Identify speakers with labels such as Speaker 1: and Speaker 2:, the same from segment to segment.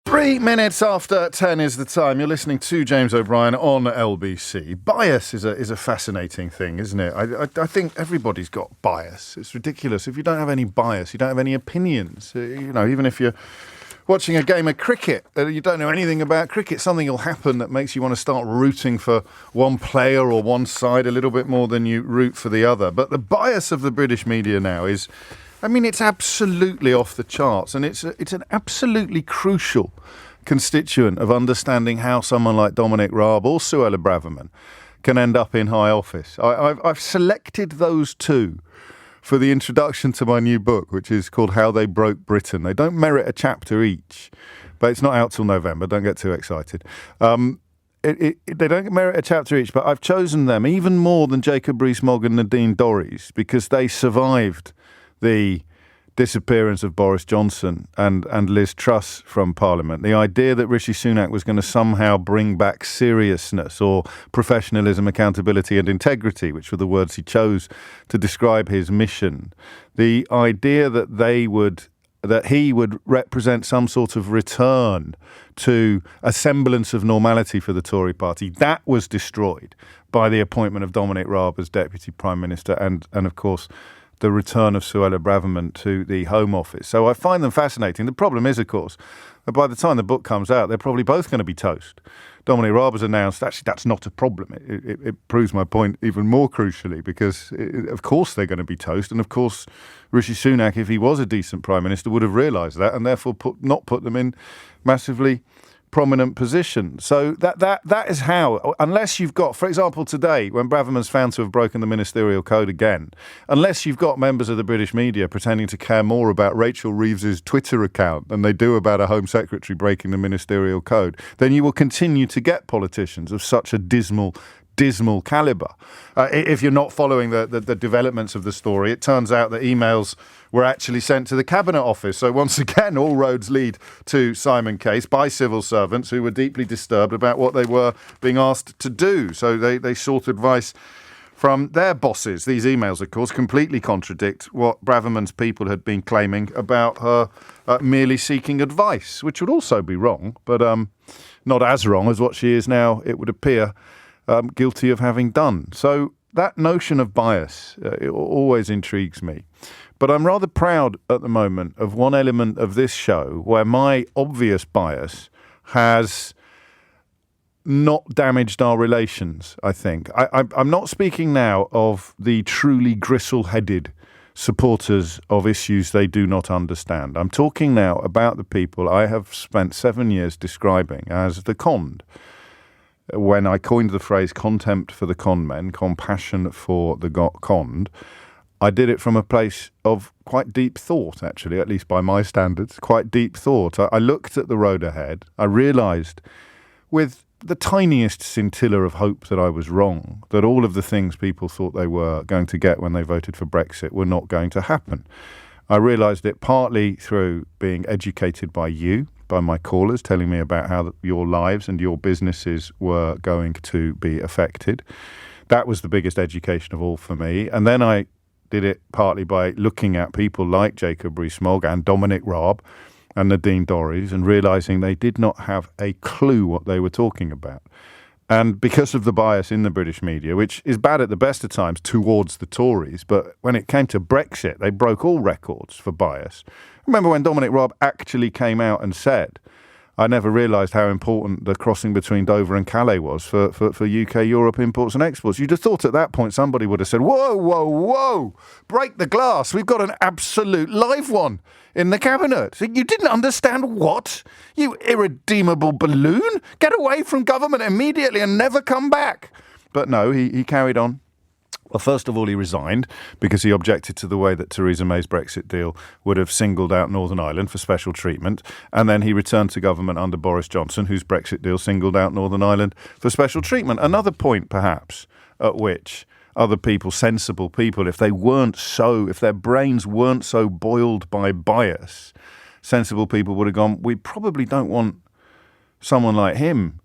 Speaker 1: 3 minutes after 10 is the time. You're listening to James O'Brien on LBC. Bias is a fascinating thing, isn't it? I think everybody's got bias. It's ridiculous. If you don't have any bias, you don't have any opinions. Even if you're watching a game of cricket, you don't know anything about cricket, something will happen that makes you want to start rooting for one player or one side a little bit more than you root for the other. But the bias of the British media now is, it's absolutely off the charts, and it's an absolutely crucial constituent of understanding how someone like Dominic Raab or Suella Braverman can end up in high office. I've selected those two for the introduction to my new book, which is called How They Broke Britain. They don't merit a chapter each, but it's not out till November. Don't get too excited. They don't merit a chapter each, but I've chosen them even more than Jacob Rees-Mogg and Nadine Dorries because they survived the disappearance of Boris Johnson and Liz Truss from Parliament. The idea that Rishi Sunak was going to somehow bring back seriousness or professionalism, accountability and integrity, which were the words he chose to describe his mission. The idea that he would represent some sort of return to a semblance of normality for the Tory party, that was destroyed by the appointment of Dominic Raab as Deputy Prime Minister and of course, the return of Suella Braverman to the Home Office. So I find them fascinating. The problem is, of course, that by the time the book comes out, they're probably both going to be toast. Dominic Raab has announced, actually, that's not a problem. It proves my point even more crucially because, of course, they're going to be toast. And, of course, Rishi Sunak, if he was a decent Prime Minister, would have realised that and therefore not put them in massively prominent position. So that is how, unless you've got, for example, today, when Braverman's found to have broken the ministerial code again, unless you've got members of the British media pretending to care more about Rachel Reeves's Twitter account than they do about a Home Secretary breaking the ministerial code, then you will continue to get politicians of such a dismal calibre. If you're not following the developments of the story, it turns out that emails were actually sent to the Cabinet Office. So once again, all roads lead to Simon Case by civil servants who were deeply disturbed about what they were being asked to do. So they sought advice from their bosses. These emails, of course, completely contradict what Braverman's people had been claiming about her merely seeking advice, which would also be wrong, but not as wrong as what she is now, it would appear, guilty of having done. So that notion of bias it always intrigues me. But I'm rather proud at the moment of one element of this show where my obvious bias has not damaged our relations, I think. I'm not speaking now of the truly gristle-headed supporters of issues they do not understand. I'm talking now about the people I have spent 7 years describing as the conned. When I coined the phrase contempt for the con men, compassion for the conned, I did it from a place of quite deep thought, actually, at least by my standards, quite deep thought. I looked at the road ahead. I realised with the tiniest scintilla of hope that I was wrong, that all of the things people thought they were going to get when they voted for Brexit were not going to happen. I realised it partly through being educated by you, by my callers, telling me about how your lives and your businesses were going to be affected. That was the biggest education of all for me. And then I did it partly by looking at people like Jacob Rees-Mogg and Dominic Raab and Nadine Dorries and realising they did not have a clue what they were talking about. And because of the bias in the British media, which is bad at the best of times towards the Tories, but when it came to Brexit, they broke all records for bias. Remember when Dominic Raab actually came out and said, I never realised how important the crossing between Dover and Calais was for UK-Europe imports and exports. You'd have thought at that point somebody would have said, whoa, break the glass. We've got an absolute live one in the cabinet. You didn't understand what? You irredeemable balloon? Get away from government immediately and never come back. But no, he carried on. Well, first of all, he resigned because he objected to the way that Theresa May's Brexit deal would have singled out Northern Ireland for special treatment. And then he returned to government under Boris Johnson, whose Brexit deal singled out Northern Ireland for special treatment. Another point, perhaps, at which other people, sensible people, if their brains weren't so boiled by bias, sensible people would have gone, we probably don't want someone like him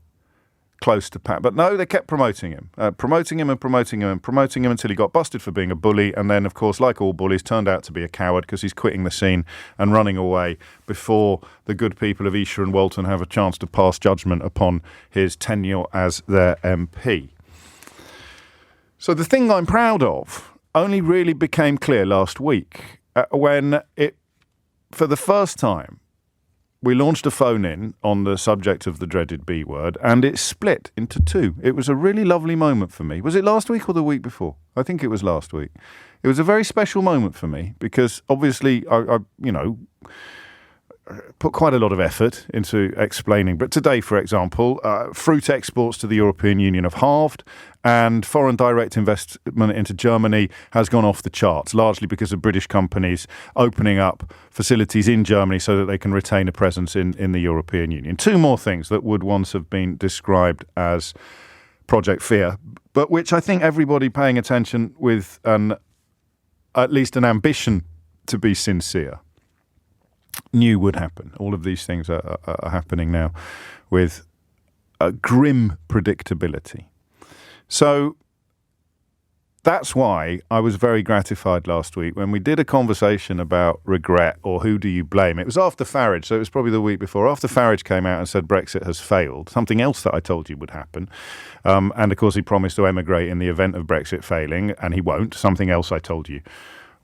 Speaker 1: close to Pat. But no, they kept promoting him until he got busted for being a bully. And then, of course, like all bullies, turned out to be a coward because he's quitting the scene and running away before the good people of Esher and Walton have a chance to pass judgment upon his tenure as their MP. So the thing I'm proud of only really became clear last week when it, for the first time, we launched a phone-in on the subject of the dreaded B word, and it split into two. It was a really lovely moment for me. Was it last week or the week before? I think it was last week. It was a very special moment for me because obviously I put quite a lot of effort into explaining. But today, for example, fruit exports to the European Union have halved, and foreign direct investment into Germany has gone off the charts, largely because of British companies opening up facilities in Germany so that they can retain a presence in the European Union. Two more things that would once have been described as Project Fear, but which I think everybody paying attention with at least an ambition to be sincere knew would happen. All of these things are happening now with a grim predictability. So that's why I was very gratified last week when we did a conversation about regret or who do you blame. It was after Farage, so it was probably the week before. After Farage came out and said Brexit has failed, something else that I told you would happen. And of course he promised to emigrate in the event of Brexit failing, and he won't. Something else I told you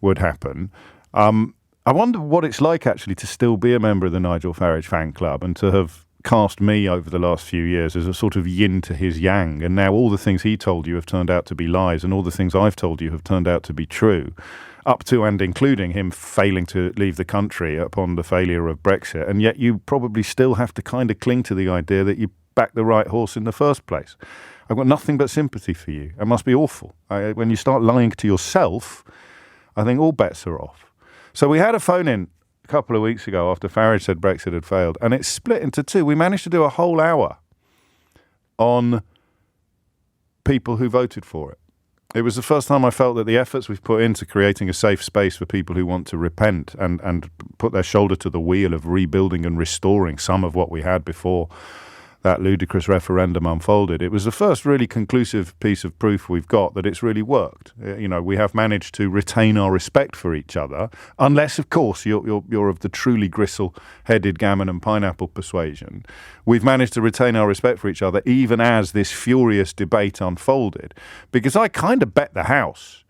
Speaker 1: would happen. I wonder what it's like actually to still be a member of the Nigel Farage fan club and to have cast me over the last few years as a sort of yin to his yang. And now all the things he told you have turned out to be lies, and all the things I've told you have turned out to be true, up to and including him failing to leave the country upon the failure of Brexit. And yet you probably still have to kind of cling to the idea that you backed the right horse in the first place. I've got nothing but sympathy for you. It must be awful. When you start lying to yourself, I think all bets are off. So we had a phone-in a couple of weeks ago after Farage said Brexit had failed, and it split into two. We managed to do a whole hour on people who voted for it. It was the first time I felt that the efforts we've put into creating a safe space for people who want to repent and put their shoulder to the wheel of rebuilding and restoring some of what we had before that ludicrous referendum unfolded. It was the first really conclusive piece of proof we've got that it's really worked. We have managed to retain our respect for each other, unless, of course, you're of the truly gristle-headed gammon and pineapple persuasion. We've managed to retain our respect for each other even as this furious debate unfolded, because I kind of bet the house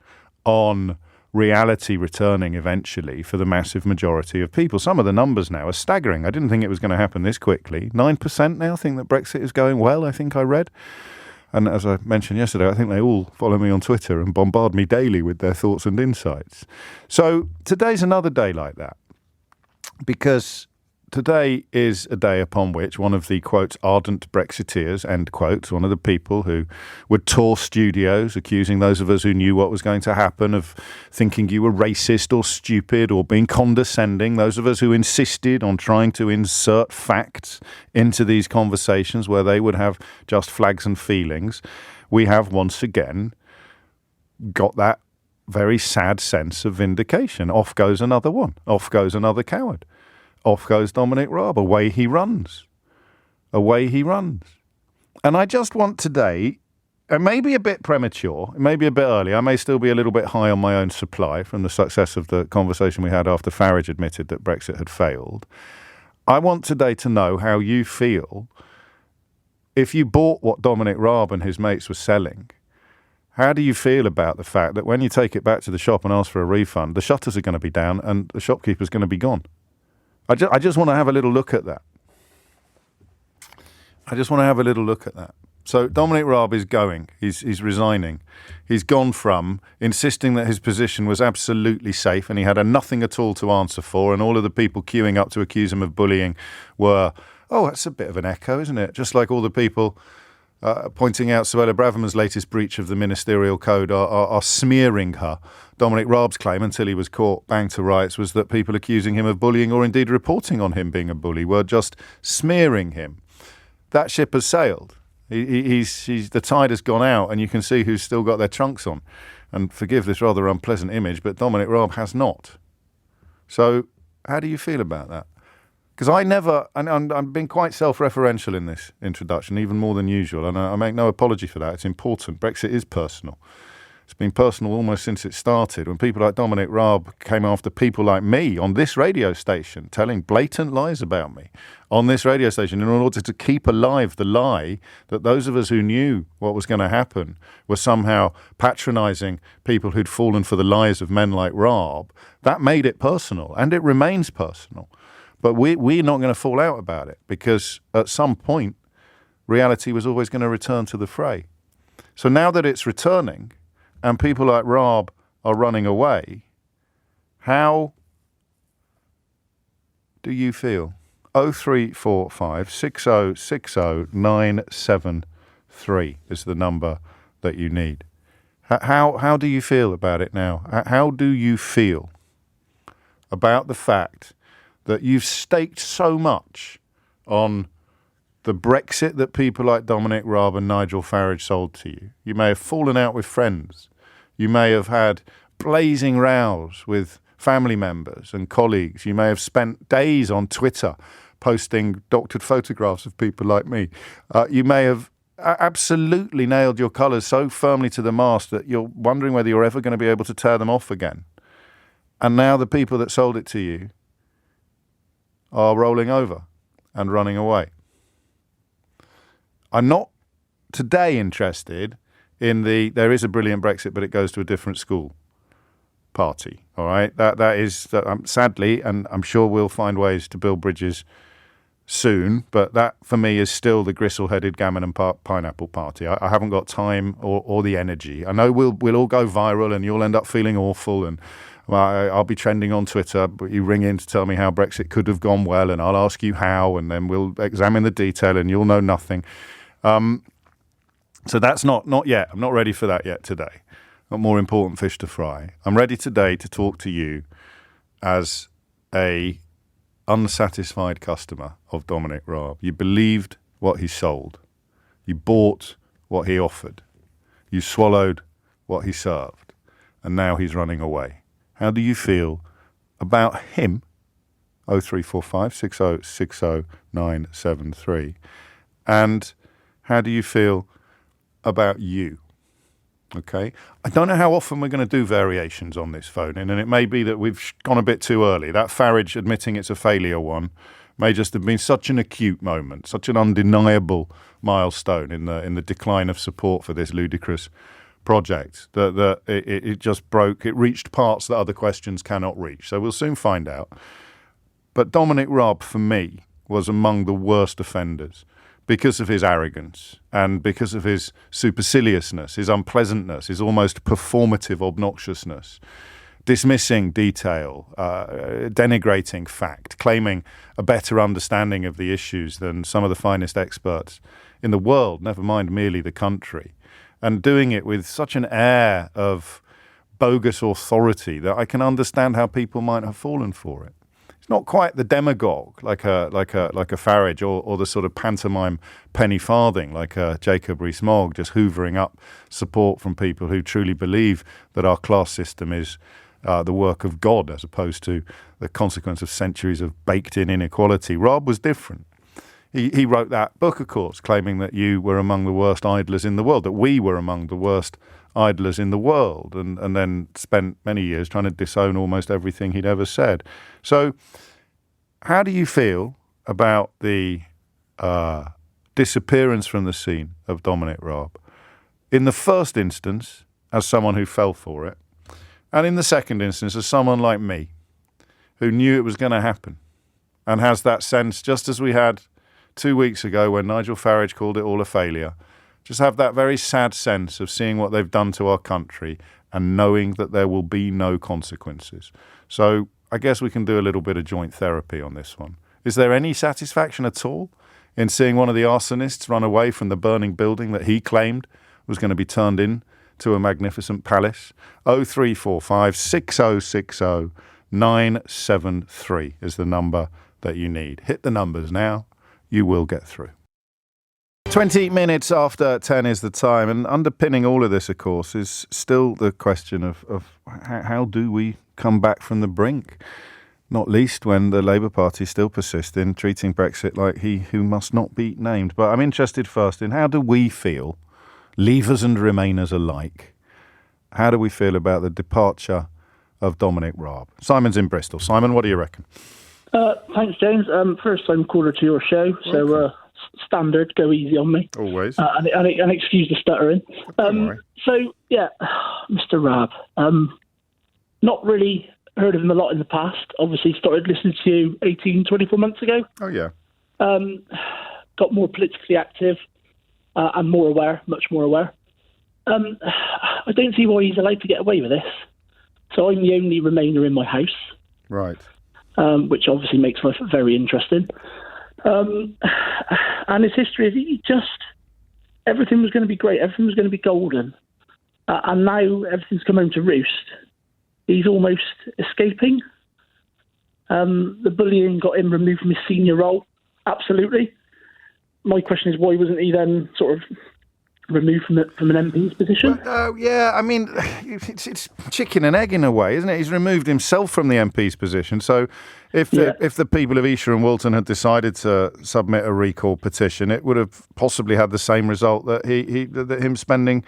Speaker 1: on reality returning eventually for the massive majority of people. Some of the numbers now are staggering. I didn't think it was going to happen this quickly. 9% now think that Brexit is going well, I think I read. And as I mentioned yesterday, I think they all follow me on Twitter and bombard me daily with their thoughts and insights. So today's another day like that, because today is a day upon which one of the, quote, ardent Brexiteers, end quote, one of the people who would tour studios accusing those of us who knew what was going to happen of thinking you were racist or stupid or being condescending, those of us who insisted on trying to insert facts into these conversations where they would have just flags and feelings, we have once again got that very sad sense of vindication. Off goes another one. Off goes another coward. Off goes Dominic Raab. Away he runs. Away he runs. And I just want today, it may be a bit premature, it may be a bit early, I may still be a little bit high on my own supply from the success of the conversation we had after Farage admitted that Brexit had failed. I want today to know how you feel if you bought what Dominic Raab and his mates were selling. How do you feel about the fact that when you take it back to the shop and ask for a refund, the shutters are going to be down and the shopkeeper's going to be gone? I just want to have a little look at that. So Dominic Raab is going. He's resigning. He's gone from insisting that his position was absolutely safe and he had nothing at all to answer for, and all of the people queuing up to accuse him of bullying were, oh, that's a bit of an echo, isn't it? Just like all the people pointing out Suella Braverman's latest breach of the ministerial code are smearing her. Dominic Raab's claim, until he was caught banged to rights, was that people accusing him of bullying or indeed reporting on him being a bully were just smearing him. That ship has sailed. The tide has gone out, and you can see who's still got their trunks on. And forgive this rather unpleasant image, but Dominic Raab has not. So how do you feel about that? Because I'm being quite self-referential in this introduction, even more than usual, and I make no apology for that. It's important. Brexit is personal. It's been personal almost since it started, when people like Dominic Raab came after people like me on this radio station, telling blatant lies about me on this radio station in order to keep alive the lie that those of us who knew what was going to happen were somehow patronising people who'd fallen for the lies of men like Raab. That made it personal, and it remains personal. But we're not going to fall out about it, because at some point, reality was always going to return to the fray. So now that it's returning, and people like Raab are running away, how do you feel? 0345 6060 973 is the number that you need. How do you feel about it now? How do you feel about the fact that you've staked so much on the Brexit that people like Dominic Raab and Nigel Farage sold to you? You may have fallen out with friends. You may have had blazing rows with family members and colleagues. You may have spent days on Twitter posting doctored photographs of people like me. You may have absolutely nailed your colours so firmly to the mast that you're wondering whether you're ever going to be able to tear them off again. And now the people that sold it to you are rolling over and running away. I'm not today interested in there is a brilliant Brexit, but it goes to a different school party. All right, that is sadly, and I'm sure we'll find ways to build bridges soon. But that for me is still the gristle-headed gammon and pineapple party. I haven't got time or the energy. I know we'll all go viral, and you'll end up feeling awful, and I'll be trending on Twitter, but you ring in to tell me how Brexit could have gone well, and I'll ask you how, and then we'll examine the detail, and you'll know nothing. So that's not yet. I'm not ready for that yet today. Got more important fish to fry. I'm ready today to talk to you as a unsatisfied customer of Dominic Raab. You believed what he sold. You bought what he offered. You swallowed what he served. And now he's running away. How do you feel about him? 0345 6060 973. And how do you feel about you? Okay. I don't know how often we're going to do variations on this phone in, and it may be that we've gone a bit too early. That Farage admitting it's a failure one may just have been such an acute moment, such an undeniable milestone in the decline of support for this ludicrous project that it just broke. It reached parts that other questions cannot reach. So we'll soon find out. But Dominic Raab, for me, was among the worst offenders, because of his arrogance and because of his superciliousness, his unpleasantness, his almost performative obnoxiousness, dismissing detail, denigrating fact, claiming a better understanding of the issues than some of the finest experts in the world, never mind merely the country, and doing it with such an air of bogus authority that I can understand how people might have fallen for it. Not quite the demagogue like a Farage or the sort of pantomime penny farthing like a Jacob Rees-Mogg, just hoovering up support from people who truly believe that our class system is the work of God as opposed to the consequence of centuries of baked-in inequality. Raab was different. He wrote that book, of course, claiming that you were among the worst idlers in the world, that we were among the worst idlers in the world, and then spent many years trying to disown almost everything he'd ever said. So how do you feel about the disappearance from the scene of Dominic Raab? In the first instance, as someone who fell for it, and in the second instance, as someone like me, who knew it was going to happen, and has that sense, just as we had 2 weeks ago when Nigel Farage called it all a failure, just have that very sad sense of seeing what they've done to our country and knowing that there will be no consequences. So I guess we can do a little bit of joint therapy on this one. Is there any satisfaction at all in seeing one of the arsonists run away from the burning building that he claimed was going to be turned into a magnificent palace? 0345 6060 973 is the number that you need. Hit the numbers now. You will get through. 20 minutes after 10 is the time, and underpinning all of this, of course, is still the question of how do we come back from the brink? not least when the Labour Party still persist in treating Brexit like he who must not be named. But I'm interested first in how do we feel, Leavers and Remainers alike, how do we feel about the departure of Dominic Raab? Simon's in Bristol. Simon, what do you reckon?
Speaker 2: Thanks, James. First time caller to your show, so standard, go easy on me.
Speaker 1: Always.
Speaker 2: And excuse the stuttering. So, yeah, Mr. Raab, not really heard of him a lot in the past. Obviously started listening to you 18, 24 months ago.
Speaker 1: Oh, yeah.
Speaker 2: Got more politically active and more aware, much more aware. I don't see why he's allowed to get away with this. So I'm the only Remainer in my house.
Speaker 1: Right.
Speaker 2: Which obviously makes life very interesting. And his history is he just, everything was going to be great, everything was going to be golden. And now everything's come home to roost. He's almost escaping. The bullying got him removed from his senior role, absolutely. My question is, why wasn't he then sort of removed from an MP's position?
Speaker 1: Well, yeah, I mean, it's chicken and egg in a way, isn't it? He's removed himself from the MP's position. So if the people of Esher and Walton had decided to submit a recall petition, it would have possibly had the same result that that him spending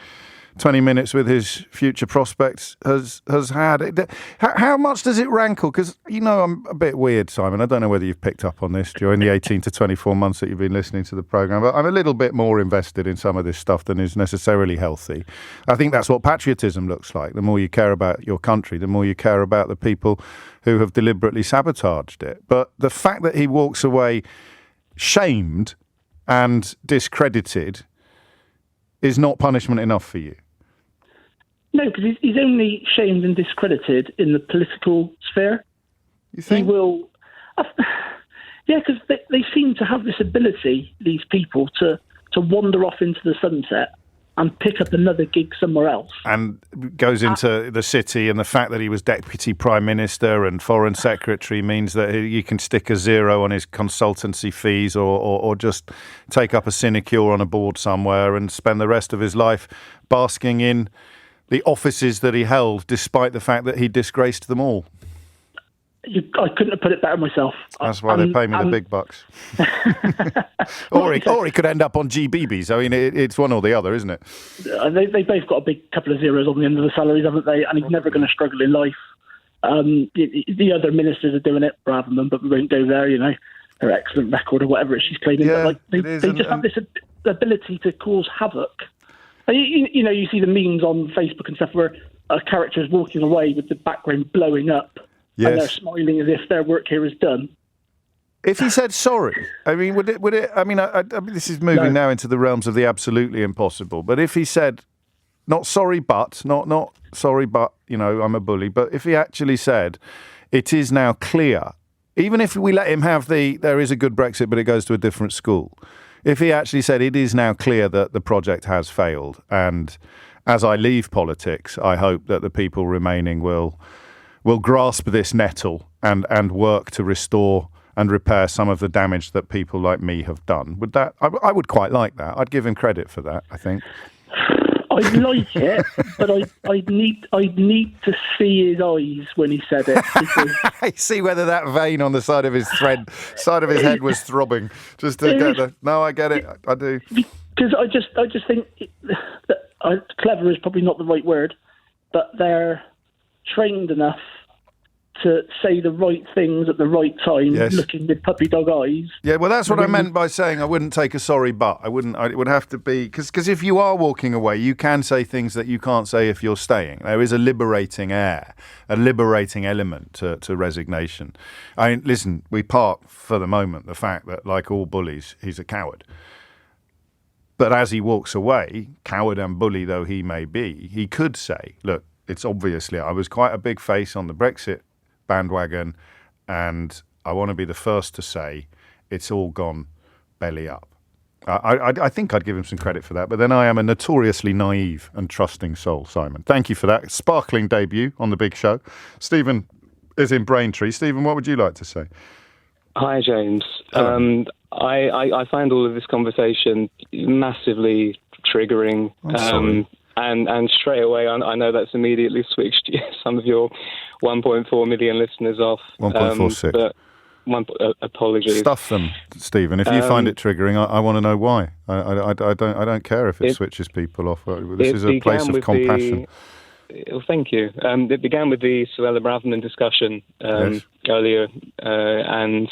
Speaker 1: 20 minutes with his future prospects has had. How much does it rankle? Because, I'm a bit weird, Simon. I don't know whether you've picked up on this during the 18 to 24 months that you've been listening to the programme, but I'm a little bit more invested in some of this stuff than is necessarily healthy. I think that's what patriotism looks like. The more you care about your country, the more you care about the people who have deliberately sabotaged it. But the fact that he walks away shamed and discredited is not punishment enough for you.
Speaker 2: No, because he's only shamed and discredited in the political sphere.
Speaker 1: You think?
Speaker 2: He will... Yeah, because they seem to have this ability, these people, to wander off into the sunset and pick up another gig somewhere else.
Speaker 1: And goes into the city, and the fact that he was Deputy Prime Minister and Foreign Secretary means that you can stick a zero on his consultancy fees or just take up a sinecure on a board somewhere and spend the rest of his life basking in the offices that he held, despite the fact that he disgraced them all.
Speaker 2: I couldn't have put it better myself.
Speaker 1: That's why they pay me the big bucks. or he could end up on GBBs. I mean, it's one or the other, isn't it?
Speaker 2: They both got a big couple of zeros on the end of the salaries, haven't they? And he's never going to struggle in life. The other ministers are doing it rather than, but we won't go there, her excellent record or whatever she's claiming.
Speaker 1: Yeah,
Speaker 2: but they just have this ability to cause havoc. You see the memes on Facebook and stuff where a character is walking away with the background blowing up. Yes. And they're smiling as if their work here is done.
Speaker 1: If he said sorry, I mean, would it? I mean, this is moving now into the realms of the absolutely impossible. But if he said, not sorry, but not sorry, but I'm a bully. But if he actually said, it is now clear, even if we let him have there is a good Brexit, but it goes to a different school. If he actually said, it is now clear that the project has failed, and as I leave politics, I hope that the people remaining will grasp this nettle and work to restore and repair some of the damage that people like me have done. I would quite like that. I'd give him credit for that, I think.
Speaker 2: I'd like it, but I'd need to see his eyes when he said it.
Speaker 1: I see whether that vein on the side of his head was throbbing. Just to get the. No, I get it. I do.
Speaker 2: Because I just think that clever is probably not the right word, but they're trained enough to say the right things at the right time, yes. Looking with puppy dog eyes. Yeah,
Speaker 1: well, that's what I meant by saying I wouldn't take a sorry but. It would have to be... Because if you are walking away, you can say things that you can't say if you're staying. There is a liberating air, a liberating element to resignation. I mean, listen, we park for the moment the fact that, like all bullies, he's a coward. But as he walks away, coward and bully though he may be, he could say, look, it's obviously, I was quite a big face on the Brexit bandwagon, and I want to be the first to say it's all gone belly up. I think I'd give him some credit for that, but then I am a notoriously naive and trusting soul, Simon. Thank you for that sparkling debut on the big show. Stephen is in Braintree. Stephen, what would you like to say?
Speaker 3: Hi, James. I find all of this conversation massively triggering. And straight away, I know that's immediately switched some of your 1.4 million listeners off.
Speaker 1: 1.46.
Speaker 3: But apologies.
Speaker 1: Stuff them, Stephen. If you find it triggering, I want to know why. I don't care if it switches people off. This is a place of compassion.
Speaker 3: Well, thank you. It began with the Suella Braverman discussion earlier, and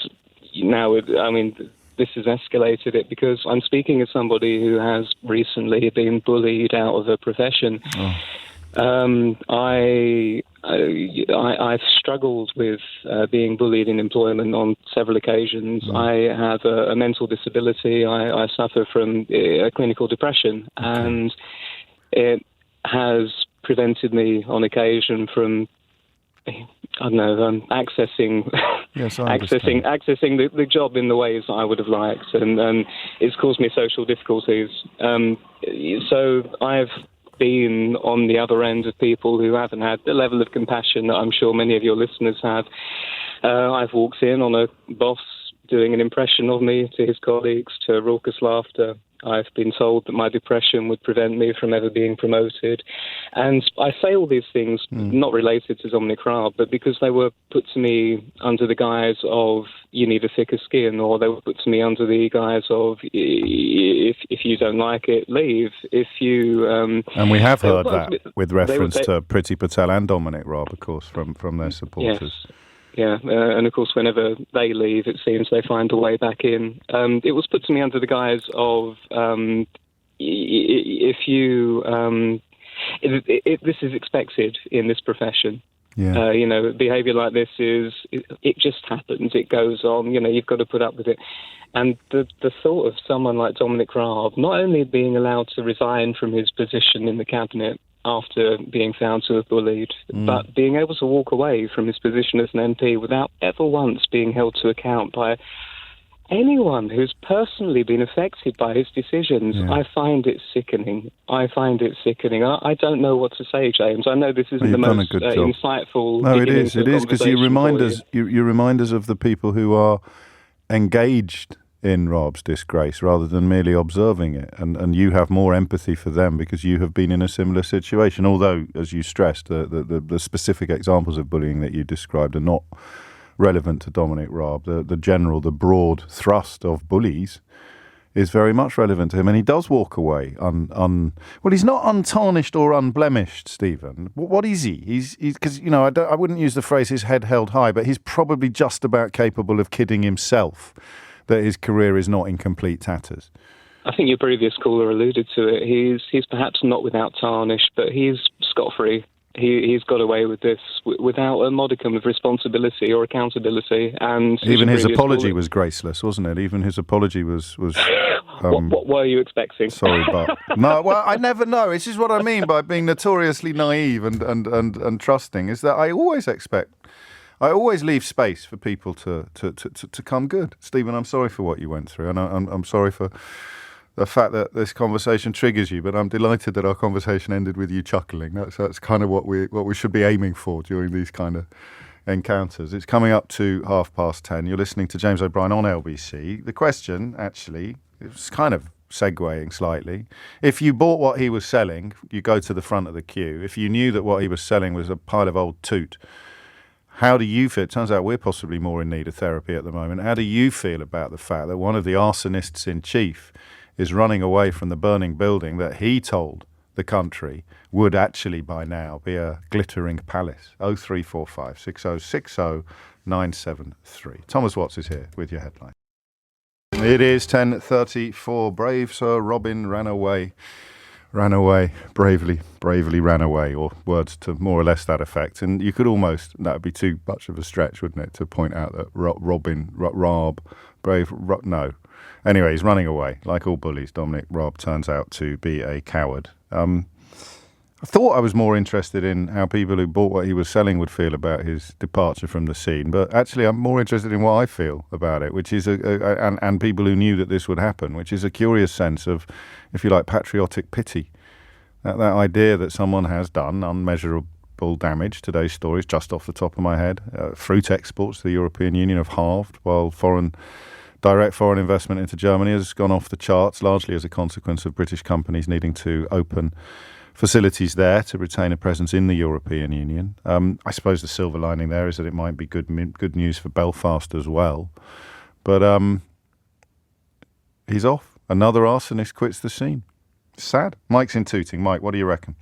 Speaker 3: now, this has escalated it because I'm speaking as somebody who has recently been bullied out of a profession. I've struggled with being bullied in employment on several occasions. I have a mental disability. I suffer from clinical depression, and it has prevented me on occasion from, accessing the job in the ways that I would have liked, and it's caused me social difficulties. So I've been on the other end of people who haven't had the level of compassion that I'm sure many of your listeners have. I've walked in on a boss doing an impression of me to his colleagues to raucous laughter. I've been told that my depression would prevent me from ever being promoted. And I say all these things not related to Dominic Raab, but because they were put to me under the guise of you need a thicker skin, or they were put to me under the guise of if you don't like it, leave. If you
Speaker 1: and we have heard that with reference to Priti Patel and Dominic Raab, of course, from their supporters.
Speaker 3: Yes. Yeah, and of course, whenever they leave, it seems they find a way back in. It was put to me under the guise of if you, this is expected in this profession.
Speaker 1: Yeah.
Speaker 3: Behaviour like this it just happens. It goes on. You've got to put up with it. And the thought of someone like Dominic Raab not only being allowed to resign from his position in the cabinet after being found to have bullied, but being able to walk away from his position as an MP without ever once being held to account by anyone who's personally been affected by his decisions.
Speaker 1: Yeah.
Speaker 3: I find it sickening. I don't know what to say, James. I know this isn't the most insightful.
Speaker 1: No, it is because you remind us of the people who are engaged in Raab's disgrace rather than merely observing it, and you have more empathy for them because you have been in a similar situation, although, as you stressed, the specific examples of bullying that you described are not relevant to Dominic Raab. The broad thrust of bullies is very much relevant to him, and he does walk away well, he's not untarnished or unblemished, Stephen. What is he? He's because I wouldn't use the phrase his head held high, but he's probably just about capable of kidding himself that his career is not in complete tatters.
Speaker 3: I think your previous caller alluded to it. He's perhaps not without tarnish, but he's scot-free. He's got away with this without a modicum of responsibility or accountability. And
Speaker 1: even his apology was graceless, wasn't it? Even his apology was
Speaker 3: what were you expecting?
Speaker 1: Sorry, but no. Well, I never know. This is what I mean by being notoriously naive and trusting. Is that I always leave space for people to come good. Stephen, I'm sorry for what you went through, and I'm sorry for the fact that this conversation triggers you, but I'm delighted that our conversation ended with you chuckling. That's kind of what we should be aiming for during these kind of encounters. It's coming up to 10:30. You're listening to James O'Brien on LBC. The question, actually, it's kind of segueing slightly. If you bought what he was selling, you go to the front of the queue. If you knew that what he was selling was a pile of old toot, how do you feel? It turns out we're possibly more in need of therapy at the moment. How do you feel about the fact that one of the arsonists in chief is running away from the burning building that he told the country would actually by now be a glittering palace? 0345 6060 973. Thomas Watts is here with your headline. It is 10:34. Brave Sir Robin ran away, bravely ran away, or words to more or less that effect. And you could almost, that would be too much of a stretch, wouldn't it, to point out that Raab, no. Anyway, he's running away. Like all bullies, Dominic Raab turns out to be a coward. I thought I was more interested in how people who bought what he was selling would feel about his departure from the scene, but actually I'm more interested in what I feel about it, which is and people who knew that this would happen, which is a curious sense of, if you like, patriotic pity. That idea that someone has done unmeasurable damage. Today's story is just off the top of my head. Fruit exports to the European Union have halved, while foreign Direct foreign investment into Germany has gone off the charts, largely as a consequence of British companies needing to open facilities there to retain a presence in the European Union. I suppose the silver lining there is that it might be good news for Belfast as well. But he's off. Another arsonist quits the scene. Sad. Mike's in Tooting. Mike, what do you reckon?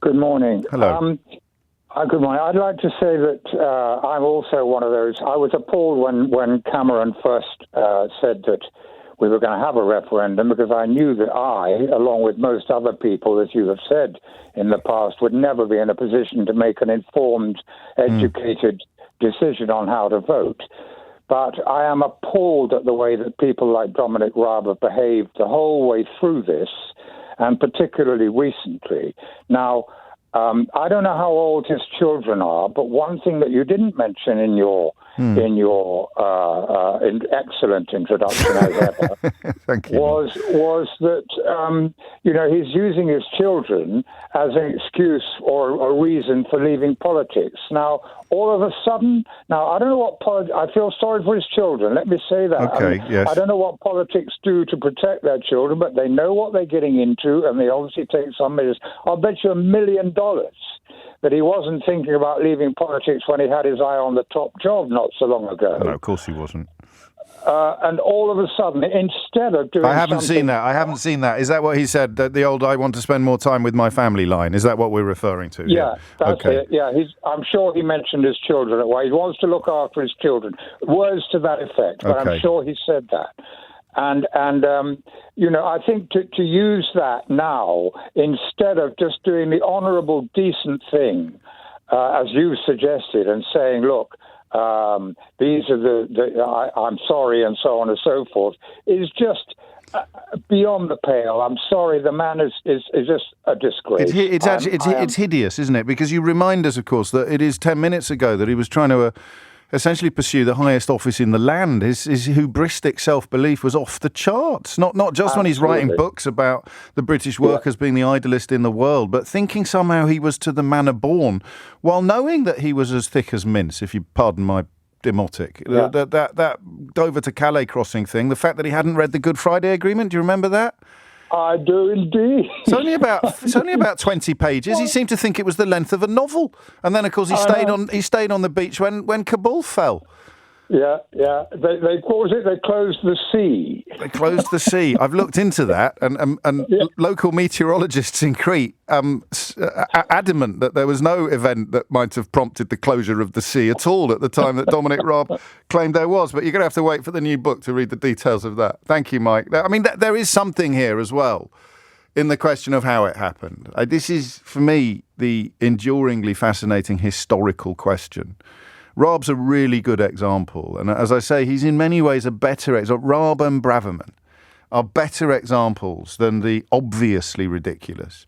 Speaker 4: Good morning.
Speaker 1: Hello.
Speaker 4: Good morning. I'd like to say that I'm also one of those. I was appalled when Cameron first said that we were going to have a referendum, because I knew that I, along with most other people, as you have said in the past, would never be in a position to make an informed, educated decision on how to vote. But I am appalled at the way that people like Dominic Raab have behaved the whole way through this, and particularly recently. Now, I don't know how old his children are, but one thing that you didn't mention in your excellent introduction as ever
Speaker 1: Thank you.
Speaker 4: was that he's using his children as an excuse or a reason for leaving politics. Now, all of a sudden, I don't know what I feel sorry for his children. Let me say that.
Speaker 1: Okay, yes.
Speaker 4: I don't know what politics do to protect their children, but they know what they're getting into, and they obviously take some measures. I'll bet you $1 million that he wasn't thinking about leaving politics when he had his eye on the top job not so long ago.
Speaker 1: No, of course he wasn't.
Speaker 4: And all of a sudden, instead of doing
Speaker 1: I haven't seen that. Is that what he said? That the old "I want to spend more time with my family" line? Is that what we're referring to?
Speaker 4: Yeah, that's it. Yeah, I'm sure he mentioned his children. He wants to look after his children. Words to that effect. But
Speaker 1: Okay.
Speaker 4: I'm sure he said that. And I think to use that now instead of just doing the honourable, decent thing, as you suggested, and saying, look, these are I'm sorry, and so on and so forth, is just beyond the pale. I'm sorry, the man is just a disgrace.
Speaker 1: It's hideous, isn't it? Because you remind us, of course, that it is 10 minutes ago that he was trying to essentially pursue the highest office in the land. His hubristic self-belief was off the charts. Not just when he's writing books about the British workers being the idlest in the world, but thinking somehow he was to the manner born, while knowing that he was as thick as mince, if you pardon my demotic.
Speaker 4: Yeah.
Speaker 1: That Dover to Calais crossing thing, the fact that he hadn't read the Good Friday Agreement, do you remember that?
Speaker 4: I do indeed.
Speaker 1: It's only about 20 pages. He seemed to think it was the length of a novel, and then of course he stayed on the beach when Kabul fell.
Speaker 4: Yeah. They what was it? They closed the sea.
Speaker 1: They closed the sea. I've looked into that, and local meteorologists in Crete adamant that there was no event that might have prompted the closure of the sea at all at the time that Dominic Raab claimed there was. But you're going to have to wait for the new book to read the details of that. Thank you, Mike. I mean, there is something here as well in the question of how it happened. This is, for me, the enduringly fascinating historical question. Raab's a really good example. And as I say, he's in many ways a better example. Raab and Braverman are better examples than the obviously ridiculous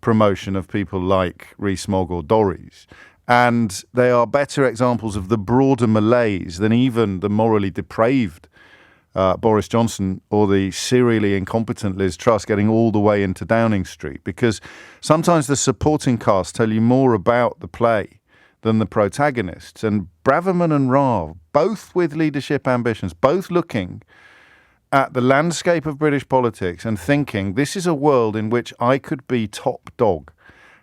Speaker 1: promotion of people like Rees-Mogg or Dorries. And they are better examples of the broader malaise than even the morally depraved Boris Johnson or the serially incompetent Liz Truss getting all the way into Downing Street. Because sometimes the supporting cast tell you more about the play than the protagonists. And Braverman and Raab, both with leadership ambitions, both looking at the landscape of British politics and thinking, this is a world in which I could be top dog.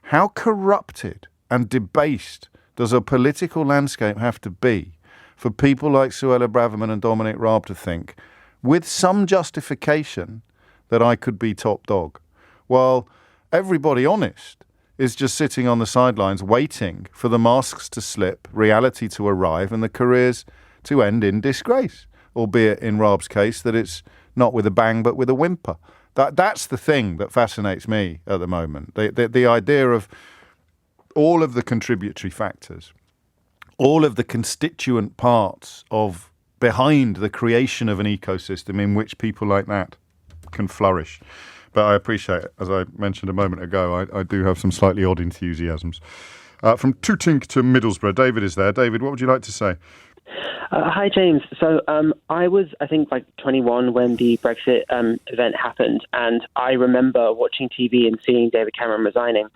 Speaker 1: How corrupted and debased does a political landscape have to be for people like Suella Braverman and Dominic Raab to think, with some justification, that I could be top dog? While everybody honest is just sitting on the sidelines waiting for the masks to slip, reality to arrive, and the careers to end in disgrace. Albeit in Raab's case that it's not with a bang but with a whimper. That's the thing that fascinates me at the moment. The idea of all of the contributory factors, all of the constituent parts of behind the creation of an ecosystem in which people like that can flourish. But I appreciate it. As I mentioned a moment ago, I do have some slightly odd enthusiasms. From Tooting to Middlesbrough, David is there. David, what would you like to say?
Speaker 5: Hi, James. So I was, I think, like 21 when the Brexit event happened, and I remember watching TV and seeing David Cameron resigning.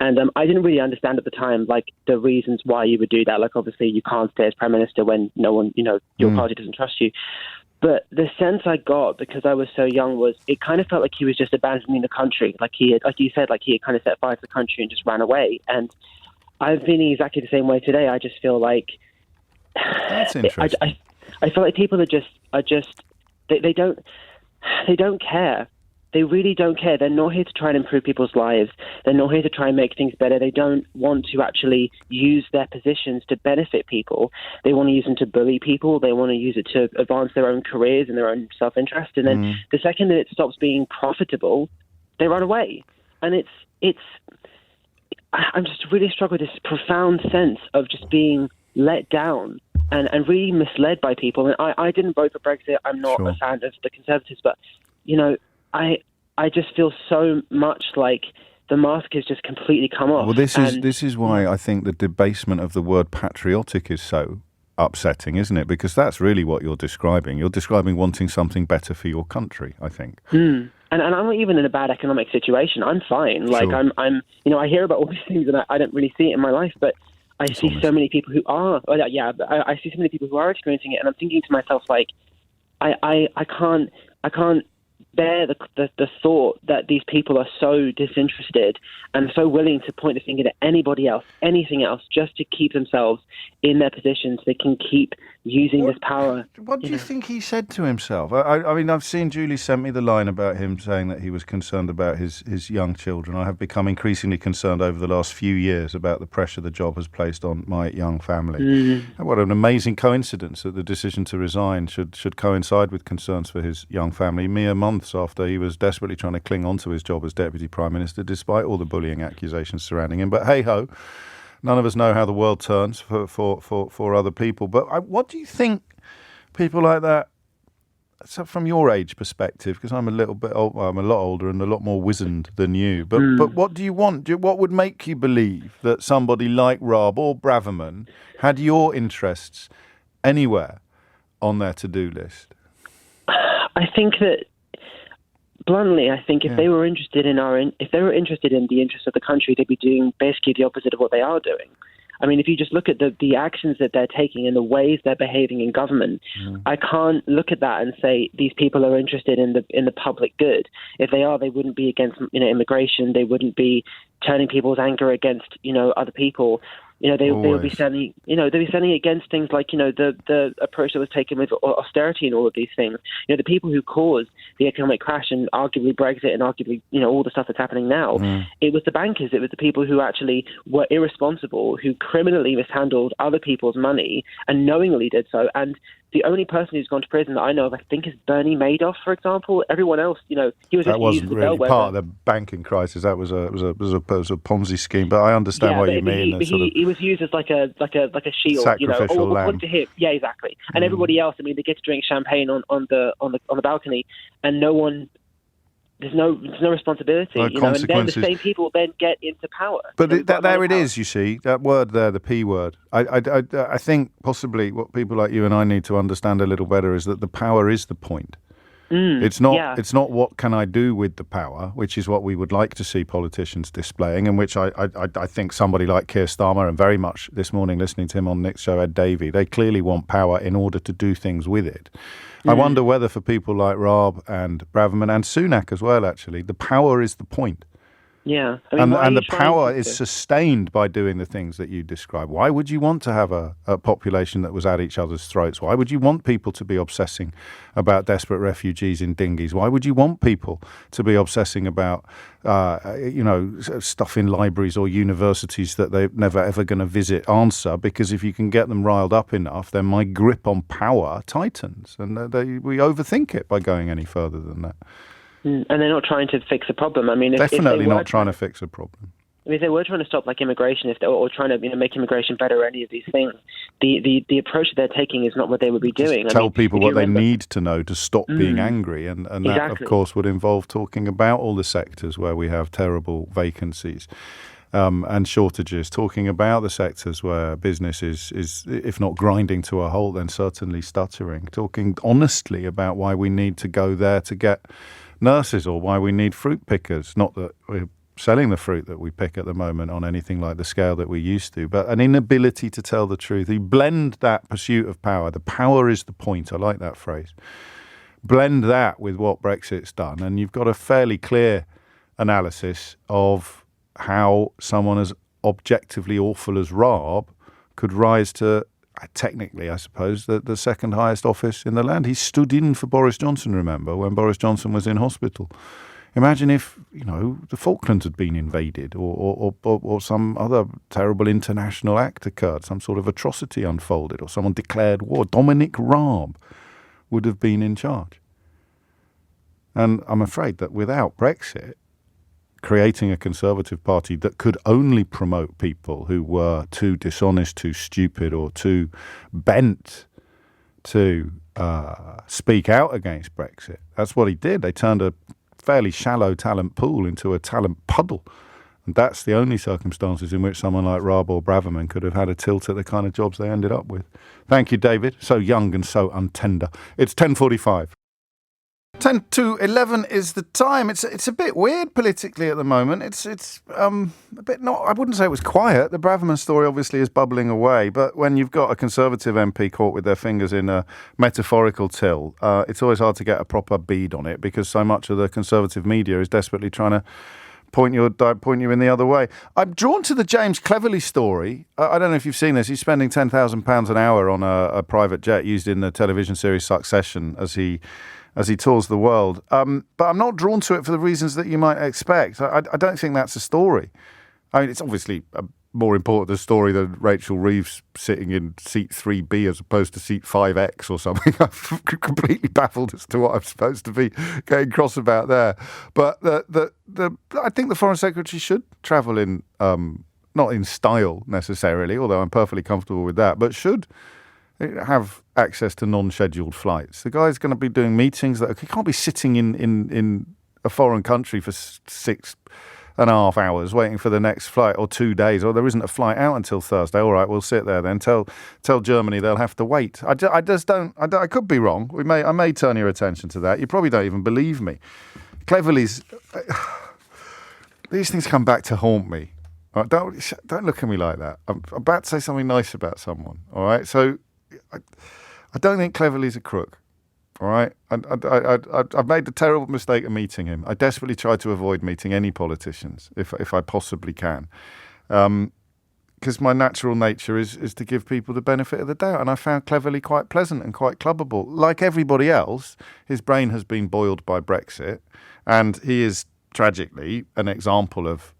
Speaker 5: And I didn't really understand at the time, like, the reasons why you would do that. Like, obviously, you can't stay as Prime Minister when no one, your party doesn't trust you. But the sense I got, because I was so young, was it kind of felt like he was just abandoning the country. Like he had, like you said, like he had kind of set fire to the country and just ran away. And I'm feeling exactly the same way today. I just feel like
Speaker 1: That's interesting.
Speaker 5: I feel like people are just they don't care. They really don't care. They're not here to try and improve people's lives. They're not here to try and make things better. They don't want to actually use their positions to benefit people. They want to use them to bully people. They want to use it to advance their own careers and their own self-interest. And then the second that it stops being profitable, they run away. And I'm just really struggling with this profound sense of just being let down and really misled by people. And I didn't vote for Brexit. I'm not a fan of the Conservatives, but, I just feel so much like the mask has just completely come off.
Speaker 1: Well, this is why I think the debasement of the word patriotic is so upsetting, isn't it? Because that's really what you're describing. You're describing wanting something better for your country, I think.
Speaker 5: And I'm not even in a bad economic situation. I'm fine. Like I'm I hear about all these things and I don't really see it in my life, but I see so many people who are. I see so many people who are experiencing it, and I'm thinking to myself, like, I can't bear the thought that these people are so disinterested and so willing to point the finger at anybody else, anything else, just to keep themselves in their positions. They can keep using this power.
Speaker 1: What do you think he said to himself? I mean, I've seen Julie sent me the line about him saying that he was concerned about his young children. I have become increasingly concerned over the last few years about the pressure the job has placed on my young family. What an amazing coincidence that the decision to resign should coincide with concerns for his young family, mere months after he was desperately trying to cling on to his job as Deputy Prime Minister, despite all the bullying accusations surrounding him. But hey-ho, none of us know how the world turns for other people. But what do you think people like that, so from your age perspective, because I'm a little bit old, well, I'm a lot older and a lot more wizened than you, but what do you want? What would make you believe that somebody like Raab or Braverman had your interests anywhere on their to-do list?
Speaker 5: I think that, bluntly, I think if they were interested in if they were interested in the interests of the country, they'd be doing basically the opposite of what they are doing. I mean, if you just look at the actions that they're taking and the ways they're behaving in government, I can't look at that and say these people are interested in the public good. If they are, they wouldn't be against immigration. They wouldn't be turning people's anger against other people. They would be standing. They'd be standing against things like the approach that was taken with austerity and all of these things. The people who caused the economic crash and arguably Brexit and arguably all the stuff that's happening now. It was the bankers. It was the people who actually were irresponsible, who criminally mishandled other people's money and knowingly did so. And the only person who's gone to prison that I know of, I think, is Bernie Madoff, for example. Everyone else, he was
Speaker 1: that wasn't really part of the banking crisis. That was a Ponzi scheme. But I understand what you mean.
Speaker 5: He was used as like a shield,
Speaker 1: sacrificial lamb.
Speaker 5: To him. Yeah, exactly. And everybody else, I mean, they get to drink champagne on the balcony, and no one. There's no responsibility, and then the same people then get into power.
Speaker 1: But there it is, you see, that word there, the P word. I think possibly what people like you and I need to understand a little better is that the power is the point. It's not what can I do with the power, which is what we would like to see politicians displaying, and which I think somebody like Keir Starmer, and very much this morning listening to him on Nick's show, Ed Davey, they clearly want power in order to do things with it. I wonder whether for people like Raab and Braverman and Sunak as well, actually, the power is the point.
Speaker 5: Yeah. I mean,
Speaker 1: and the power is sustained by doing the things that you describe. Why would you want to have a population that was at each other's throats? Why would you want people to be obsessing about desperate refugees in dinghies? Why would you want people to be obsessing about, stuff in libraries or universities that they're never ever going to visit? Answer, because if you can get them riled up enough, then my grip on power tightens. And we overthink it by going any further than that.
Speaker 5: And they're not trying to fix a problem. I mean,
Speaker 1: definitely not trying to fix a problem.
Speaker 5: I mean, if they were trying to stop immigration, or trying to make immigration better, or any of these things, the approach that they're taking is not what they would be doing.
Speaker 1: Tell people what they need to know to stop being angry, and that of course would involve talking about all the sectors where we have terrible vacancies. and shortages, talking about the sectors where business is, if not grinding to a halt, then certainly stuttering, talking honestly about why we need to go there to get nurses or why we need fruit pickers. Not that we're selling the fruit that we pick at the moment on anything like the scale that we used to, but an inability to tell the truth. You blend that pursuit of power, the power is the point, I like that phrase, blend that with what Brexit's done, and you've got a fairly clear analysis of how someone as objectively awful as Raab could rise to, technically, I suppose, the second highest office in the land. He stood in for Boris Johnson, remember, when Boris Johnson was in hospital. Imagine if, the Falklands had been invaded or some other terrible international act occurred, some sort of atrocity unfolded or someone declared war. Dominic Raab would have been in charge. And I'm afraid that without Brexit, creating a Conservative Party that could only promote people who were too dishonest, too stupid or too bent to speak out against Brexit. That's what he did. They turned a fairly shallow talent pool into a talent puddle. And that's the only circumstances in which someone like Raab or Braverman could have had a tilt at the kind of jobs they ended up with. Thank you, David. So young and so untender. It's 10:45. 10 to 11 is the time. It's a bit weird politically at the moment. It's a bit not. I wouldn't say it was quiet. The Braverman story obviously is bubbling away. But when you've got a Conservative MP caught with their fingers in a metaphorical till, it's always hard to get a proper bead on it because so much of the Conservative media is desperately trying to point you in the other way. I'm drawn to the James Cleverly story. I don't know if you've seen this. He's spending £10,000 an hour on a private jet used in the television series Succession as he tours the world. But I'm not drawn to it for the reasons that you might expect. I don't think that's a story. I mean, it's obviously a more important a story than Rachel Reeves sitting in seat 3B as opposed to seat 5X or something. I'm completely baffled as to what I'm supposed to be getting cross about there. But I think the Foreign Secretary should travel in, not in style necessarily, although I'm perfectly comfortable with that, but should have access to non-scheduled flights. The guy's going to be doing meetings that he can't be sitting in a foreign country for 6.5 hours waiting for the next flight or 2 days, or there isn't a flight out until Thursday. All right, we'll sit there then. Tell Germany they'll have to wait. I just don't. I could be wrong. I may turn your attention to that. You probably don't even believe me. Cleverly's these things come back to haunt me. All right, don't look at me like that. I'm about to say something nice about someone. All right, so. I don't think Cleverly's a crook, all right? I've made the terrible mistake of meeting him. I desperately try to avoid meeting any politicians if I possibly can, because my natural nature is to give people the benefit of the doubt, and I found Cleverly quite pleasant and quite clubbable. Like everybody else, his brain has been boiled by Brexit, and he is tragically an example of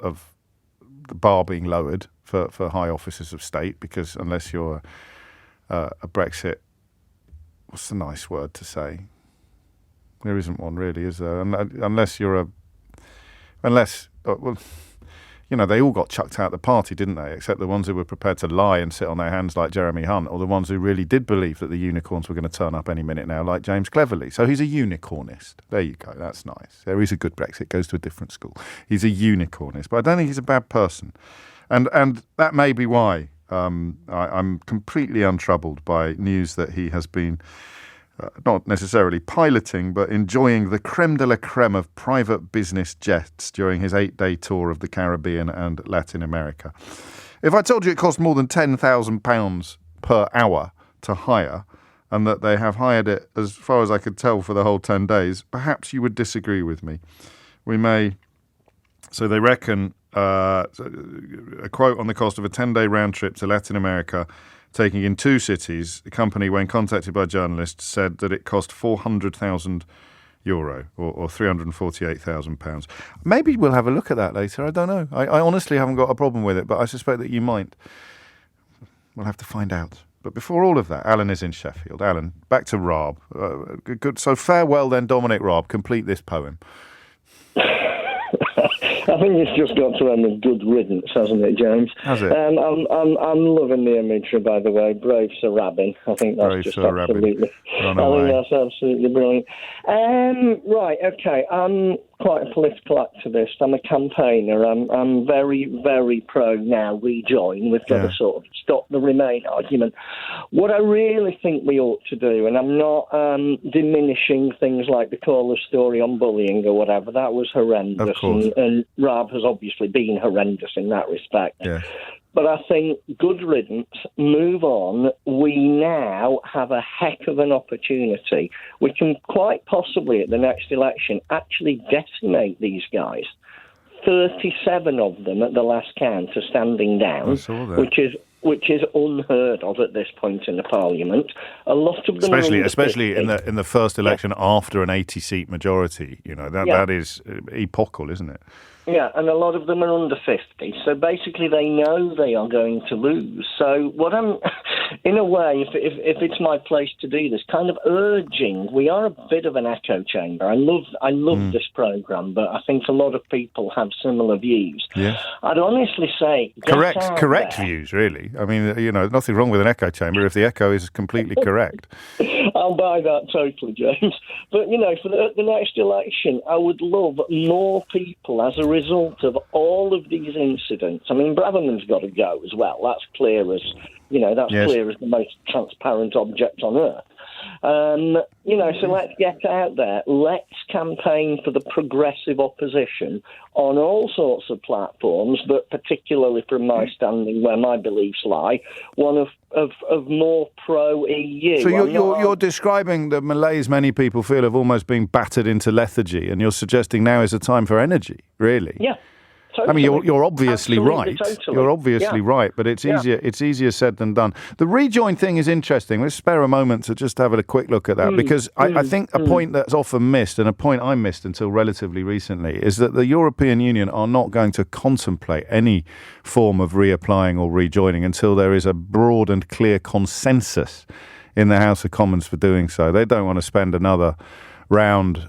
Speaker 1: the bar being lowered for high officers of state, because unless you're a Brexit, what's the nice word to say? There isn't one really, is there? Unless you're they all got chucked out of the party, didn't they? Except the ones who were prepared to lie and sit on their hands like Jeremy Hunt, or the ones who really did believe that the unicorns were going to turn up any minute now, like James Cleverly. So he's a unicornist. There you go. That's nice. There is a good Brexit. Goes to a different school. He's a unicornist, but I don't think he's a bad person, and that may be why. I'm completely untroubled by news that he has been not necessarily piloting, but enjoying the creme de la creme of private business jets during his 8-day tour of the Caribbean and Latin America. If I told you it cost more than £10,000 per hour to hire, and that they have hired it, as far as I could tell, for the whole 10 days, perhaps you would disagree with me. So they reckon, a quote on the cost of a 10-day round trip to Latin America, taking in 2 cities. The company, when contacted by journalists, said that it cost €400,000 or £348,000. Maybe we'll have a look at that later. I don't know. I honestly haven't got a problem with it, but I suspect that you might. We'll have to find out. But before all of that, Alan is in Sheffield. Alan, back to Raab. Good. So farewell then, Dominic Raab. Complete this poem.
Speaker 6: I think it's just got to end with good riddance, hasn't it, James?
Speaker 1: Has it?
Speaker 6: I'm loving the imagery, by the way. Brave Sir Rabbin. I think that's just absolutely. I think that's absolutely brilliant. Right. Okay. quite a political activist. I'm a campaigner. I'm very, very pro now rejoin. We've got to sort of stop the Remain argument. What I really think we ought to do, and I'm not diminishing things like the caller story on bullying or whatever, that was horrendous.
Speaker 1: Of course.
Speaker 6: And Rab has obviously been horrendous in that respect.
Speaker 1: Yeah.
Speaker 6: But I think good riddance, move on. We now have a heck of an opportunity. We can quite possibly, at the next election, actually decimate these guys. 37 of them at the last count are standing down, which is unheard of at this point in the Parliament. A lot of them,
Speaker 1: especially in the first election after an 80-seat majority. That is epochal, isn't it?
Speaker 6: Yeah, and a lot of them are under 50. So basically they know they are going to lose. So what I'm, in a way, if it's my place to do this, kind of urging, we are a bit of an echo chamber. I love this programme, but I think a lot of people have similar views.
Speaker 1: Yeah.
Speaker 6: I'd honestly say...
Speaker 1: Correct views, really. I mean, nothing wrong with an echo chamber if the echo is completely correct.
Speaker 6: I'll buy that totally, James. But, for the next election, I would love more people as a result of all of these incidents. I mean, Braverman's got to go as well. That's clear as, clear as the most transparent object on earth. So let's get out there. Let's campaign for the progressive opposition on all sorts of platforms, but particularly from my standing where my beliefs lie, one of more pro-EU.
Speaker 1: So you're describing the malaise many people feel of almost being battered into lethargy, and you're suggesting now is a time for energy, really?
Speaker 6: Yeah. Totally.
Speaker 1: I mean, you're obviously right.
Speaker 6: Totally.
Speaker 1: You're obviously right, but it's easier. It's easier said than done. The rejoin thing is interesting. Let's spare a moment to just have a quick look at that, because I think a point that's often missed, and a point I missed until relatively recently, is that the European Union are not going to contemplate any form of reapplying or rejoining until there is a broad and clear consensus in the House of Commons for doing so. They don't want to spend another round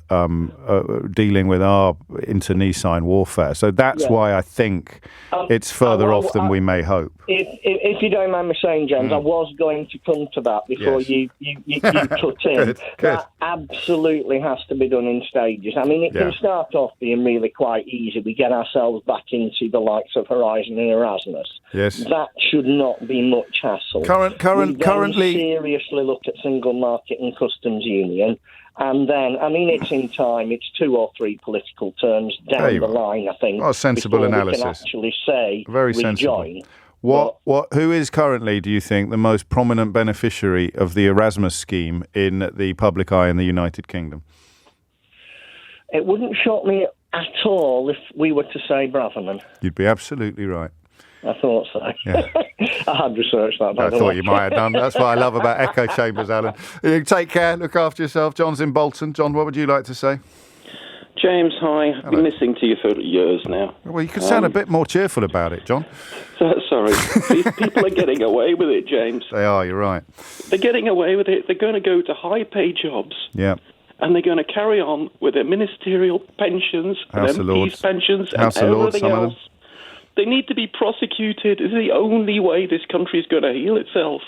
Speaker 1: dealing with our internecine warfare. So that's why I think it's further off than we may hope.
Speaker 6: If you don't mind me saying, James, I was going to come to that before you cut in.
Speaker 1: Good.
Speaker 6: That absolutely has to be done in stages. I mean, it can start off being really quite easy. We get ourselves back into the likes of Horizon and Erasmus.
Speaker 1: Yes.
Speaker 6: That should not be much hassle.
Speaker 1: Currently
Speaker 6: seriously look at single market and customs union. And then, I mean, it's in time. It's 2 or 3 political terms down the line, I think.
Speaker 1: Oh, sensible analysis.
Speaker 6: We can actually say
Speaker 1: very
Speaker 6: rejoin.
Speaker 1: Sensible. Who is currently, do you think, the most prominent beneficiary of the Erasmus scheme in the public eye in the United Kingdom?
Speaker 6: It wouldn't shock me at all if we were to say Braverman.
Speaker 1: You'd be absolutely right.
Speaker 6: I thought so. Yeah. I had researched that, by the way.
Speaker 1: I thought you might have done. That's what I love about echo chambers, Alan. You take care, look after yourself. John's in Bolton. John, what would you like to say?
Speaker 7: James, hi. I've been listening to you for years now.
Speaker 1: Well, you could sound a bit more cheerful about it, John.
Speaker 7: Sorry. These people are getting away with it, James.
Speaker 1: They are, you're right.
Speaker 7: They're getting away with it. They're going to go to high-paid jobs.
Speaker 1: Yeah.
Speaker 7: And they're going to carry on with their ministerial pensions and MPs' pensions and everything else. They need to be prosecuted. It's the only way this country is going to heal itself.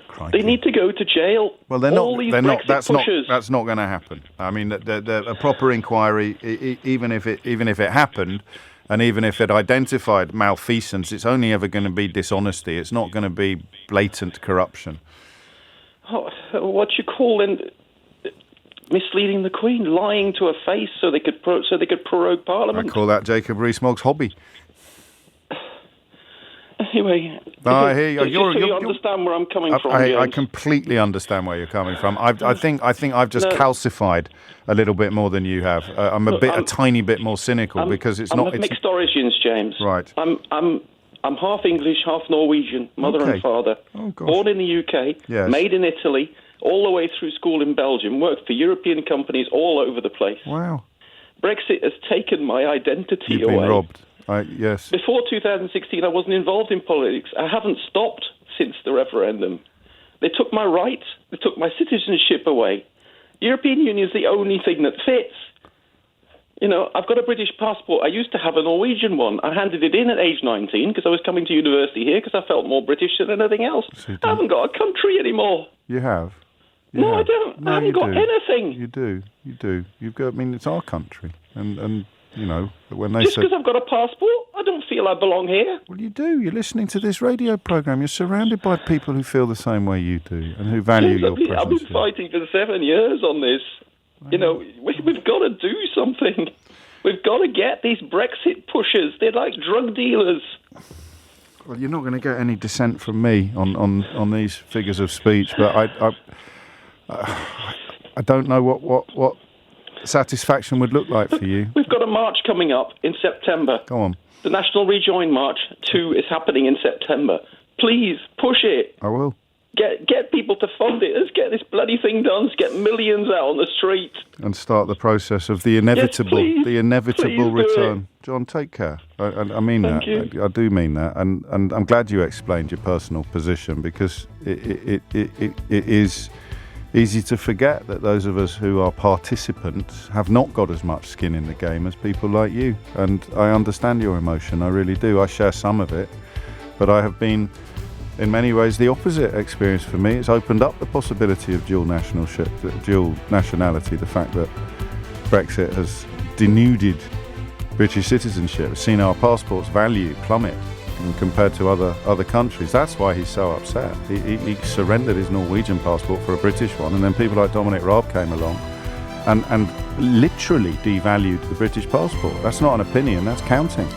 Speaker 7: Crikey. They need to go to jail.
Speaker 1: Well, they're not. That's not going to happen. I mean, a proper inquiry, even if it happened, and even if it identified malfeasance, it's only ever going to be dishonesty. It's not going to be blatant corruption.
Speaker 7: What you call misleading the Queen, lying to her face so they could prorogue Parliament.
Speaker 1: I call that Jacob Rees-Mogg's hobby.
Speaker 7: Anyway,
Speaker 1: I hear you.
Speaker 7: You understand where I'm coming from.
Speaker 1: I completely understand where you're coming from. I think I've just calcified a little bit more than you have. I'm a tiny bit more cynical because it's not.
Speaker 7: I'm mixed origins, James.
Speaker 1: Right.
Speaker 7: I'm half English, half Norwegian, mother and father.
Speaker 1: Oh, gosh.
Speaker 7: Born in the UK, made in Italy, all the way through school in Belgium. Worked for European companies all over the place.
Speaker 1: Wow.
Speaker 7: Brexit has taken my identity away.
Speaker 1: You've been robbed. Yes.
Speaker 7: Before 2016, I wasn't involved in politics. I haven't stopped since the referendum. They took my rights. They took my citizenship away. European Union is the only thing that fits. I've got a British passport. I used to have a Norwegian one. I handed it in at age 19 because I was coming to university here because I felt more British than anything else. I haven't got a country anymore.
Speaker 1: You have?
Speaker 7: No, I don't.
Speaker 1: No,
Speaker 7: I haven't
Speaker 1: you
Speaker 7: got
Speaker 1: do.
Speaker 7: anything.
Speaker 1: You do. You've got. I mean, it's our country, and you know, when they
Speaker 7: Just
Speaker 1: say,
Speaker 7: because I've got a passport, I don't feel I belong here.
Speaker 1: well, you do. You're listening to this radio program. You're surrounded by people who feel the same way you do and who value your presence.
Speaker 7: I've been
Speaker 1: here.
Speaker 7: fighting for 7 years on this. You know, we've got to do something. We've got to get these Brexit pushers. They're like drug dealers.
Speaker 1: Well, you're not going to get any dissent from me on these figures of speech, but I don't know what satisfaction would look like for you.
Speaker 7: We've got a march coming up in September.
Speaker 1: Go on.
Speaker 7: The National Rejoin March 2 is happening in September. Please, push it.
Speaker 1: I will.
Speaker 7: Get people to fund it. Let's get this bloody thing done. Let's get millions out on the street.
Speaker 1: And start the process of the inevitable,
Speaker 7: Yes, please. Please do
Speaker 1: return. John, take care. I mean
Speaker 7: Thank
Speaker 1: that.
Speaker 7: you.
Speaker 1: I do mean that, and I'm glad you explained your personal position, because it is easy to forget that those of us who are participants have not got as much skin in the game as people like you. And I understand your emotion. I really do. I share some of it, but I have been, in many ways, the opposite experience for me. It's opened up the possibility of dual nationality, the fact that Brexit has denuded British citizenship, seen our passports' value plummet compared to other countries. That's why he's so upset. He surrendered his Norwegian passport for a British one, and then people like Dominic Raab came along and literally devalued the British passport. That's not an opinion, that's counting.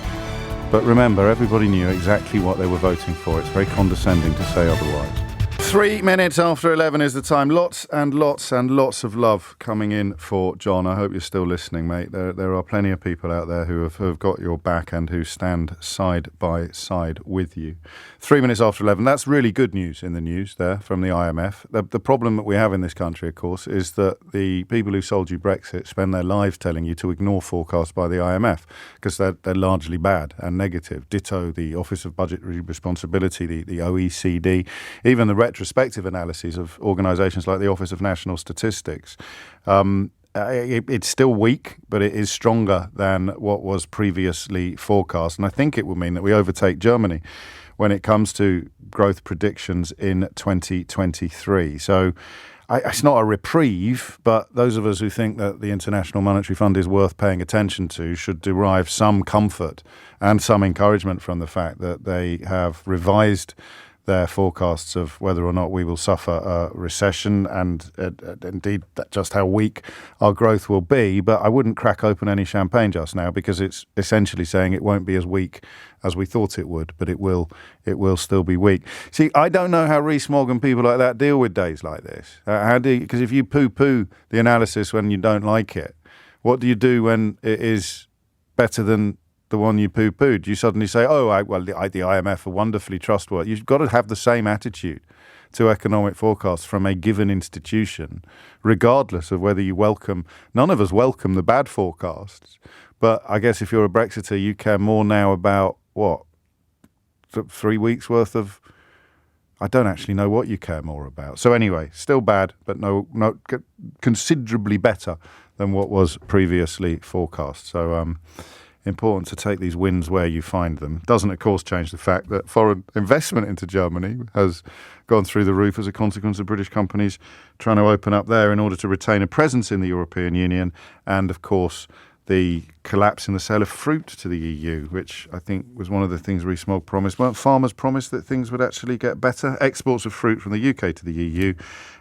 Speaker 1: But remember, everybody knew exactly what they were voting for. It's very condescending to say otherwise. 3 minutes after 11 is the time. Lots and lots and lots of love coming in for John. I hope you're still listening, mate. There are plenty of people out there who have got your back and who stand side by side with you. 3 minutes after 11. That's really good news in the news there from the IMF. The problem that we have in this country, of course, is that the people who sold you Brexit spend their lives telling you to ignore forecasts by the IMF because they're largely bad and negative. Ditto the Office of Budgetary Responsibility, the OECD, even the retrospective analyses of organisations like the Office of National Statistics. It's still weak, but it is stronger than what was previously forecast. And I think it will mean that we overtake Germany when it comes to growth predictions in 2023. So it's not a reprieve, but those of us who think that the International Monetary Fund is worth paying attention to should derive some comfort and some encouragement from the fact that they have revised their forecasts of whether or not we will suffer a recession and indeed just how weak our growth will be. But I wouldn't crack open any champagne just now, because it's essentially saying it won't be as weak as we thought it would, but it will still be weak. See, I don't know how Rees-Mogg and people like that deal with days like this. Because if you poo-poo the analysis when you don't like it, what do you do when it is better than the one you poo-pooed? You suddenly say, the IMF are wonderfully trustworthy. You've got to have the same attitude to economic forecasts from a given institution, regardless of whether you welcome. None of us welcome the bad forecasts, but I guess if you're a Brexiter, you care more now about, 3 weeks worth of... I don't actually know what you care more about. So anyway, still bad, but no, considerably better than what was previously forecast. So, important to take these wins where you find them. Doesn't, of course, change the fact that foreign investment into Germany has gone through the roof as a consequence of British companies trying to open up there in order to retain a presence in the European Union, and, of course, the collapse in the sale of fruit to the EU, which I think was one of the things Rees-Mogg promised. Weren't farmers promised that things would actually get better? Exports of fruit from the UK to the EU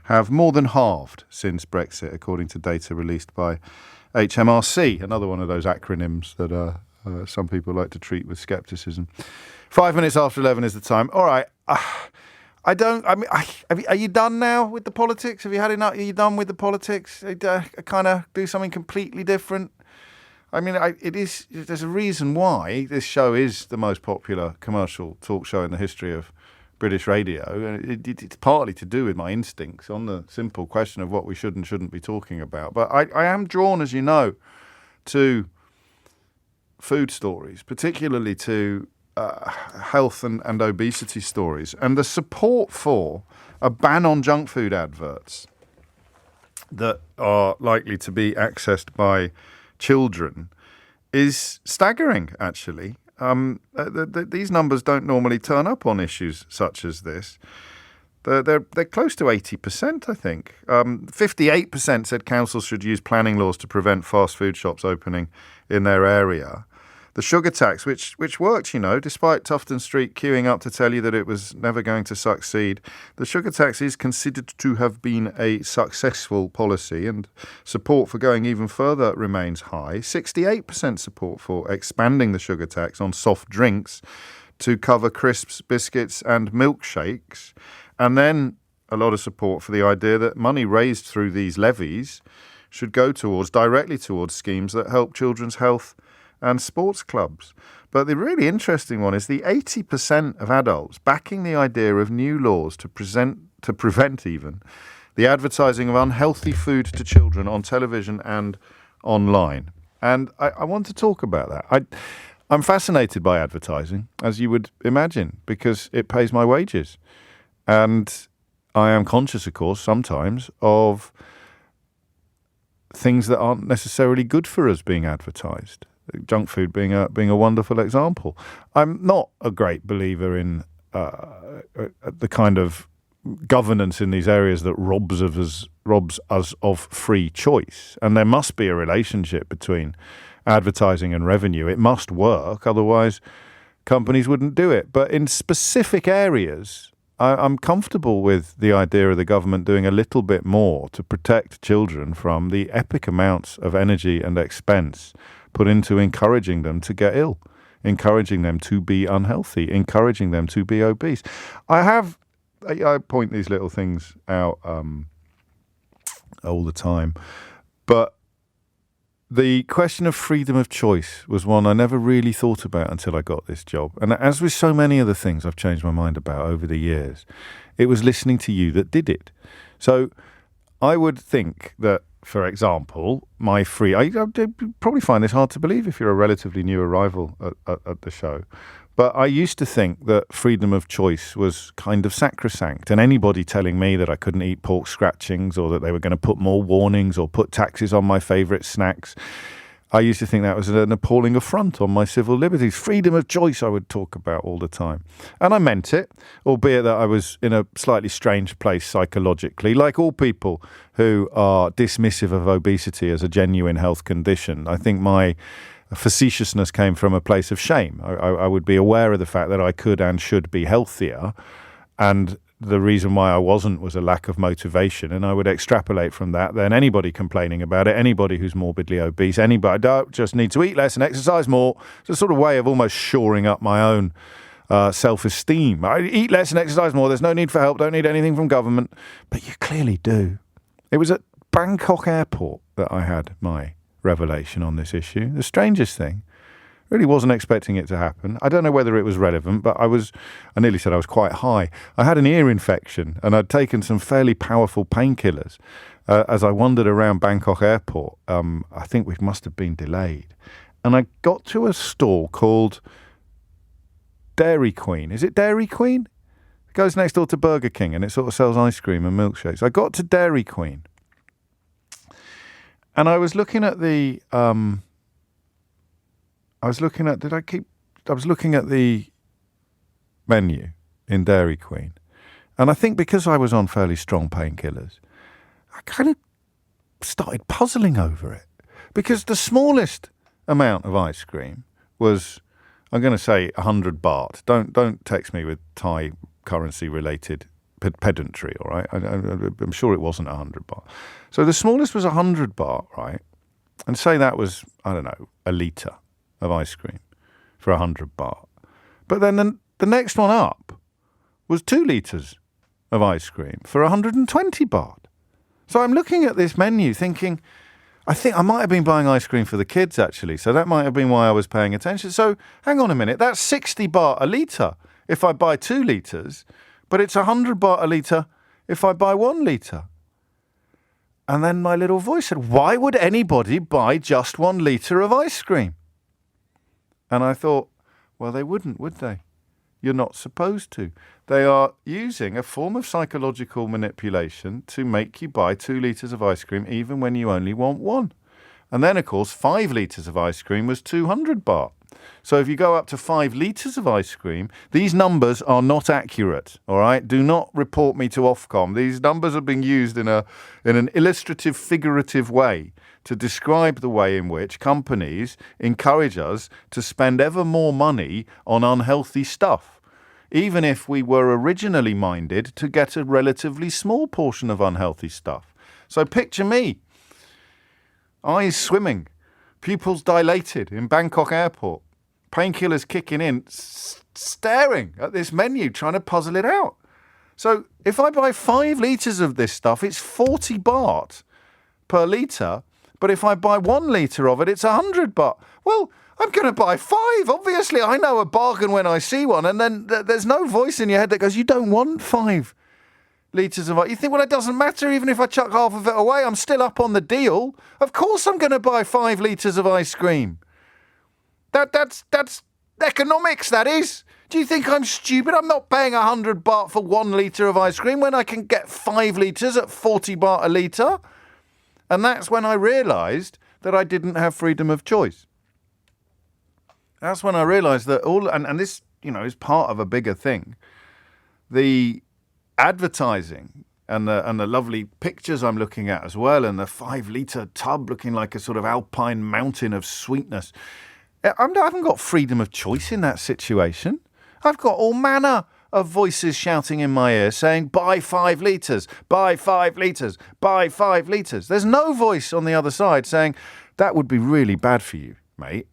Speaker 1: have more than halved since Brexit, according to data released by HMRC, another one of those acronyms that some people like to treat with scepticism. 5 minutes after 11 is the time. All right. Are you done now with the politics? Have you had enough? Are you done with the politics? Kind of do something completely different? I mean, there's a reason why this show is the most popular commercial talk show in the history of British radio. It's partly to do with my instincts on the simple question of what we should and shouldn't be talking about. But I am drawn, as you know, to food stories, particularly to health and obesity stories. And the support for a ban on junk food adverts that are likely to be accessed by children is staggering, actually. These numbers don't normally turn up on issues such as this. They're close to 80%, I think. 58% said councils should use planning laws to prevent fast food shops opening in their area. The sugar tax, which worked, despite Tufton Street queuing up to tell you that it was never going to succeed, the sugar tax is considered to have been a successful policy, and support for going even further remains high. 68% support for expanding the sugar tax on soft drinks to cover crisps, biscuits and milkshakes. And then a lot of support for the idea that money raised through these levies should go directly towards schemes that help children's health and sports clubs. But the really interesting one is the 80% of adults backing the idea of new laws to prevent even the advertising of unhealthy food to children on television and online. And I want to talk about that. I'm fascinated by advertising, as you would imagine, because it pays my wages. And I am conscious, of course, sometimes of things that aren't necessarily good for us being advertised. Junk food being a wonderful example. I'm not a great believer in the kind of governance in these areas that robs us of free choice. And there must be a relationship between advertising and revenue. It must work, otherwise companies wouldn't do it. But in specific areas, I'm comfortable with the idea of the government doing a little bit more to protect children from the epic amounts of energy and expense put into encouraging them to get ill, encouraging them to be unhealthy, encouraging them to be obese. I point these little things out all the time, but the question of freedom of choice was one I never really thought about until I got this job. And as with so many other things I've changed my mind about over the years, it was listening to you that did it. So I would think that, for example, I probably find this hard to believe if you're a relatively new arrival at the show, but I used to think that freedom of choice was kind of sacrosanct, and anybody telling me that I couldn't eat pork scratchings or that they were going to put more warnings or put taxes on my favourite snacks, I used to think that was an appalling affront on my civil liberties. Freedom of choice I would talk about all the time. And I meant it, albeit that I was in a slightly strange place psychologically. Like all people who are dismissive of obesity as a genuine health condition, I think my facetiousness came from a place of shame. I would be aware of the fact that I could and should be healthier, and the reason why I wasn't was a lack of motivation, and I would extrapolate from that. Then anybody complaining about it, anybody who's morbidly obese, anybody just need to eat less and exercise more. It's a sort of way of almost shoring up my own self-esteem. I eat less and exercise more. There's no need for help. Don't need anything from government. But you clearly do. It was at Bangkok airport that I had my revelation on this issue. The strangest thing. Really wasn't expecting it to happen. I don't know whether it was relevant, but I nearly said I was quite high. I had an ear infection and I'd taken some fairly powerful painkillers as I wandered around Bangkok airport. I think we must have been delayed. And I got to a store called Dairy Queen. Is it Dairy Queen? It goes next door to Burger King and it sort of sells ice cream and milkshakes. I got to Dairy Queen and I was looking at the I was looking at the menu in Dairy Queen. And I think because I was on fairly strong painkillers, I kind of started puzzling over it. Because the smallest amount of ice cream was, I'm going to say 100 baht. Don't text me with Thai currency related pedantry, all right? I'm sure it wasn't 100 baht. So the smallest was 100 baht, right? And say that was, I don't know, a litre of ice cream for 100 baht. But then the next one up was 2 litres of ice cream for 120 baht. So I'm looking at this menu thinking, I think I might have been buying ice cream for the kids actually, so that might have been why I was paying attention. So hang on a minute, that's 60 baht a litre if I buy 2 litres, but it's 100 baht a litre if I buy 1 litre. And then my little voice said, why would anybody buy just 1 litre of ice cream? And I thought, well, they wouldn't, would they? You're not supposed to. They are using a form of psychological manipulation to make you buy 2 litres of ice cream even when you only want 1. And then, of course, 5 litres of ice cream was 200 baht. So if you go up to 5 litres of ice cream, these numbers are not accurate, all right? Do not report me to Ofcom. These numbers are being used in an illustrative, figurative way to describe the way in which companies encourage us to spend ever more money on unhealthy stuff, even if we were originally minded to get a relatively small portion of unhealthy stuff. So picture me, eyes swimming, pupils dilated in Bangkok airport, painkillers kicking in, staring at this menu, trying to puzzle it out. So if I buy 5 litres of this stuff, it's 40 baht per litre. But if I buy 1 litre of it, it's 100 baht. Well, I'm going to buy 5. Obviously, I know a bargain when I see one. And then there's no voice in your head that goes, you don't want 5 litres of it. You think, well, it doesn't matter. Even if I chuck half of it away, I'm still up on the deal. Of course I'm going to buy 5 litres of ice cream. That's economics, that is. Do you think I'm stupid? I'm not paying 100 baht for 1 litre of ice cream when I can get 5 litres at 40 baht a litre. And that's when I realised that I didn't have freedom of choice. That's when I realised that and this, is part of a bigger thing. The advertising and the lovely pictures I'm looking at as well, and the 5 litre tub looking like a sort of alpine mountain of sweetness. I haven't got freedom of choice in that situation. I've got all manner of voices shouting in my ear saying, buy 5 litres, buy 5 litres, buy 5 litres. There's no voice on the other side saying, that would be really bad for you, mate.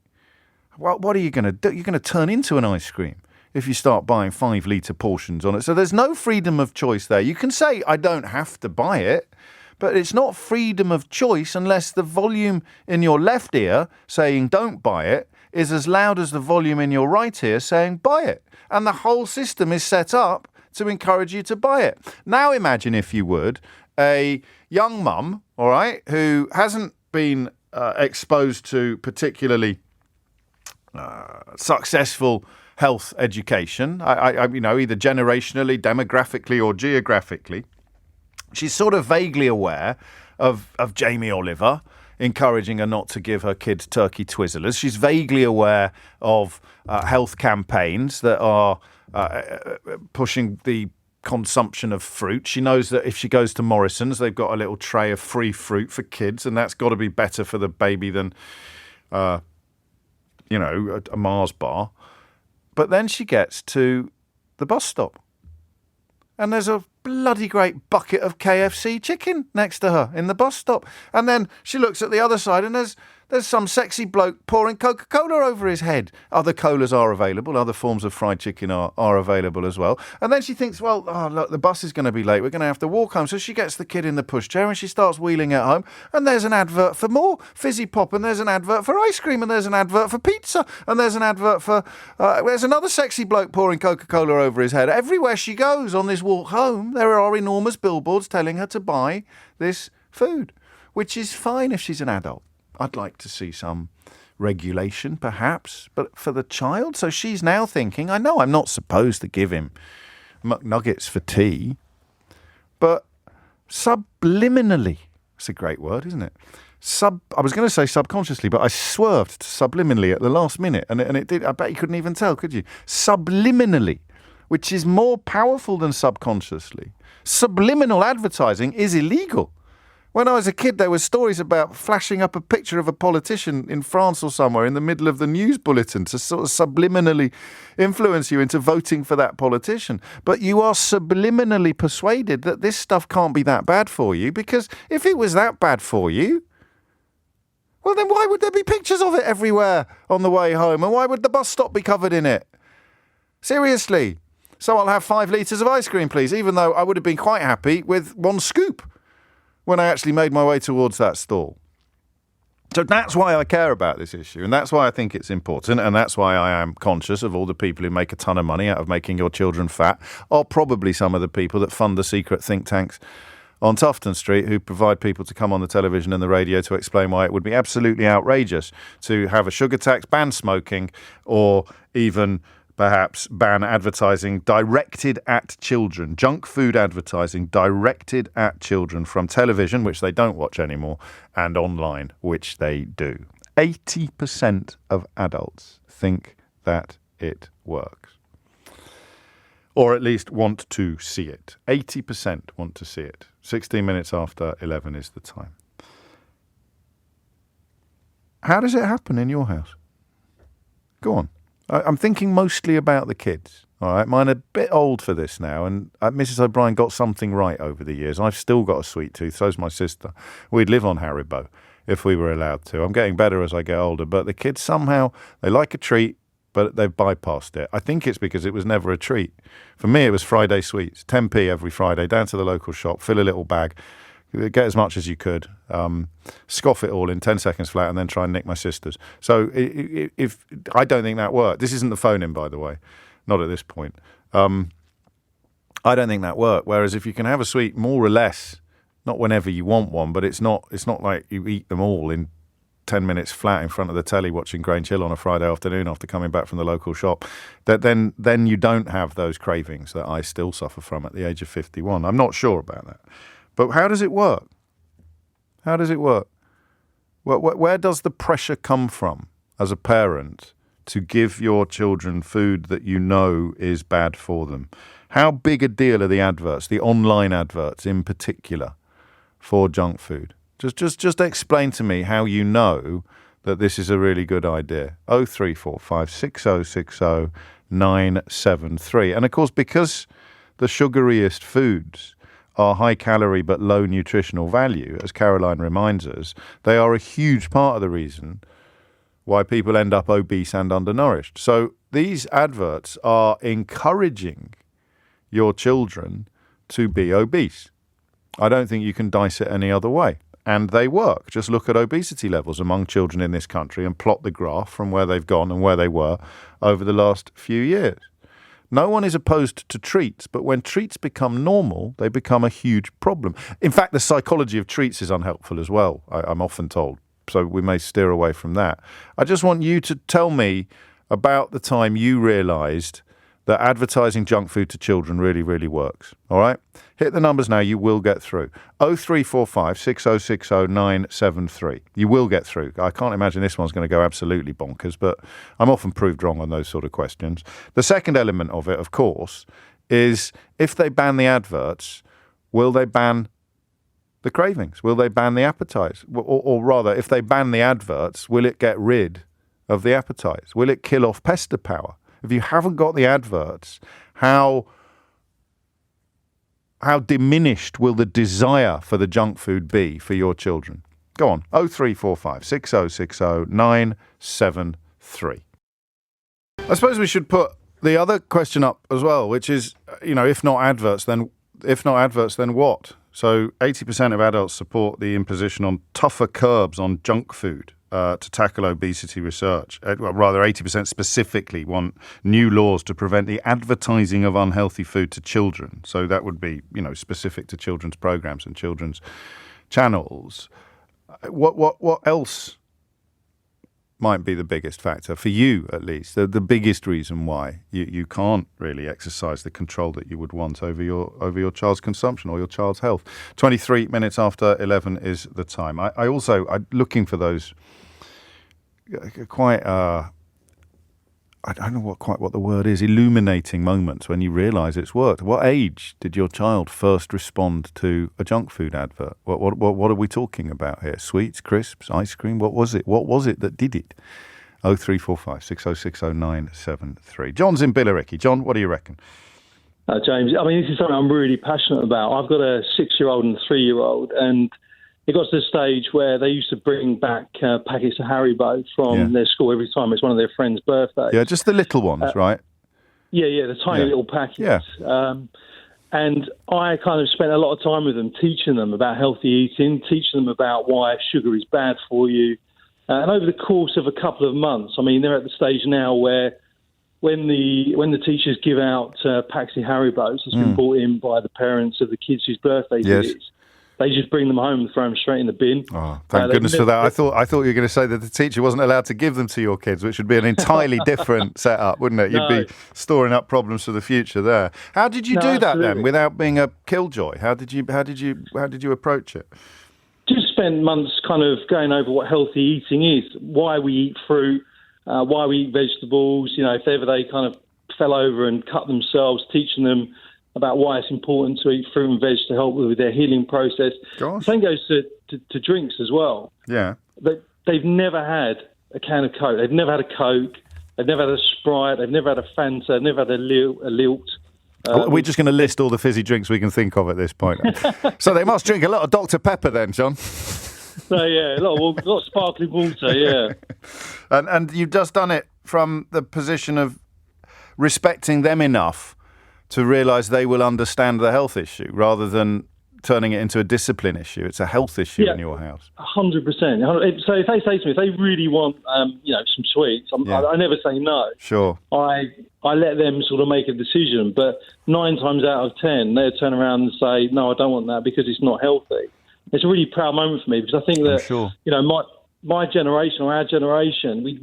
Speaker 1: What are you going to do? You're going to turn into an ice cream if you start buying 5 litre portions on it. So there's no freedom of choice there. You can say, I don't have to buy it, but it's not freedom of choice unless the volume in your left ear saying don't buy it is as loud as the volume in your right ear saying buy it. And the whole system is set up to encourage you to buy it. Now imagine, if you would, a young mum, all right, who hasn't been exposed to particularly successful health education, either generationally, demographically, or geographically. She's sort of vaguely aware of Jamie Oliver encouraging her not to give her kids turkey Twizzlers. She's vaguely aware of health campaigns that are pushing the consumption of fruit. She knows that if she goes to Morrison's, they've got a little tray of free fruit for kids, and that's got to be better for the baby than, a Mars bar. But then she gets to the bus stop, and there's a bloody great bucket of KFC chicken next to her in the bus stop. And then she looks at the other side, and there's some sexy bloke pouring Coca-Cola over his head. Other colas are available. Other forms of fried chicken are available as well. And then she thinks, well, look, the bus is going to be late. We're going to have to walk home. So she gets the kid in the pushchair and she starts wheeling it home. And there's an advert for more fizzy pop. And there's an advert for ice cream. And there's an advert for pizza. And there's an advert for... there's another sexy bloke pouring Coca-Cola over his head. Everywhere she goes on this walk home, there are enormous billboards telling her to buy this food, which is fine if she's an adult. I'd like to see some regulation, perhaps, but for the child. So she's now thinking, I know I'm not supposed to give him McNuggets for tea, but subliminally, it's a great word, isn't it? I was going to say subconsciously, but I swerved to subliminally at the last minute, and it did. I bet you couldn't even tell, could you? Subliminally, which is more powerful than subconsciously. Subliminal advertising is illegal. When I was a kid, there were stories about flashing up a picture of a politician in France or somewhere in the middle of the news bulletin to sort of subliminally influence you into voting for that politician. But you are subliminally persuaded that this stuff can't be that bad for you, because if it was that bad for you, well, then why would there be pictures of it everywhere on the way home? And why would the bus stop be covered in it? Seriously. So I'll have 5 litres of ice cream, please, even though I would have been quite happy with 1 scoop when I actually made my way towards that stall. So that's why I care about this issue, and that's why I think it's important, and that's why I am conscious of all the people who make a ton of money out of making your children fat are probably some of the people that fund the secret think tanks on Tufton Street who provide people to come on the television and the radio to explain why it would be absolutely outrageous to have a sugar tax, ban smoking, or even perhaps ban advertising directed at children, junk food advertising directed at children from television, which they don't watch anymore, and online, which they do. 80% of adults think that it works. Or at least want to see it. 80% want to see it. 16 minutes after 11 is the time. How does it happen in your house? Go on. I'm thinking mostly about the kids. All right, mine are a bit old for this now, and Mrs. O'Brien got something right over the years. I've still got a sweet tooth, so's my sister. We'd live on Haribo if we were allowed to. I'm getting better as I get older, but the kids somehow, they like a treat, but they've bypassed it. I think it's because it was never a treat. For me, it was Friday sweets, 10p every Friday, down to the local shop, fill a little bag, get as much as you could, scoff it all in 10 seconds flat, and then try and nick my sister's. So if I don't think that worked. This isn't the phone-in, by the way, not at this point. I don't think that worked. Whereas if you can have a sweet more or less, not whenever you want one, but it's not like you eat them all in 10 minutes flat in front of the telly watching Grange Hill on a Friday afternoon after coming back from the local shop, that then you don't have those cravings that I still suffer from at the age of 51. I'm not sure about that. But how does it work? How does it work? Where does the pressure come from as a parent to give your children food that you know is bad for them? How big a deal are the adverts, the online adverts in particular, for junk food? Just explain to me how you know that this is a really good idea. 0345 6060 973. And of course, because the sugariest foods are high calorie but low nutritional value, as Caroline reminds us, they are a huge part of the reason why people end up obese and undernourished. So these adverts are encouraging your children to be obese. I don't think you can dice it any other way. And they work. Just look at obesity levels among children in this country and plot the graph from where they've gone and where they were over the last few years. No one is opposed to treats, but when treats become normal, they become a huge problem. In fact, the psychology of treats is unhelpful as well, I'm often told. So we may steer away from that. I just want you to tell me about the time you realised that advertising junk food to children really, really works. All right? Hit the numbers now. You will get through. 0345 6060 973. You will get through. I can't imagine this one's going to go absolutely bonkers, but I'm often proved wrong on those sort of questions. The second element of it, of course, is if they ban the adverts, will they ban the cravings? Will they ban the appetites? Or rather, if they ban the adverts, will it get rid of the appetites? Will it kill off pester power? If you haven't got the adverts, how diminished will the desire for the junk food be for your children? Go on, 0345 6060 973. I suppose we should put the other question up as well, which is, if not adverts, then what? So 80% of adults support the imposition on tougher curbs on junk food to tackle obesity research. Well, rather, 80% specifically want new laws to prevent the advertising of unhealthy food to children. So that would be, specific to children's programs and children's channels. What else might be the biggest factor for you, at least, the biggest reason why you can't really exercise the control that you would want over your child's consumption or your child's health? 23 minutes after 11 is the time. I'm looking for those quite I don't know what the word is, illuminating moments when you realise it's worked. What age did your child first respond to a junk food advert? What are we talking about here? Sweets, crisps, ice cream? What was it? What was it that did it? 0345 6060 973. John's in Billericay. John, what do you reckon?
Speaker 8: James, this is something I'm really passionate about. I've got a 6-year-old and a 3-year-old, and it got to the stage where they used to bring back packets of Haribo from their school every time it's one of their friends' birthdays. Yeah,
Speaker 1: just the little ones, right?
Speaker 8: Yeah, the tiny little packets. Yeah. And I kind of spent a lot of time with them, teaching them about healthy eating, teaching them about why sugar is bad for you. And over the course of a couple of months, they're at the stage now where when the teachers give out packs of Haribos that's been brought in by the parents of the kids whose birthdays it is, they just bring them home and throw them straight in the bin.
Speaker 1: Oh, thank goodness for that. I thought you were going to say that the teacher wasn't allowed to give them to your kids, which would be an entirely different setup, wouldn't it? You'd be storing up problems for the future there. How did you do that then, without being a killjoy? How did you approach it?
Speaker 8: just spent months kind of going over what healthy eating is, why we eat fruit, why we eat vegetables. If ever they kind of fell over and cut themselves, teaching them about why it's important to eat fruit and veg to help with their healing process.
Speaker 1: Gosh.
Speaker 8: Same goes to drinks as well.
Speaker 1: Yeah.
Speaker 8: They've never had a can of Coke. They've never had a Coke. They've never had a Sprite. They've never had a Fanta. They've never had a Lilt.
Speaker 1: We're just going to list all the fizzy drinks we can think of at this point. So they must drink a lot of Dr. Pepper then, John.
Speaker 8: So, yeah, a lot of sparkling water, yeah.
Speaker 1: And you've just done it from the position of respecting them enough to realise they will understand the health issue rather than turning it into a discipline issue. It's a health issue in your house.
Speaker 8: 100%. So if they say to me, if they really want, some sweets, I never say no.
Speaker 1: Sure.
Speaker 8: I let them sort of make a decision, but 9 times out of 10, they'll turn around and say, no, I don't want that because it's not healthy. It's a really proud moment for me because I think that, my generation or our generation, we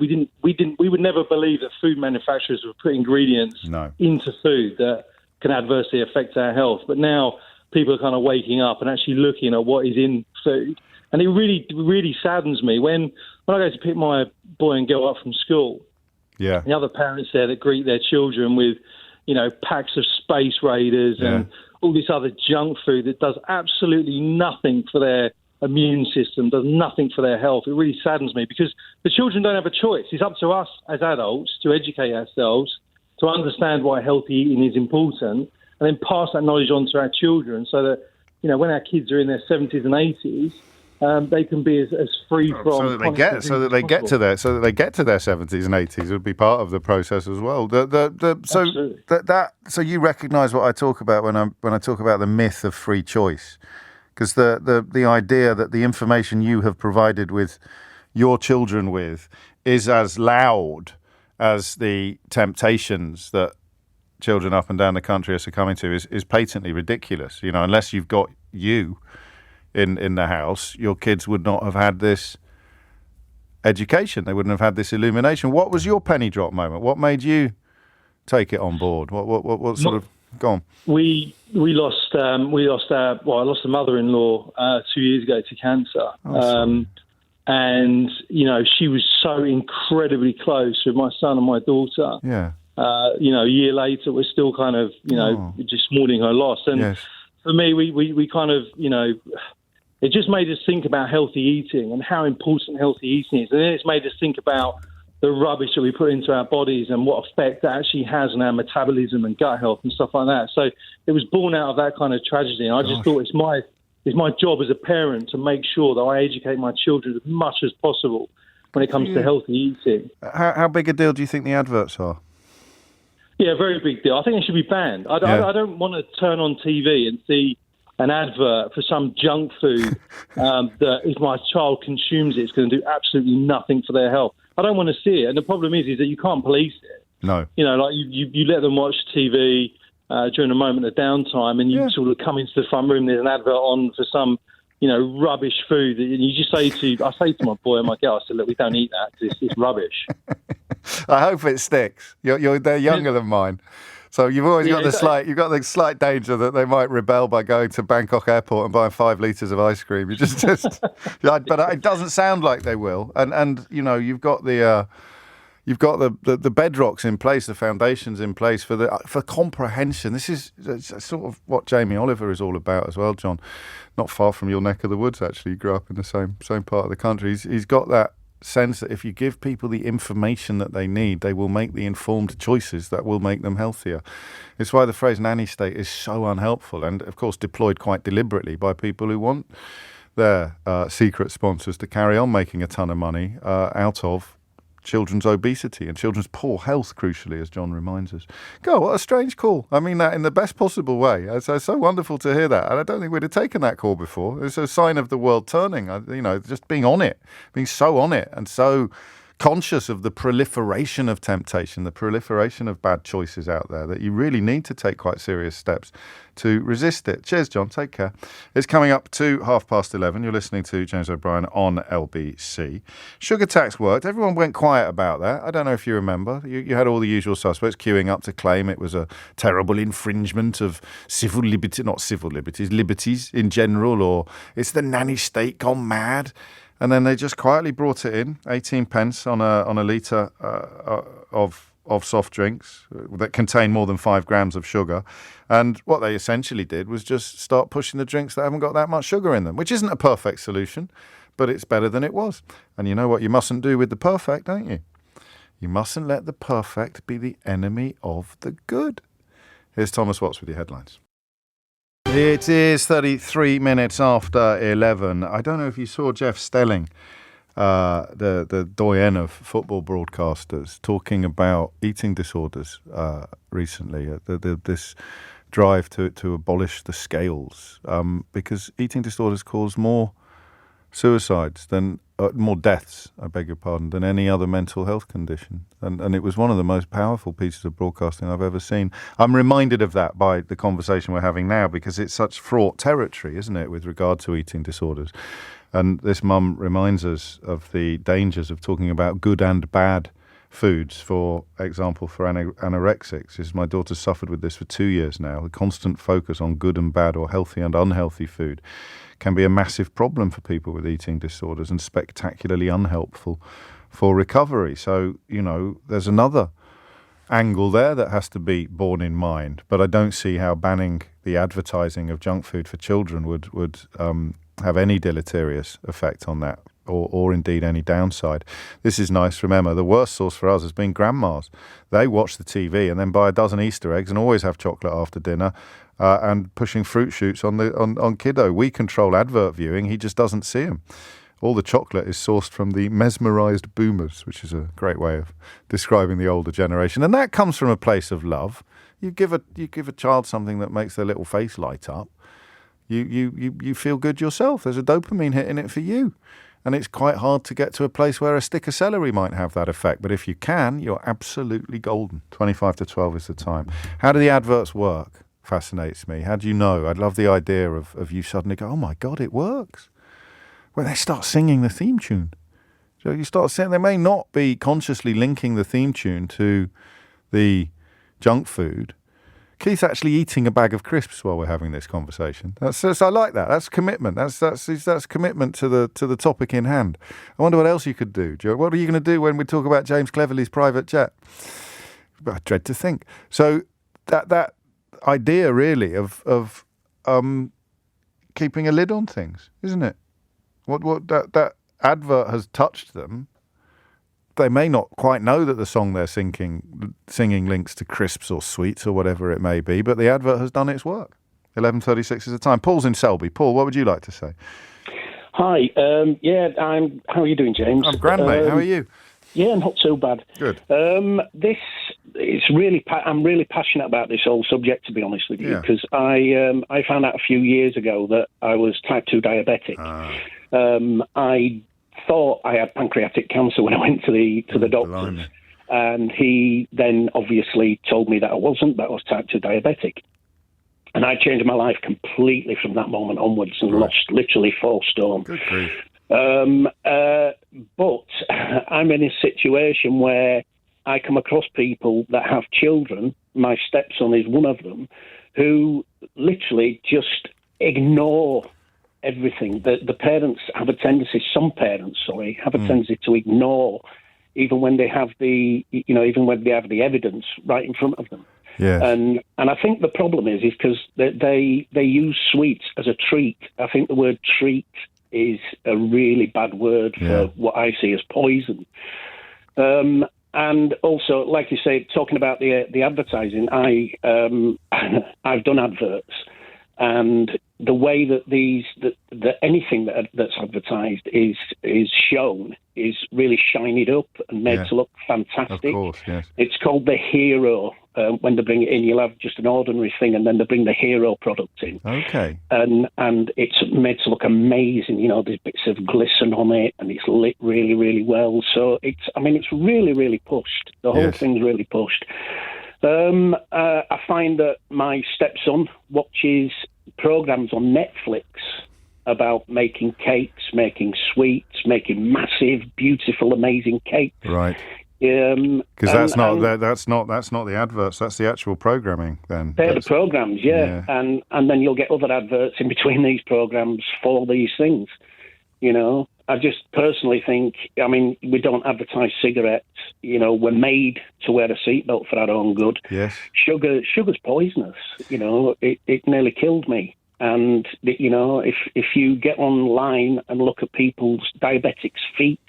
Speaker 8: would never believe that food manufacturers would put ingredients into food that can adversely affect our health. But now people are kind of waking up and actually looking at what is in food. And it really, really saddens me when I go to pick my boy and girl up from school. Yeah. The other parents there that greet their children with, packs of Space Raiders and all this other junk food that does absolutely nothing for their immune system, does nothing for their health. It really saddens me because the children don't have a choice. It's up to us as adults to educate ourselves, to understand why healthy eating is important, and then pass that knowledge on to our children so that, when our kids are in their 70s and 80s, they can be as free from...
Speaker 1: So that they get to their 70s and 80s. It would be part of the process as well. So you recognise what I talk about when I talk about the myth of free choice, because the idea that the information you have provided with your children with is as loud as the temptations that children up and down the country are succumbing to is patently ridiculous. Unless you've got you in the house, your kids would not have had this education. They wouldn't have had this illumination. What was your penny drop moment? What made you take it on board? What sort of... Go on.
Speaker 8: I lost a mother-in-law 2 years ago to cancer. And, she was so incredibly close with my son and my daughter. Yeah. A year later, we're still kind of, just mourning her loss. And for me, we kind of, it just made us think about healthy eating and how important healthy eating is. And then it's made us think about the rubbish that we put into our bodies and what effect that actually has on our metabolism and gut health and stuff like that. So it was born out of that kind of tragedy. And I just thought it's my job as a parent to make sure that I educate my children as much as possible when it comes to healthy eating.
Speaker 1: How big a deal do you think the adverts are?
Speaker 8: Yeah, very big deal. I think it should be banned. I don't want to turn on TV and see an advert for some junk food that if my child consumes it, it's going to do absolutely nothing for their health. I don't want to see it. And the problem is that you can't police it. No. You let them watch TV during a moment of downtime and you sort of come into the front room, there's an advert on for some, rubbish food. And you just I say to my boy and my girl, I said, look, we don't eat that because it's rubbish.
Speaker 1: I hope it sticks. They're younger than mine. So you've always got the slight danger that they might rebel by going to Bangkok Airport and buying 5 litres of ice cream. But it doesn't sound like they will. And you've got the bedrocks in place, the foundations in place for comprehension. This is sort of what Jamie Oliver is all about as well, John. Not far from your neck of the woods, actually. You grew up in the same part of the country. He's got that sense that if you give people the information that they need, they will make the informed choices that will make them healthier. It's why the phrase nanny state is so unhelpful and, of course, deployed quite deliberately by people who want their secret sponsors to carry on making a ton of money out of children's obesity and children's poor health, crucially, as John reminds us. God, what a strange call. I mean that in the best possible way. It's so wonderful to hear that. And I don't think we'd have taken that call before. It's a sign of the world turning, just being on it, being so on it and so conscious of the proliferation of temptation, the proliferation of bad choices out there, that you really need to take quite serious steps to resist it. Cheers, John. Take care. It's coming up to 11:30. You're listening to James O'Brien on LBC. Sugar tax worked. Everyone went quiet about that. I don't know if you remember. You had all the usual suspects queuing up to claim it was a terrible infringement of civil liberty, not civil liberties, liberties in general, or it's the nanny state gone mad. And then they just quietly brought it in, 18 pence on a litre of soft drinks that contain more than 5 grams of sugar. And what they essentially did was just start pushing the drinks that haven't got that much sugar in them, which isn't a perfect solution, but it's better than it was. And you know what you mustn't do with the perfect, don't you? You mustn't let the perfect be the enemy of the good. Here's Thomas Watts with your headlines. It is 33 minutes after 11. I don't know if you saw Jeff Stelling, the doyen of football broadcasters, talking about eating disorders recently. This drive to abolish the scales, because eating disorders cause more suicides than more deaths, I beg your pardon, than any other mental health condition. And it was one of the most powerful pieces of broadcasting I've ever seen. I'm reminded of that by the conversation we're having now, because it's such fraught territory, isn't it, with regard to eating disorders. And this mum reminds us of the dangers of talking about good and bad foods, for example, for anorexics. My daughter suffered with this for 2 years now. The constant focus on good and bad, or healthy and unhealthy food, can be a massive problem for people with eating disorders and spectacularly unhelpful for recovery. So, there's another angle there that has to be borne in mind. But I don't see how banning the advertising of junk food for children would have any deleterious effect on that, or indeed any downside. This is nice from Emma. The worst source for us has been grandmas. They watch the TV and then buy a dozen Easter eggs and always have chocolate after dinner, and pushing fruit shoots on kiddo. We control advert viewing. He just doesn't see them. All the chocolate is sourced from the mesmerised boomers, which is a great way of describing the older generation. And that comes from a place of love. You give a child something that makes their little face light up. You feel good yourself. There's a dopamine hit in it for you. And it's quite hard to get to a place where a stick of celery might have that effect. But if you can, you're absolutely golden. 25 to 12 is the time. How do the adverts work? Fascinates me. How do you know? I'd love the idea of you suddenly go, oh my God, it works. When they start singing the theme tune. So you start saying, they may not be consciously linking the theme tune to the junk food. Keith's actually eating a bag of crisps while we're having this conversation. I like that. That's commitment. That's commitment to the topic in hand. I wonder what else you could do, Joe. What are you going to do when we talk about James Cleverly's private jet? I dread to think. So that idea really of keeping a lid on things, isn't it? What that advert has touched them. They may not quite know that the song they're singing links to crisps or sweets or whatever it may be, but the advert has done its work. 11:36 is the time. Paul's in Selby. Paul, what would you like to say?
Speaker 9: Hi. How are you doing, James?
Speaker 1: I'm grand, mate. How are you?
Speaker 9: Yeah, not so bad.
Speaker 1: Good.
Speaker 9: I'm really passionate about this whole subject, to be honest with you, because I found out a few years ago that I was type 2 diabetic. I thought I had pancreatic cancer when I went to the doctor,
Speaker 1: Blimey.
Speaker 9: and he then obviously told me that I wasn't, that I was type 2 diabetic. And I changed my life completely from that moment onwards and lost literally 4 stone.
Speaker 1: Good grief.
Speaker 9: But I'm in a situation where I come across people that have children, my stepson is one of them, who literally just ignore everything. The parents have a tendency, some parents, have a tendency to ignore even when they have the evidence right in front of them.
Speaker 1: Yes.
Speaker 9: And I think the problem is because they use sweets as a treat. I think the word treat is a really bad word for what I see as poison. And also, like you say, talking about the advertising, I've done adverts, and the way that anything that's advertised is shown is really shinied up and made to look fantastic.
Speaker 1: Of course, yes.
Speaker 9: It's called the hero when they bring it in, you'll have just an ordinary thing, and then they bring the hero product in.
Speaker 1: Okay.
Speaker 9: And it's made to look amazing. You know, there's bits of glisten on it, and it's lit really, really well. So it's really, really pushed. The whole thing's really pushed. I find that my stepson watches programs on Netflix about making cakes, making sweets, making massive, beautiful, amazing cakes.
Speaker 1: Right. Because that's not the adverts. That's the actual programming. Then
Speaker 9: they're the programs, yeah. And then you'll get other adverts in between these programs for these things. You know, I just personally think, I mean, we don't advertise cigarettes. You know, we're made to wear a seatbelt for our own good.
Speaker 1: Yes.
Speaker 9: Sugar's poisonous. You know, it nearly killed me. And, you know, if you get online and look at people's diabetics' feet,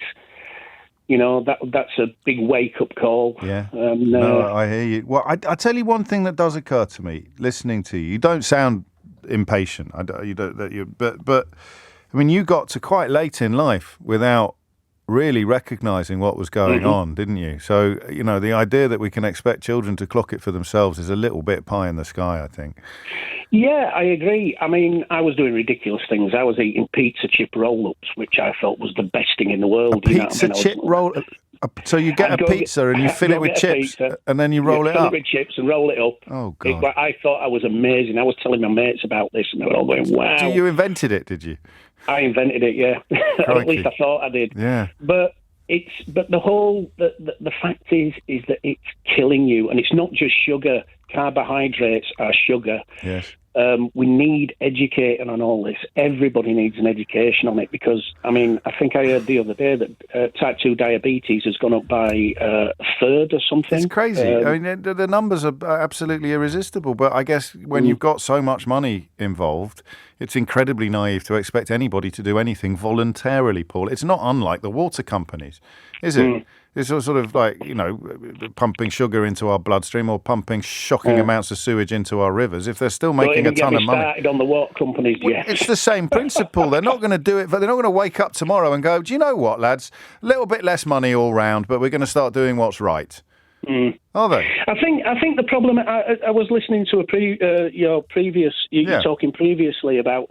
Speaker 9: you know, that's a big wake-up call.
Speaker 1: Yeah. No, I hear you. Well, I tell you one thing that does occur to me, listening to you. You don't sound impatient. But I mean, you got to quite late in life without really recognising what was going on, didn't you? So, you know, the idea that we can expect children to clock it for themselves is a little bit pie in the sky, I think.
Speaker 9: Yeah, I agree. I mean, I was doing ridiculous things. I was eating pizza chip roll-ups, which I felt was the best thing in the world.
Speaker 1: Pizza chip roll. So you get a pizza and you fill it with chips, and then you roll it up.
Speaker 9: Fill it with chips and roll it up.
Speaker 1: Oh God!
Speaker 9: I thought I was amazing. I was telling my mates about this, and they were all going, "Wow!"
Speaker 1: So you invented it, did you?
Speaker 9: I invented it, yeah. At least I thought I did.
Speaker 1: Yeah.
Speaker 9: But the fact is that it's killing you, and it's not just sugar. Carbohydrates are sugar.
Speaker 1: Yes.
Speaker 9: We need educating on all this. Everybody needs an education on it because, I mean, I think I heard the other day that type 2 diabetes has gone up by a third or something.
Speaker 1: It's crazy. I mean, the numbers are absolutely irresistible. But I guess when you've got so much money involved, it's incredibly naive to expect anybody to do anything voluntarily, Paul. It's not unlike the water companies, is it? It's sort of like, you know, pumping sugar into our bloodstream or pumping shocking amounts of sewage into our rivers. If they're still making a ton of money.
Speaker 9: Started on the water companies, yeah.
Speaker 1: It's the same principle. They're not going to do it, but they're not going to wake up tomorrow and go, do you know what, lads? A little bit less money all round, but we're going to start doing what's right. Are they?
Speaker 9: I think the problem. I was listening to your previous. You're talking previously about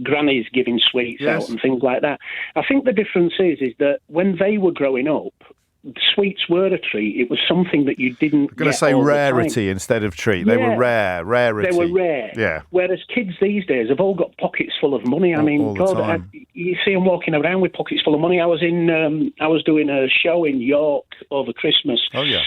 Speaker 9: grannies giving sweets out and things like that. I think the difference is that when they were growing up, sweets were a treat. It was something that you didn't.
Speaker 1: I'm going to say rarity instead of treat. They were rare. Rarity.
Speaker 9: They were rare.
Speaker 1: Yeah.
Speaker 9: Whereas kids these days have all got pockets full of money. I mean, God, you see them walking around with pockets full of money. I was doing a show in York over Christmas.
Speaker 1: Oh yeah.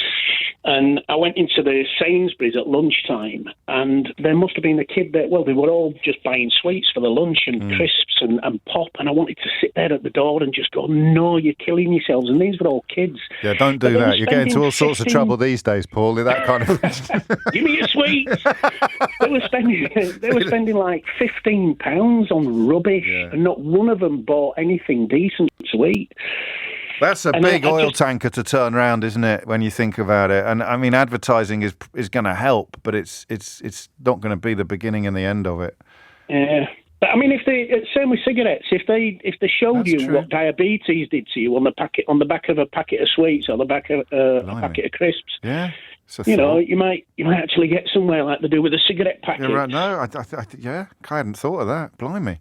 Speaker 9: And I went into the Sainsbury's at lunchtime, and there must have been a kid there. Well, they were all just buying sweets for the lunch and crisps and pop, and I wanted to sit there at the door and just go, no, you're killing yourselves. And these were all kids.
Speaker 1: Yeah, don't do that. You're getting into all sorts of trouble these days, Paul. That kind of.
Speaker 9: Give me your sweets. They were spending like £15 on rubbish, and not one of them bought anything decent to eat.
Speaker 1: That's a big oil tanker to turn around, isn't it, when you think about it? And I mean, advertising is going to help, but it's not going to be the beginning and the end of it.
Speaker 9: Yeah. But I mean, same with cigarettes. If they showed you what diabetes did to you on the back of a packet of sweets or the back of a packet of crisps, you know, you might actually get somewhere like they do with a cigarette packet.
Speaker 1: Yeah, right. No, I hadn't thought of that. Blimey.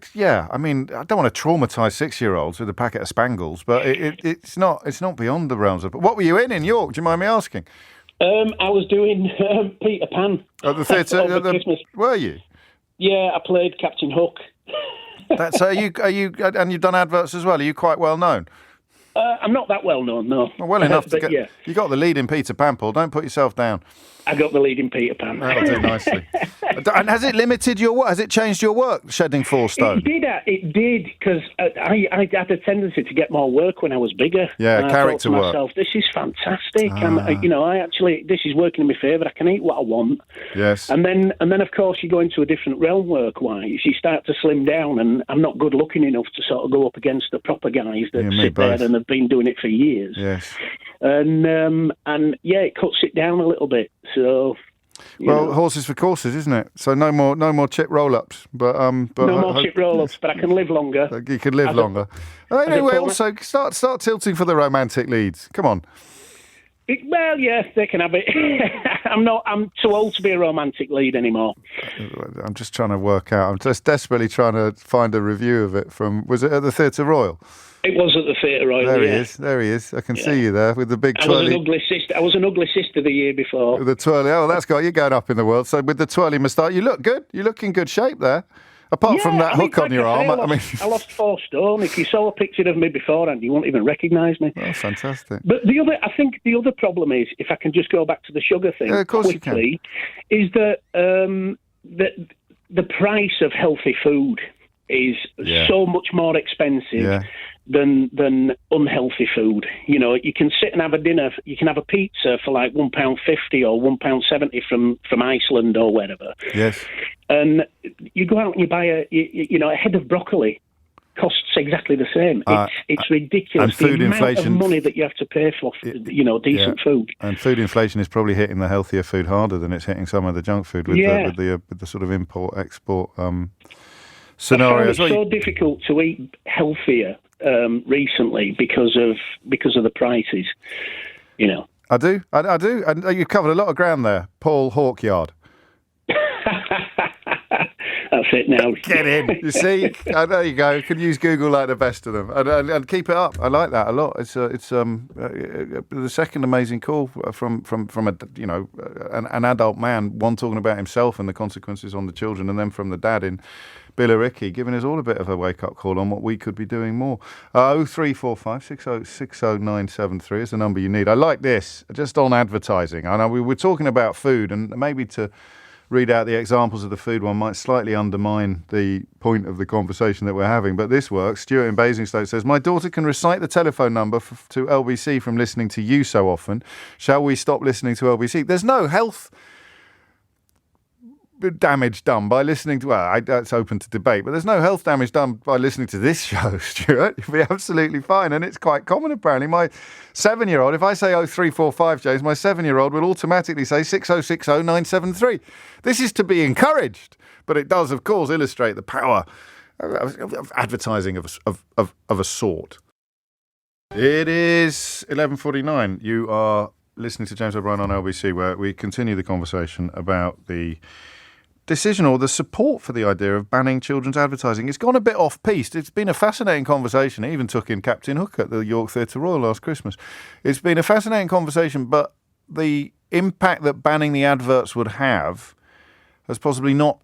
Speaker 1: I mean, I don't want to traumatise 6-year-olds with a packet of Spangles, but it's not beyond the realms of. What were you in York? Do you mind me asking?
Speaker 9: I was doing Peter Pan
Speaker 1: at the theatre.
Speaker 9: Christmas.
Speaker 1: Were you?
Speaker 9: Yeah, I played Captain Hook.
Speaker 1: Are you? And you've done adverts as well. Are you quite well known?
Speaker 9: I'm not that well known, no.
Speaker 1: Well enough to get. Yeah. You got the lead in Peter Pan, Paul. Don't put yourself down.
Speaker 9: I got the lead in Peter Pan.
Speaker 1: That'll do nicely. And has it limited your work? Has it changed your work, shedding 4 stone?
Speaker 9: It did, because I had a tendency to get more work when I was bigger.
Speaker 1: Yeah,
Speaker 9: and
Speaker 1: character
Speaker 9: I thought to
Speaker 1: work.
Speaker 9: myself, this is fantastic. This is working in my favour. I can eat what I want.
Speaker 1: Yes.
Speaker 9: And then, of course, you go into a different realm work-wise. You start to slim down, and I'm not good looking enough to sort of go up against the proper guys that sit there and have been doing it for years.
Speaker 1: Yes.
Speaker 9: And it cuts it down a little bit. So.
Speaker 1: Well, horses for courses, isn't it? So no more chip roll-ups, but
Speaker 9: no more chip roll-ups. But I can live longer.
Speaker 1: You can live longer. Anyway, also start tilting for the romantic leads. Come on.
Speaker 9: Well, yeah, they can have it. I'm too old to be a romantic lead anymore.
Speaker 1: I'm just trying to work out. I'm just desperately trying to find a review of it from. Was it at the Theatre Royal?
Speaker 9: It was at the Theatre Royal.
Speaker 1: There he is. I can see you there with the big twirly.
Speaker 9: I was an ugly sister the year before.
Speaker 1: The twirly. Oh, that's got you going up in the world. So with the twirly moustache, you look good. You look in good shape there. Apart from that hook on your arm,
Speaker 9: I lost 4 stone. If you saw a picture of me beforehand, you won't even recognise me.
Speaker 1: Oh, fantastic!
Speaker 9: But I think the other problem is, if I can just go back to the sugar thing quickly, is that the price of healthy food is so much more expensive than unhealthy food. You know, you can sit and have a dinner. You can have a pizza for like £1.50 or £1.70 from Iceland or wherever.
Speaker 1: Yes.
Speaker 9: And you go out and you buy a head of broccoli costs exactly the same. It's ridiculous.
Speaker 1: And food inflation,
Speaker 9: amount of money that you have to pay for, decent food.
Speaker 1: And food inflation is probably hitting the healthier food harder than it's hitting some of the junk food with the sort of import-export scenario.
Speaker 9: It's so difficult to eat healthier recently because of the prices. You know.
Speaker 1: I do. And you've covered a lot of ground there, Paul Hawkyard.
Speaker 9: That's it now.
Speaker 1: Get in. You see? There you go. You can use Google like the best of them, and keep it up. I like that a lot. It's the second amazing call from an adult man. One talking about himself and the consequences on the children, and then from the dad in Billericay, giving us all a bit of a wake up call on what we could be doing more. 0345 60973 is the number you need. I like this just on advertising. I know we were talking about food, and maybe to read out the examples of the food one might slightly undermine the point of the conversation that we're having, but this works. Stuart in Basingstoke says, my daughter can recite the telephone number to LBC from listening to you so often. Shall we stop listening to LBC? There's no health damage done by listening to, that's open to debate, but there's no health damage done by listening to this show, Stuart. You'll be absolutely fine, and it's quite common apparently. My 7-year-old, if I say 0345, James, my 7-year-old will automatically say 6060973. This is to be encouraged, but it does, of course, illustrate the power of advertising of a sort. It is 11:49. You are listening to James O'Brien on LBC, where we continue the conversation about the decision or the support for the idea of banning children's advertising. It's gone a bit off-piste. It's been a fascinating conversation. I even took in Captain Hook at the York Theatre Royal last Christmas. It's been a fascinating conversation, but the impact that banning the adverts would have has possibly not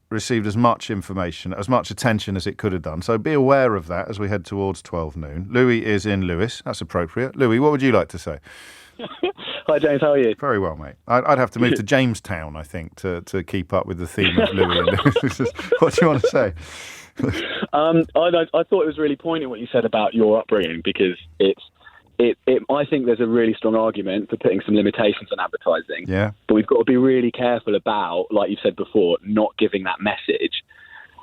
Speaker 1: received as much information, as much attention as it could have done. So be aware of that as we head towards 12 noon. Louis is in Lewis. That's appropriate. Louis, what would you like to say?
Speaker 10: Hi, James. How are you?
Speaker 1: Very well, mate. I'd have to move to Jamestown, I think, to keep up with the theme of Louis and Lewis. What do you want to say?
Speaker 10: I thought it was really poignant what you said about your upbringing, because I think there's a really strong argument for putting some limitations on advertising.
Speaker 1: Yeah.
Speaker 10: But we've got to be really careful about, like you said before, not giving that message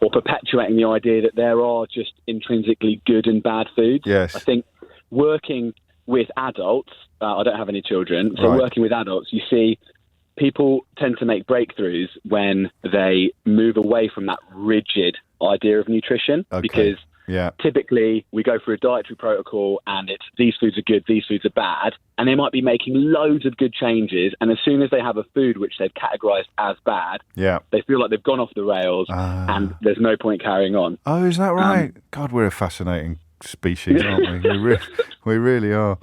Speaker 10: or perpetuating the idea that there are just intrinsically good and bad foods.
Speaker 1: Yes.
Speaker 10: I think working with adults, I don't have any children, so working with adults, you see people tend to make breakthroughs when they move away from that rigid idea of nutrition, because typically we go through a dietary protocol and it's these foods are good, these foods are bad, and they might be making loads of good changes, and as soon as they have a food which they've categorised as bad, they feel like they've gone off the rails and there's no point carrying on.
Speaker 1: Oh, is that right? God, we're a fascinating species, aren't we? We really are.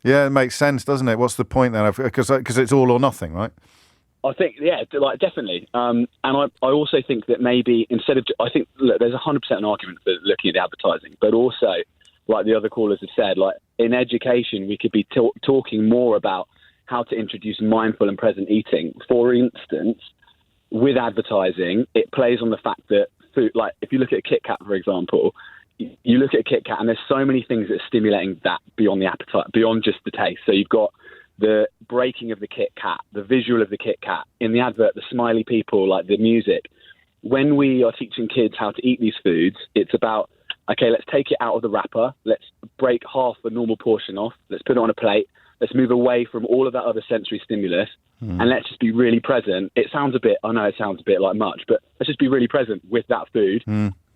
Speaker 1: Yeah, it makes sense, doesn't it? What's the point then? Because it's all or nothing, right?
Speaker 10: I think, definitely. And I also think that maybe instead of, I think, look, there's 100% an argument for looking at the advertising, but also, like the other callers have said, like in education, we could be talking more about how to introduce mindful and present eating. For instance, with advertising, it plays on the fact that food, like if you look at Kit Kat, for example, you look at Kit Kat and there's so many things that are stimulating that beyond the appetite, beyond just the taste. So you've got the breaking of the Kit Kat, the visual of the Kit Kat, in the advert, the smiley people, like the music. When we are teaching kids how to eat these foods, it's about, okay, let's take it out of the wrapper, let's break half the normal portion off, let's put it on a plate, let's move away from all of that other sensory stimulus, and let's just be really present. I know it sounds a bit like much, but let's just be really present with that food.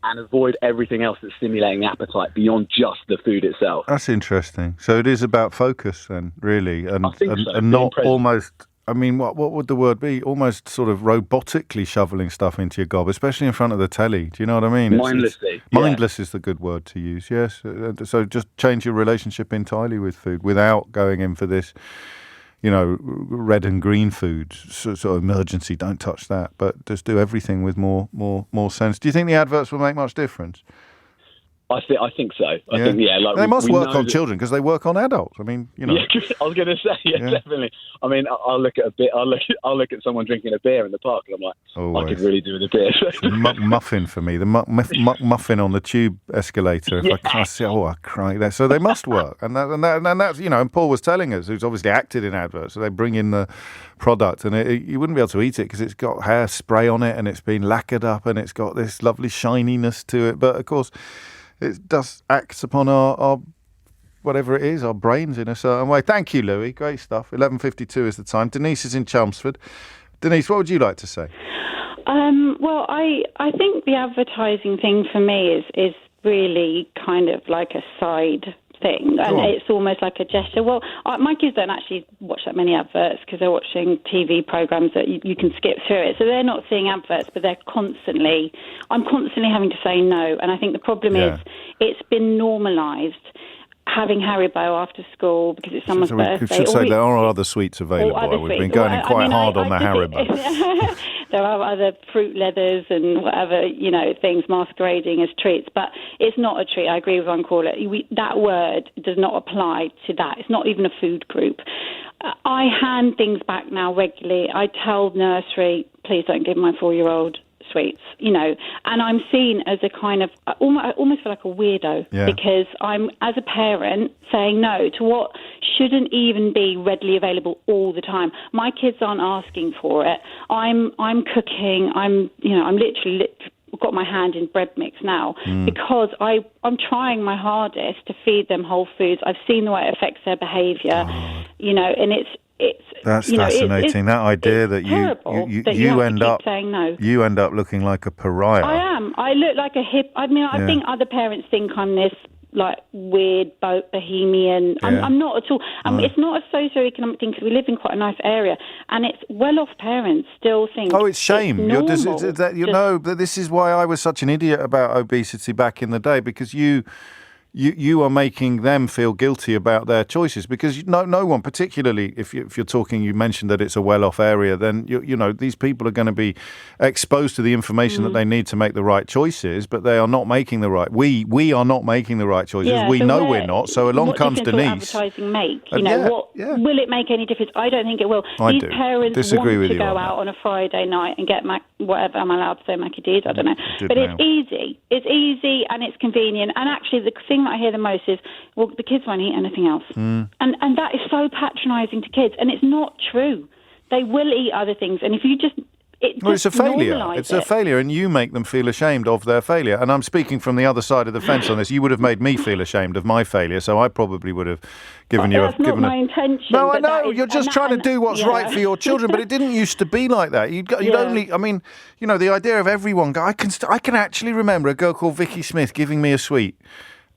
Speaker 10: and avoid everything else that's stimulating the appetite beyond just the food itself.
Speaker 1: That's interesting. So it is about focus then, really, and
Speaker 10: I think so.
Speaker 1: and not almost. I mean, what would the word be? Almost sort of robotically shoveling stuff into your gob, especially in front of the telly. Do you know what I mean?
Speaker 10: Mindlessly.
Speaker 1: Mindless is the good word to use, yes. So just change your relationship entirely with food without going in for this, red and green food, sort of emergency, don't touch that. But just do everything with more sense. Do you think the adverts will make much difference?
Speaker 10: I think so. I think
Speaker 1: they must work on children because they work on adults. I mean,
Speaker 10: Yeah, I was going to say, definitely. I mean, I'll look at I'll look at someone drinking a beer in the park, and I'm like, I could really do with a beer.
Speaker 1: Muffin for me, the muffin on the tube escalator. If I can't see, I cry. So they must work, and that's and Paul was telling us, who's obviously acted in adverts, so they bring in the product, and you wouldn't be able to eat it because it's got hairspray on it, and it's been lacquered up, and it's got this lovely shininess to it. But of course, it does act upon our whatever it is, our brains in a certain way. Thank you, Louis. Great stuff. 11:52 is the time. Denise is in Chelmsford. Denise, what would you like to say?
Speaker 11: Well, I think the advertising thing for me is really kind of like a side thing, and it's almost like a gesture. Well, my kids don't actually watch that many adverts because they're watching TV programs that you can skip through it, so they're not seeing adverts, but I'm constantly having to say no. And I think the problem is it's been normalised having Haribo after school because it's someone's birthday.
Speaker 1: We should say there are other sweets available. We've been going in quite hard on the Haribo.
Speaker 11: There are other fruit leathers and whatever, things masquerading as treats, but it's not a treat. I agree with one caller. That word does not apply to that. It's not even a food group. I hand things back now regularly. I tell nursery, please don't give my 4-year-old sweets, and I'm seen as a kind of, I almost feel like a weirdo because I'm, as a parent, saying no to what shouldn't even be readily available all the time. My kids aren't asking for it. I'm cooking. I'm literally got my hand in bread mix now because I'm trying my hardest to feed them whole foods. I've seen the way it affects their behaviour, and
Speaker 1: that's fascinating. That idea that you end up
Speaker 11: saying no.
Speaker 1: You end up looking like a pariah.
Speaker 11: I am. I look like a hip. I mean, I think other parents think I'm this like weird bohemian. I'm not at all. It's not a socio-economic thing because we live in quite a nice area, and it's well-off parents still think. Oh,
Speaker 1: it's shame. This is why I was such an idiot about obesity back in the day, because you are making them feel guilty about their choices, because no one, particularly if you're talking, you mentioned that it's a well-off area, then these people are going to be exposed to the information that they need to make the right choices, but they are not making the right. We are not making the right choices. We know we're not. So along comes Denise.
Speaker 11: What advertising make? Will it make any difference? I don't think it will. These parents
Speaker 1: disagree
Speaker 11: want
Speaker 1: with
Speaker 11: to
Speaker 1: you
Speaker 11: go out on a Friday night and get whatever I'm allowed to say, Mackie D's. I don't know, but it's easy. It's easy and it's convenient. And actually, the thing that I hear the most is, well, the kids won't eat anything else. And that is so patronising to kids, and it's not true. They will eat other things, and if you just...
Speaker 1: it's a failure. It's a failure, and you make them feel ashamed of their failure. And I'm speaking from the other side of the fence on this. You would have made me feel ashamed of my failure, so I probably would have given you
Speaker 11: That's not my intention.
Speaker 1: No, I know. You're just trying to do what's right for your children, but it didn't used to be like that. You'd only... I mean, the idea of everyone... I can actually remember a girl called Vicky Smith giving me a sweet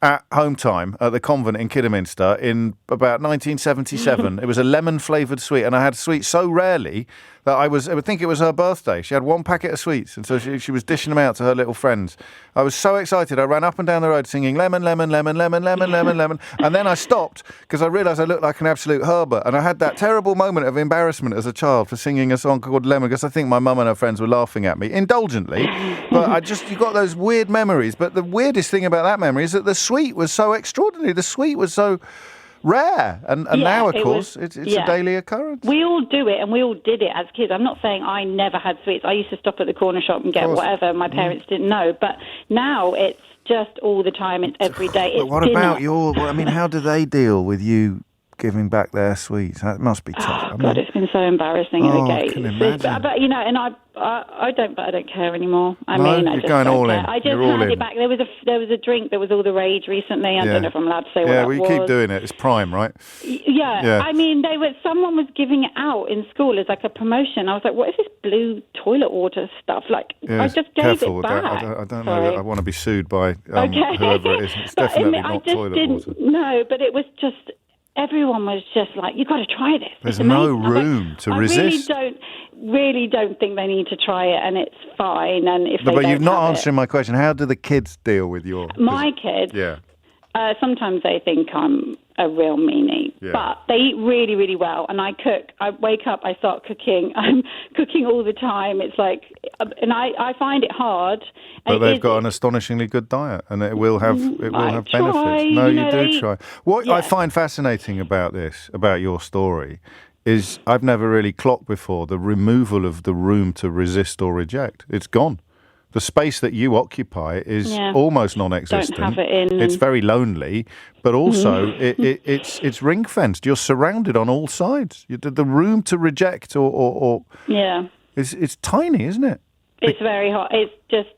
Speaker 1: at home time at the convent in Kidderminster in about 1977. It was a lemon-flavoured sweet, and I had sweets so rarely that I would think it was her birthday. She had one packet of sweets, and so she was dishing them out to her little friends. I was so excited. I ran up and down the road singing lemon, lemon, lemon, lemon, lemon, lemon, lemon, and then I stopped because I realised I looked like an absolute Herbert, and I had that terrible moment of embarrassment as a child for singing a song called Lemon, because I think my mum and her friends were laughing at me, indulgently, but you got those weird memories. But the weirdest thing about that memory is that the sweet was so extraordinary. The sweet was so rare, and now, of course, it's a daily occurrence.
Speaker 11: We all do it, and we all did it as kids. I'm not saying I never had sweets. I used to stop at the corner shop and get whatever my parents didn't know, but now it's just all the time. It's every day.
Speaker 1: But what about how do they deal with you giving back their sweets. That must be tough.
Speaker 11: Oh, God, it's been so embarrassing at the gate.
Speaker 1: I can imagine.
Speaker 11: But you know, and I don't care anymore. I
Speaker 1: just going all in.
Speaker 11: I just
Speaker 1: You're all
Speaker 11: handed
Speaker 1: in.
Speaker 11: it back. There was a drink that was all the rage recently. I don't know if I'm allowed to say what that was.
Speaker 1: Yeah, we keep doing it. It's prime, right?
Speaker 11: Yeah. I mean, someone was giving it out in school as like a promotion. I was like, what is this blue toilet water stuff? Like, I just gave it back.
Speaker 1: I don't know. I want to be sued by whoever it is. It's definitely not toilet water.
Speaker 11: No, but it was just. Everyone was just like, "You've got to try this."
Speaker 1: There's no room to resist.
Speaker 11: I really don't think they need to try it, and it's fine. And if
Speaker 1: but you're not answering my question. How do the kids deal with
Speaker 11: my kids?
Speaker 1: Yeah.
Speaker 11: Sometimes they think I'm a real meanie, but they eat really, really well. And I cook. I wake up, I start cooking. I'm cooking all the time. It's like, and I find it hard.
Speaker 1: But they've got an astonishingly good diet, and it will have benefits. No, you do try. What I find fascinating about your story, is I've never really clocked before the removal of the room to resist or reject. It's gone. The space that you occupy is almost non-existent.
Speaker 11: Don't have it in.
Speaker 1: It's very lonely, but also it's ring-fenced. You're surrounded on all sides. The room to reject or it's tiny, isn't it?
Speaker 11: It's very hot. It's just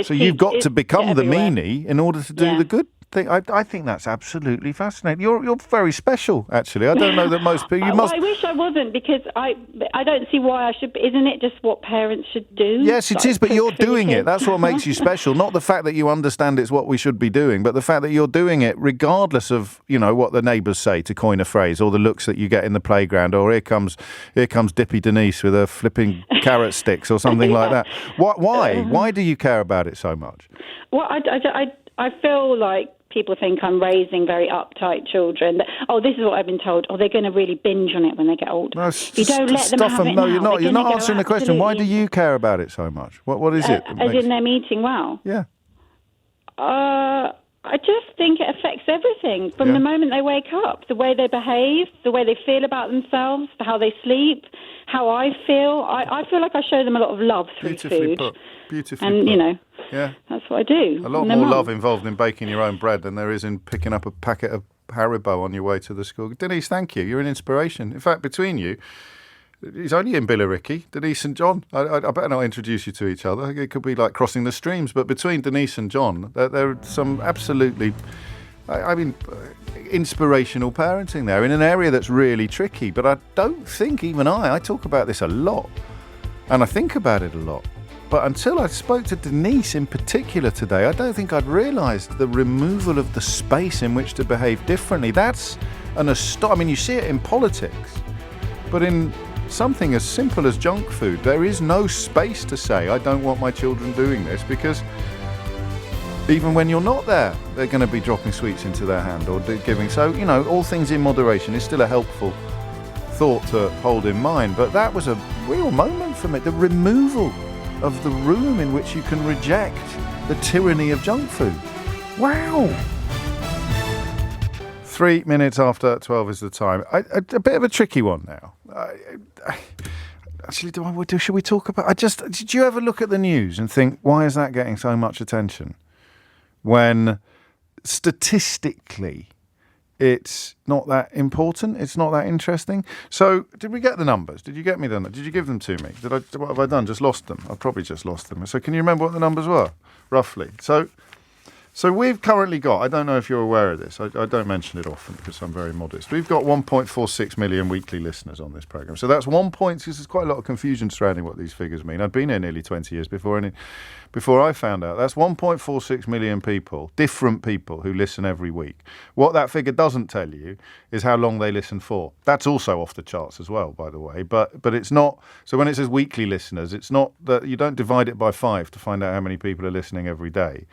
Speaker 1: So you've got to become the
Speaker 11: everywhere.
Speaker 1: meanie in order to do the good thing. I think that's absolutely fascinating. You're very special, actually. I don't know that most people.
Speaker 11: I wish I wasn't, because I don't see why I should be. Isn't it just what parents should do?
Speaker 1: Yes, it is, but you're doing it. That's what makes you special. Not the fact that you understand it's what we should be doing, but the fact that you're doing it regardless of, what the neighbours say, to coin a phrase, or the looks that you get in the playground, or here comes Dippy Denise with her flipping carrot sticks or something like that. Why? Why do you care about it so much?
Speaker 11: Well, I feel like people think I'm raising very uptight children. This is what I've been told. They're going to really binge on it when they get older.
Speaker 1: No,
Speaker 11: you don't let them have it
Speaker 1: no,
Speaker 11: now.
Speaker 1: you're not. You're not answering the question. Why do you care about it so much? What is it?
Speaker 11: As in them eating well?
Speaker 1: Yeah.
Speaker 11: I just think it affects everything from the moment they wake up, the way they behave, the way they feel about themselves, how they sleep, how I feel. I feel like I show them a lot of love through food.
Speaker 1: Beautifully put.
Speaker 11: And,
Speaker 1: yeah,
Speaker 11: that's what I do.
Speaker 1: A lot more love involved in baking your own bread than there is in picking up a packet of Haribo on your way to the school. Denise, thank you. You're an inspiration. In fact, between you, he's only in Billericay, Denise and John. I better not introduce you to each other. It could be like crossing the streams. But between Denise and John, there are some absolutely, inspirational parenting there in an area that's really tricky. But I don't think even I talk about this a lot, and I think about it a lot. But until I spoke to Denise in particular today, I don't think I'd realised the removal of the space in which to behave differently. That's you see it in politics, but in something as simple as junk food, there is no space to say, I don't want my children doing this, because even when you're not there, they're going to be dropping sweets into their hand or giving. So, all things in moderation is still a helpful thought to hold in mind. But that was a real moment for me, the removal of the room in which you can reject the tyranny of junk food. Wow. 3 minutes after 12 is the time. A bit of a tricky one now. Actually, should we talk about... did you ever look at the news and think, why is that getting so much attention? When statistically, it's not that important, it's not that interesting. So, did we get the numbers? Did you get me the numbers? Did you give them to me? What have I done? Just lost them? I've probably just lost them. So, can you remember what the numbers were, roughly? So we've currently got, I don't know if you're aware of this, I don't mention it often because I'm very modest. We've got 1.46 million weekly listeners on this programme. So that's there's quite a lot of confusion surrounding what these figures mean. I'd been here nearly 20 years before I found out. That's 1.46 million people, different people who listen every week. What that figure doesn't tell you is how long they listen for. That's also off the charts as well, by the way. But it's not, so when it says weekly listeners, it's not that you don't divide it by 5 to find out how many people are listening every day.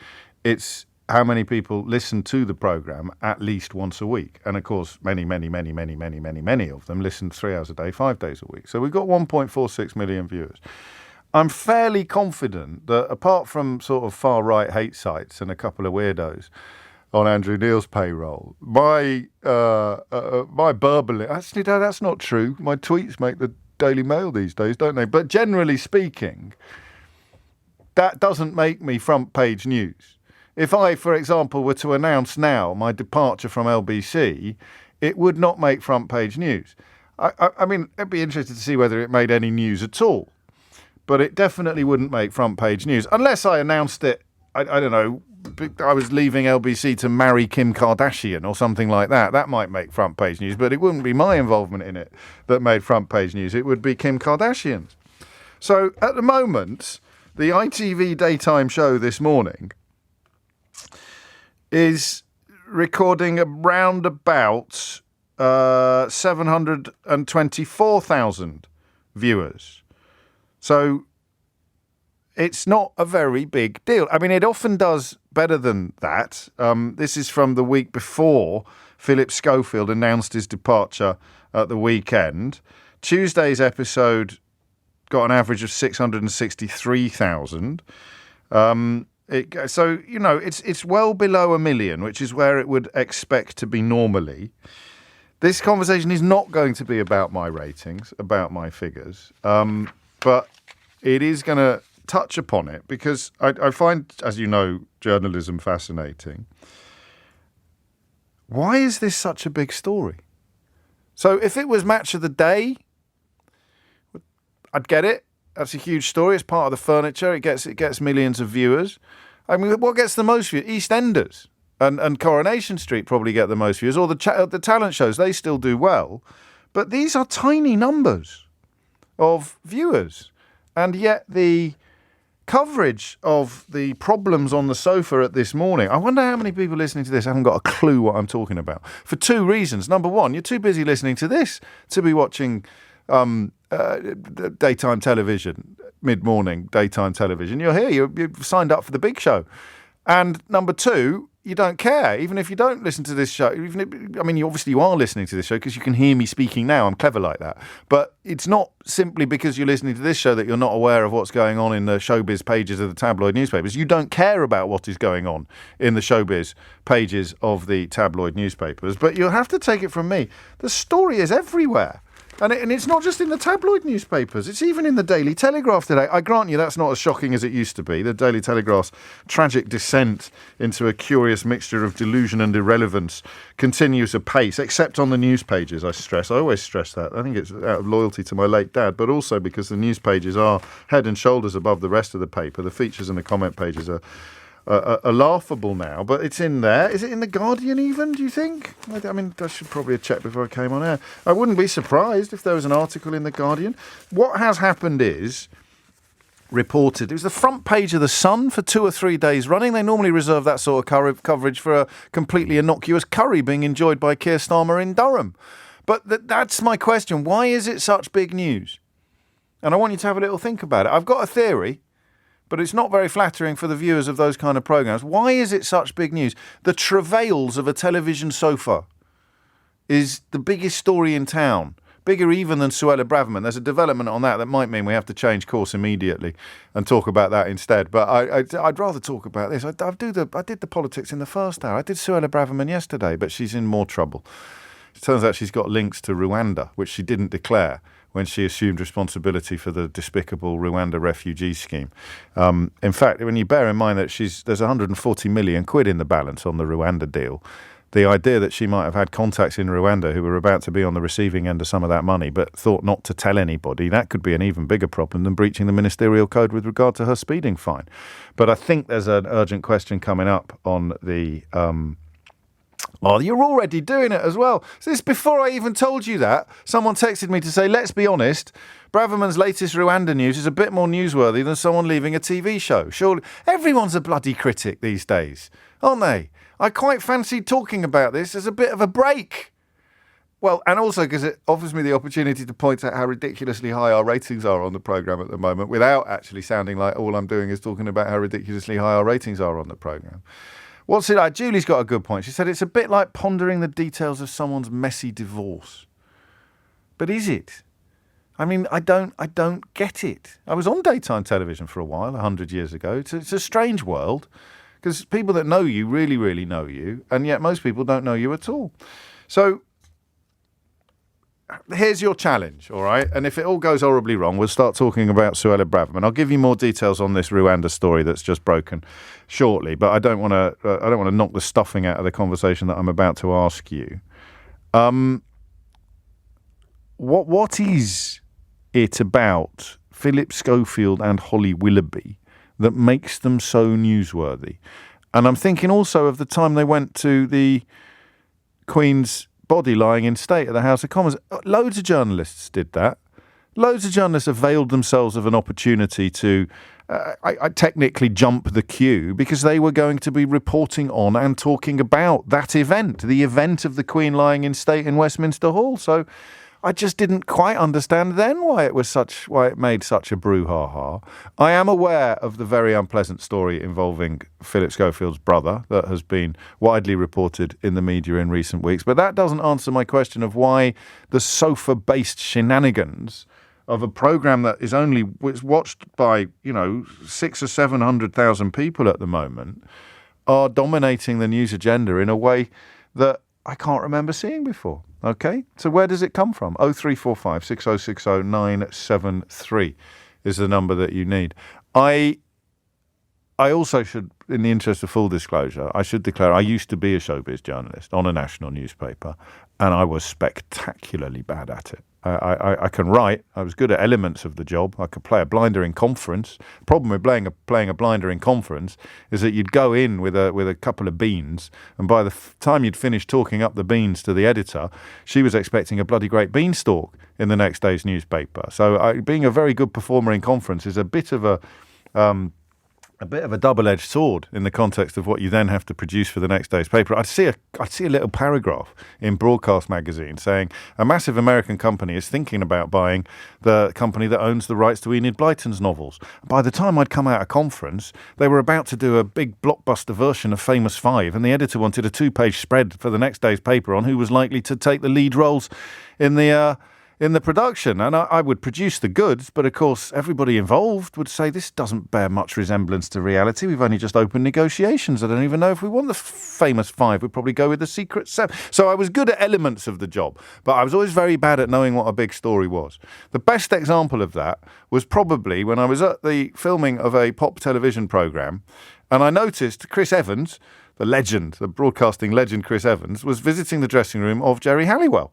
Speaker 1: It's how many people listen to the programme at least once a week. And, of course, many of them listen 3 hours a day, 5 days a week. So we've got 1.46 million viewers. I'm fairly confident that, apart from sort of far-right hate sites and a couple of weirdos on Andrew Neil's payroll, my burbling... Actually, no, that's not true. My tweets make the Daily Mail these days, don't they? But generally speaking, that doesn't make me front-page news. If I, for example, were to announce now my departure from LBC, it would not make front page news. I mean, I'd be interested to see whether it made any news at all. But it definitely wouldn't make front page news unless I announced it, I don't know, I was leaving LBC to marry Kim Kardashian or something like that. That might make front page news, but it wouldn't be my involvement in it that made front page news. It would be Kim Kardashian's. So at the moment, the ITV daytime show this morning is recording around about 724,000 viewers. So it's not a very big deal. I mean, it often does better than that. This is from the week before Philip Schofield announced his departure at the weekend. Tuesday's episode got an average of 663,000. So, you know, it's well below 1 million, which is where it would expect to be normally. This conversation is not going to be about my ratings, about my figures, but it is going to touch upon it because I find, as you know, journalism fascinating. Why is this such a big story? So if it was Match of the Day, I'd get it. That's a huge story. It's part of the furniture. It gets millions of viewers. I mean, what gets the most views? EastEnders and Coronation Street probably get the most views. Or the talent shows, they still do well. But these are tiny numbers of viewers. And yet the coverage of the problems on the sofa at this morning, I wonder how many people listening to this haven't got a clue what I'm talking about. For two reasons. Number one, you're too busy listening to this to be watching daytime television, mid-morning daytime television. You're here, you've signed up for the big show. And number two, you don't care, even if you don't listen to this show. You are listening to this show because you can hear me speaking now. I'm clever like that. But it's not simply because you're listening to this show that you're not aware of what's going on in the showbiz pages of the tabloid newspapers. You don't care about what is going on in the showbiz pages of the tabloid newspapers. But you'll have to take it from me. The story is everywhere. And it's not just in the tabloid newspapers. It's even in the Daily Telegraph today. I grant you that's not as shocking as it used to be. The Daily Telegraph's tragic descent into a curious mixture of delusion and irrelevance continues apace, except on the news pages, I stress. I always stress that. I think it's out of loyalty to my late dad, but also because the news pages are head and shoulders above the rest of the paper. The features and the comment pages are laughable now, but it's in there. Is it in The Guardian even, do you think? I mean, I should probably have checked before I came on air. I wouldn't be surprised if there was an article in The Guardian. What has happened is, reported, it was the front page of The Sun for 2 or 3 days running. They normally reserve that sort of coverage for a completely innocuous curry being enjoyed by Keir Starmer in Durham. But that's my question. Why is it such big news? And I want you to have a little think about it. I've got a theory, but it's not very flattering for the viewers of those kind of programmes. Why is it such big news? The travails of a television sofa is the biggest story in town, bigger even than Suella Braverman. There's a development on that might mean we have to change course immediately and talk about that instead. But I'd rather talk about this. I did the politics in the first hour. I did Suella Braverman yesterday, but she's in more trouble. It turns out she's got links to Rwanda, which she didn't declare when she assumed responsibility for the despicable Rwanda refugee scheme. In fact, when you bear in mind that there's 140 million quid in the balance on the Rwanda deal, the idea that she might have had contacts in Rwanda who were about to be on the receiving end of some of that money but thought not to tell anybody, that could be an even bigger problem than breaching the ministerial code with regard to her speeding fine. But I think there's an urgent question coming up on the... Oh, you're already doing it as well. So this before I even told you that. Someone texted me to say, let's be honest, Braverman's latest Rwanda news is a bit more newsworthy than someone leaving a TV show. Surely everyone's a bloody critic these days, aren't they? I quite fancied talking about this as a bit of a break. Well, and also because it offers me the opportunity to point out how ridiculously high our ratings are on the programme at the moment without actually sounding like all I'm doing is talking about how ridiculously high our ratings are on the programme. What's it like? Julie's got a good point. She said it's a bit like pondering the details of someone's messy divorce. But is it? I mean, I don't get it. I was on daytime television for a while, 100 years ago. It's a strange world because people that know you really, really know you, and yet most people don't know you at all. So here's your challenge, all right? And if it all goes horribly wrong, we'll start talking about Suella Braverman. I'll give you more details on this Rwanda story that's just broken shortly, but I don't want to knock the stuffing out of the conversation that I'm about to ask you. What is it about Philip Schofield and Holly Willoughby that makes them so newsworthy? And I'm thinking also of the time they went to the Queen's body lying in state at the House of Commons. Loads of journalists did that. Loads of journalists availed themselves of an opportunity to I technically jump the queue because they were going to be reporting on and talking about that event, the event of the Queen lying in state in Westminster Hall. So I just didn't quite understand then why it made such a brouhaha. I am aware of the very unpleasant story involving Philip Schofield's brother that has been widely reported in the media in recent weeks, but that doesn't answer my question of why the sofa-based shenanigans of a programme that is only watched by, 600,000 or 700,000 people at the moment are dominating the news agenda in a way that I can't remember seeing before. Okay, so where does it come from? 0345 6060 973 is the number that you need. I also should, in the interest of full disclosure, I should declare I used to be a showbiz journalist on a national newspaper, and I was spectacularly bad at it. I can write. I was good at elements of the job. I could play a blinder in conference. The problem with playing a blinder in conference is that you'd go in with a couple of beans, and by the time you'd finished talking up the beans to the editor, she was expecting a bloody great beanstalk in the next day's newspaper. So being a very good performer in conference is a bit of a double-edged sword in the context of what you then have to produce for the next day's paper. I'd see a little paragraph in Broadcast magazine saying a massive American company is thinking about buying the company that owns the rights to Enid Blyton's novels. By the time I'd come out of conference, they were about to do a big blockbuster version of Famous Five, and the editor wanted a 2-page spread for the next day's paper on who was likely to take the lead roles in the production. And I would produce the goods, but of course everybody involved would say this doesn't bear much resemblance to reality. We've only just opened negotiations. I don't even know if we want the Famous Five. We'd probably go with the Secret Seven. So I was good at elements of the job, but I was always very bad at knowing what a big story was. The best example of that was probably when I was at the filming of a pop television programme, and I noticed Chris Evans, the broadcasting legend Chris Evans, was visiting the dressing room of Jerry Halliwell.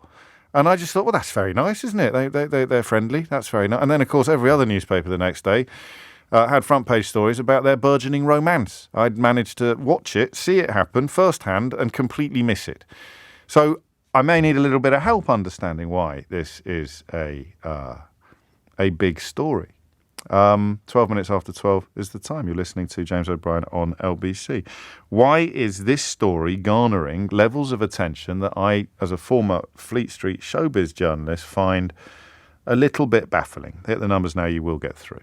Speaker 1: And I just thought, well, that's very nice, isn't it? They're friendly. That's very nice. And then, of course, every other newspaper the next day had front page stories about their burgeoning romance. I'd managed to watch it, see it happen firsthand, and completely miss it. So I may need a little bit of help understanding why this is a big story. 12 minutes after 12 is the time. You're listening to James O'Brien on LBC. Why is this story garnering levels of attention that I, as a former Fleet Street showbiz journalist, find a little bit baffling? Hit the numbers now, you will get through.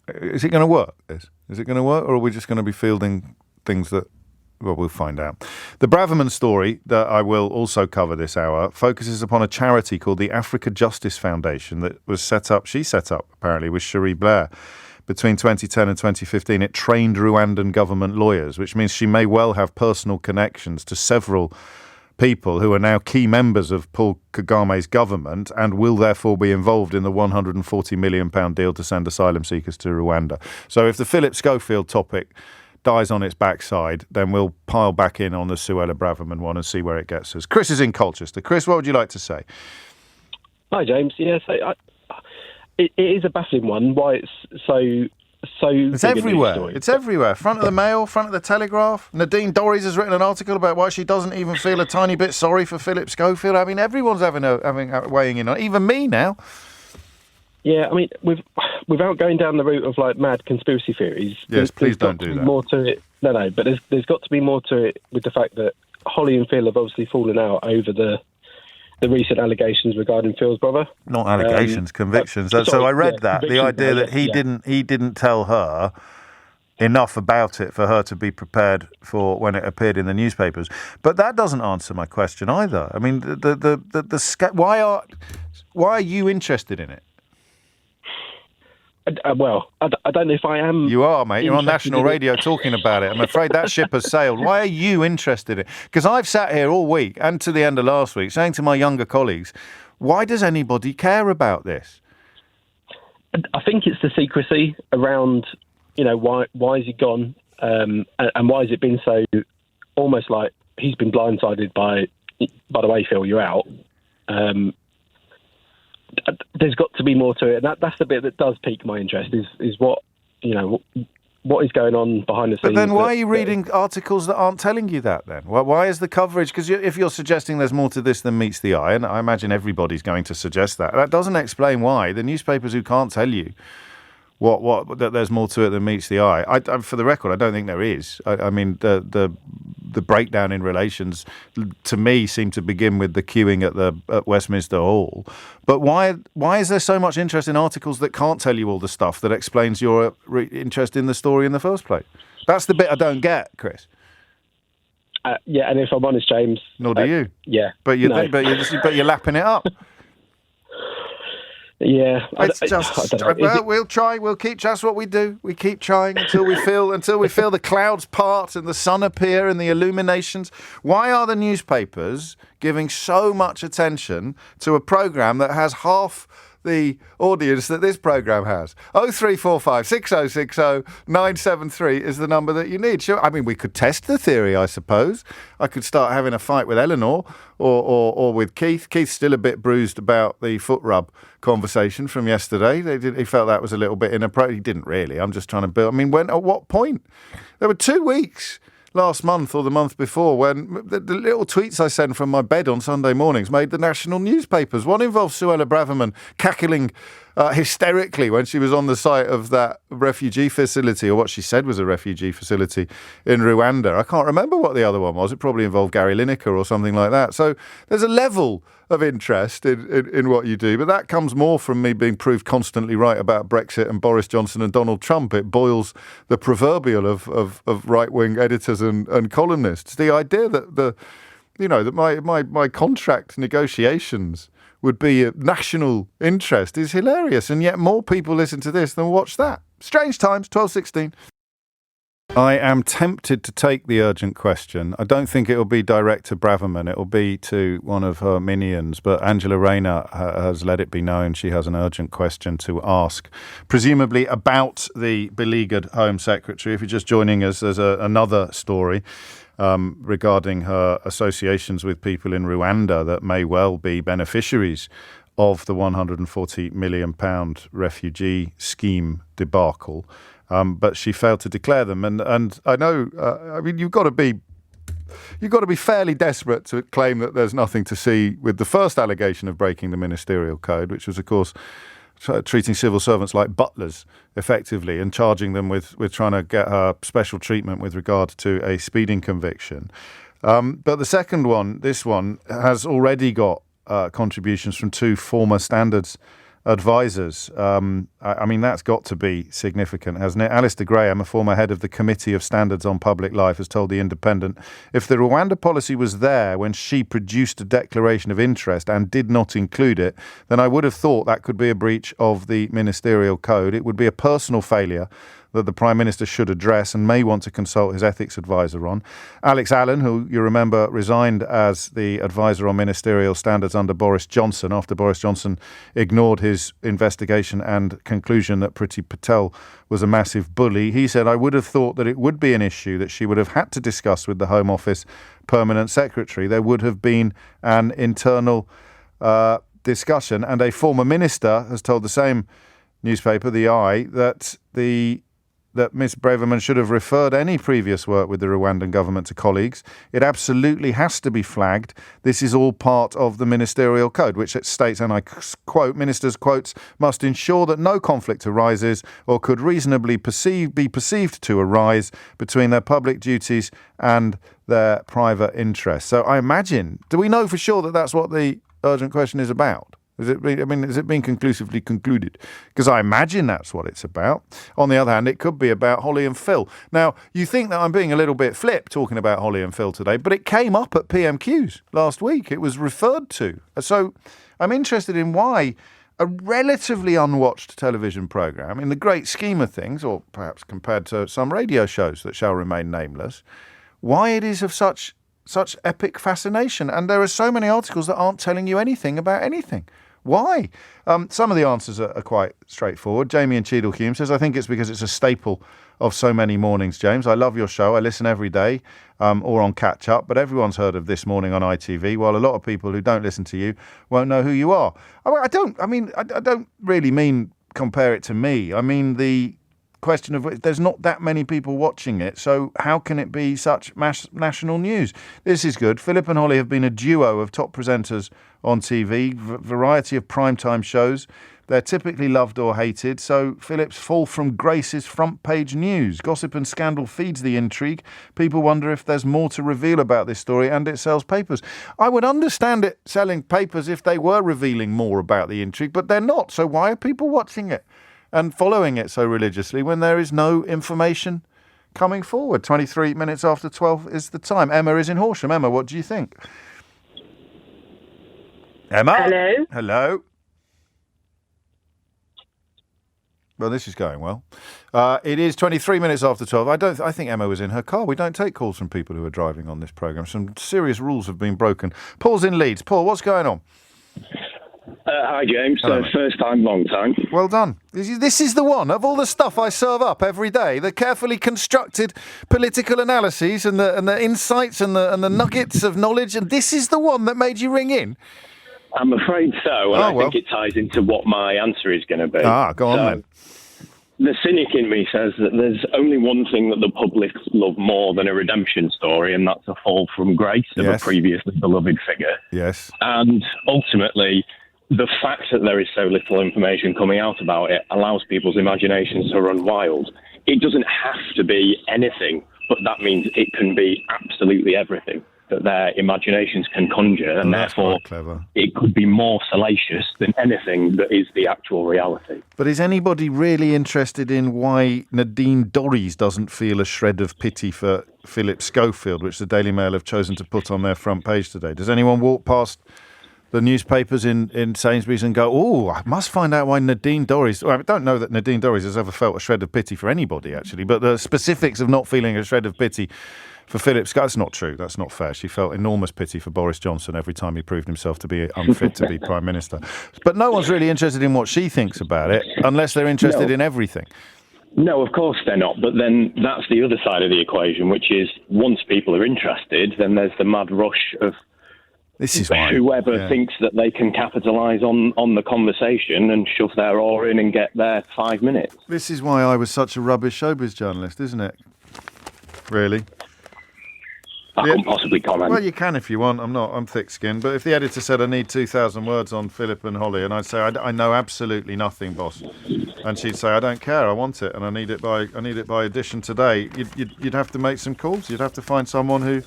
Speaker 1: Is it going to work, this? Is it going to work, or are we just going to be fielding things that... Well, we'll find out. The Braverman story that I will also cover this hour focuses upon a charity called the Africa Justice Foundation that was she set up apparently with Cherie Blair between 2010 and 2015. It trained Rwandan government lawyers, which means she may well have personal connections to several people who are now key members of Paul Kagame's government and will therefore be involved in the £140 million deal to send asylum seekers to Rwanda. So if the Philip Schofield topic dies on its backside, then we'll pile back in on the Suella Braverman one and see where it gets us. Chris is in Colchester. Chris, what would you like to say?
Speaker 12: Hi, James. Yes, it is a baffling one. Why it's so
Speaker 1: It's everywhere. It's everywhere. Front of the Mail, front of the Telegraph. Nadine Dorries has written an article about why she doesn't even feel a tiny bit sorry for Philip Schofield. I mean, everyone's weighing in on it, even me now.
Speaker 12: Yeah, I mean, without going down the route of like mad conspiracy theories.
Speaker 1: Yes, please don't do that.
Speaker 12: More to it. No, but there's got to be more to it with the fact that Holly and Phil have obviously fallen out over the recent allegations regarding Phil's brother. Not
Speaker 1: allegations, convictions. So I read that the idea that he didn't tell her enough about it for her to be prepared for when it appeared in the newspapers. But that doesn't answer my question either. I mean, why are you interested in it?
Speaker 12: I don't know if I am.
Speaker 1: You are, mate. You're on national radio talking about it. I'm afraid that ship has sailed. Why are you interested in it? Because I've sat here all week and to the end of last week saying to my younger colleagues, why does anybody care about this?
Speaker 12: I think it's the secrecy around, why has he gone, and why has it been so almost like he's been blindsided by by the way, Phil, you're out. There's got to be more to it. That's the bit that does pique my interest. Is what what is going on behind the scenes.
Speaker 1: But then why are you reading articles that aren't telling you that then? Why is the coverage? Because if you're suggesting there's more to this than meets the eye, and I imagine everybody's going to suggest that, that doesn't explain why the newspapers who can't tell you that there's more to it than meets the eye. For the record, I don't think there is. I mean, the breakdown in relations, to me, seemed to begin with the queuing at Westminster Hall. But why is there so much interest in articles that can't tell you all the stuff that explains your interest in the story in the first place? That's the bit I don't get, Chris.
Speaker 12: Yeah, and if I'm honest, James,
Speaker 1: nor do you.
Speaker 12: Yeah,
Speaker 1: but you're lapping it up.
Speaker 12: Yeah,
Speaker 1: it's just. Well, we'll try. We'll keep. That's what we do. We keep trying until we feel the clouds part and the sun appear and the illuminations. Why are the newspapers giving so much attention to a programme that has half the audience that this programme has? 0345 6060 973 is the number that you need. Sure, I mean, we could test the theory, I suppose. I could start having a fight with Eleanor or with Keith. Keith's still a bit bruised about the foot rub conversation from yesterday. He felt that was a little bit inappropriate. He didn't really. I'm just trying to build. I mean, at what point? There were 2 weeks last month or the month before when the little tweets I send from my bed on Sunday mornings made the national newspapers. One involved Suella Braverman cackling hysterically when she was on the site of that refugee facility, or what she said was a refugee facility in Rwanda. I can't remember what the other one was. It probably involved Gary Lineker or something like that. So there's a level of interest in what you do, but that comes more from me being proved constantly right about Brexit and Boris Johnson and Donald Trump. It boils the proverbial of right-wing editors and columnists. The idea that that my contract negotiations would be a national interest is hilarious, and yet more people listen to this than watch that. Strange times, 12:16. I am tempted to take the urgent question. I don't think it will be direct to Braverman. It will be to one of her minions, but Angela Rayner has let it be known she has an urgent question to ask, presumably about the beleaguered Home Secretary. If you're just joining us, there's another story regarding her associations with people in Rwanda that may well be beneficiaries of the £140 million refugee scheme debacle. But she failed to declare them, and I know. I mean, you've got to be fairly desperate to claim that there's nothing to see with the first allegation of breaking the ministerial code, which was, of course, treating civil servants like butlers, effectively, and charging them with trying to get her special treatment with regard to a speeding conviction. But the second one, this one, has already got contributions from 2 former standards advisors. I mean, that's got to be significant, hasn't it? Alistair Graham, a former head of the Committee of Standards on Public Life, has told The Independent, if the Rwanda policy was there when she produced a declaration of interest and did not include it, then I would have thought that could be a breach of the ministerial code. It would be a personal failure that the Prime Minister should address and may want to consult his ethics advisor on. Alex Allen, who you remember resigned as the advisor on ministerial standards under Boris Johnson after Boris Johnson ignored his investigation and conclusion that Priti Patel was a massive bully. He said, I would have thought that it would be an issue that she would have had to discuss with the Home Office Permanent Secretary. There would have been an internal discussion, and a former minister has told the same newspaper, The Eye, that Ms. Braverman should have referred any previous work with the Rwandan government to colleagues. It absolutely has to be flagged. This is all part of the ministerial code, which it states, and I quote, ministers, quotes, must ensure that no conflict arises or could reasonably be perceived to arise between their public duties and their private interests. So I imagine, do we know for sure that that's what the urgent question is about? Has it been conclusively concluded? Because I imagine that's what it's about. On the other hand, it could be about Holly and Phil. Now, you think that I'm being a little bit flip talking about Holly and Phil today, but it came up at PMQs last week. It was referred to. So I'm interested in why a relatively unwatched television programme, in the great scheme of things, or perhaps compared to some radio shows that shall remain nameless, why it is of such epic fascination. And there are so many articles that aren't telling you anything about anything. Why? Some of the answers are quite straightforward. Jamie in Cheadle-Hulme says, I think it's because it's a staple of so many mornings, James. I love your show. I listen every day or on catch up, but everyone's heard of This Morning on ITV, while a lot of people who don't listen to you won't know who you are. I don't really mean compare it to me. I mean the question of there's not that many people watching it, so how can it be such national news? This is good. Philip and Holly have been a duo of top presenters on TV, variety of primetime shows. They're typically loved or hated, so Philip's fall from grace is front page news. Gossip and scandal feeds the intrigue. People wonder if there's more to reveal about this story, and it sells papers. I would understand it selling papers if they were revealing more about the intrigue, but they're not. So why are people watching it and following it so religiously when there is no information coming forward? 23 minutes after 12 is the time. Emma is in Horsham. Emma, what do you think? Emma?
Speaker 13: Hello?
Speaker 1: Hello? Well, this is going well. It is 23 minutes after 12. I think Emma was in her car. We don't take calls from people who are driving on this programme. Some serious rules have been broken. Paul's in Leeds. Paul, what's going on?
Speaker 14: Hi, James.
Speaker 1: Hello,
Speaker 14: first time, long time.
Speaker 1: Well done. This is the one of all the stuff I serve up every day, the carefully constructed political analyses and the insights and the nuggets of knowledge, and this is the one that made you ring in.
Speaker 14: I'm afraid so, and I think it ties into what my answer is going to be.
Speaker 1: Go on then.
Speaker 14: The cynic in me says that there's only one thing that the public love more than a redemption story, and that's a fall from grace of a previously beloved figure.
Speaker 1: Yes.
Speaker 14: And ultimately, the fact that there is so little information coming out about it allows people's imaginations to run wild. It doesn't have to be anything, but that means it can be absolutely everything that their imaginations can conjure, and therefore it could be more salacious than anything that is the actual reality.
Speaker 1: But is anybody really interested in why Nadine Dorries doesn't feel a shred of pity for Philip Schofield, which the Daily Mail have chosen to put on their front page today? Does anyone walk past the newspapers in Sainsbury's and go, oh, I must find out why Nadine Dorries... Well, I don't know that Nadine Dorries has ever felt a shred of pity for anybody, actually, but the specifics of not feeling a shred of pity for Philip Scott, that's not true. That's not fair. She felt enormous pity for Boris Johnson every time he proved himself to be unfit to be Prime Minister. But no one's really interested in what she thinks about it unless they're interested in everything.
Speaker 14: No, of course they're not. But then that's the other side of the equation, which is once people are interested, then there's the mad rush of whoever thinks that they can capitalise on the conversation and shove their oar in and get their 5 minutes.
Speaker 1: This is why I was such a rubbish showbiz journalist, isn't it? Really?
Speaker 14: I can't possibly comment.
Speaker 1: Well, you can if you want. I'm thick-skinned. But if the editor said I need 2,000 words on Philip and Holly, and I'd say I know absolutely nothing, boss, and she'd say I don't care, I want it, and I need it by edition today, you'd have to make some calls. You'd have to find someone who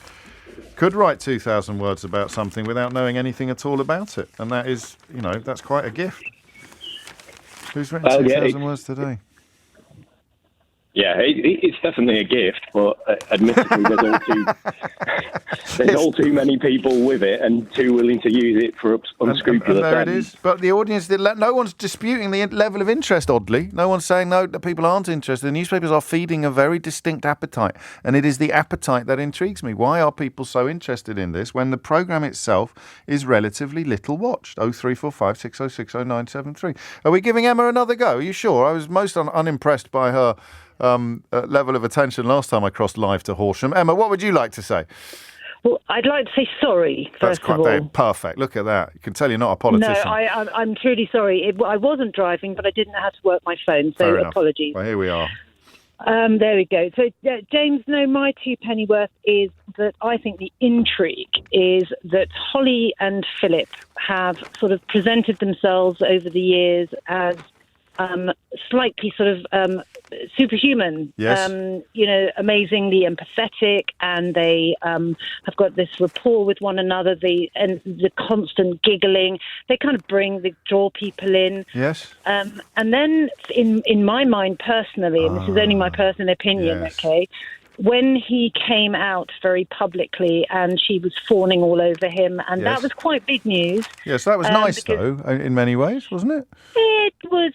Speaker 1: could write 2,000 words about something without knowing anything at all about it, and that is, that's quite a gift. Who's written 2,000 words today?
Speaker 14: Yeah, it's definitely a gift, but admittedly, there's all too many people with it and too willing to use it for unscrupulous
Speaker 1: and there
Speaker 14: ends.
Speaker 1: it is. But the audience, no one's disputing the level of interest, oddly. No one's saying no, that people aren't interested. The newspapers are feeding a very distinct appetite, and it is the appetite that intrigues me. Why are people so interested in this when the programme itself is relatively little watched? 0345 6060 973. Are we giving Emma another go? Are you sure? I was most unimpressed by her level of attention last time I crossed live to Horsham. Emma, what would you like to say?
Speaker 13: Well, I'd like to say sorry, first of all.
Speaker 1: Perfect. Look at that. You can tell you're not a politician.
Speaker 13: No, I'm truly sorry. I wasn't driving, but I didn't know how to work my phone, so apologies.
Speaker 1: Well, here we are.
Speaker 13: There we go. So, James, no, my two penny worth is that I think the intrigue is that Holly and Philip have sort of presented themselves over the years as slightly sort of superhuman,
Speaker 1: yes.
Speaker 13: Amazingly empathetic, and they have got this rapport with one another. And the constant giggling, they kind of draw people in.
Speaker 1: Yes.
Speaker 13: And then, in my mind personally, and this is only my personal opinion,
Speaker 1: yes.
Speaker 13: okay, when he came out very publicly and she was fawning all over him, and that was quite big news.
Speaker 1: Yes, that was nice, though, in many ways, wasn't it?
Speaker 13: It was.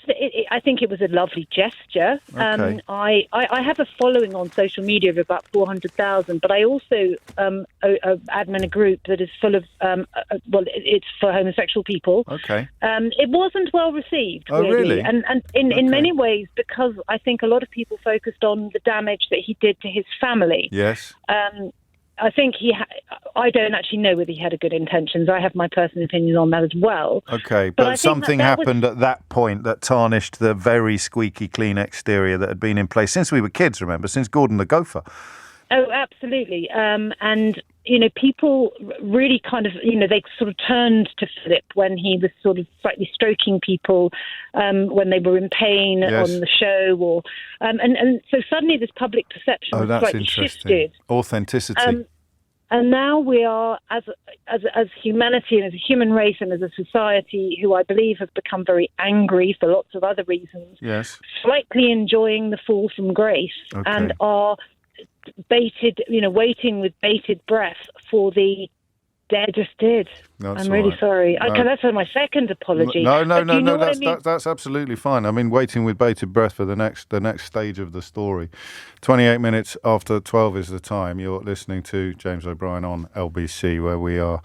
Speaker 13: I think it was a lovely gesture.
Speaker 1: Okay.
Speaker 13: I have a following on social media of about 400,000, but I also admin a group that is full of, it's for homosexual people.
Speaker 1: Okay.
Speaker 13: It wasn't well received,
Speaker 1: Oh, really?
Speaker 13: And in many ways, because I think a lot of people focused on the damage that he did to his family.
Speaker 1: Yes.
Speaker 13: I think I don't actually know whether he had a good intentions. I have my personal opinion on that as well.
Speaker 1: Okay, but something happened at that point that tarnished the very squeaky clean exterior that had been in place since we were kids, remember, since Gordon the Gopher.
Speaker 13: Oh, absolutely. And, people really kind of, they sort of turned to Philip when he was sort of slightly stroking people when they were in pain on the show. And so suddenly this public perception was slightly shifted.
Speaker 1: Authenticity.
Speaker 13: And now we are, as humanity and as a human race and as a society, who I believe have become very angry for lots of other reasons, slightly enjoying the fall from grace and are waiting with bated breath for the dead just did. I'm really sorry. No. That's my second apology.
Speaker 1: No. That's absolutely fine. I mean, waiting with bated breath for the next stage of the story. 28 minutes after 12 is the time. You're listening to James O'Brien on LBC, where we are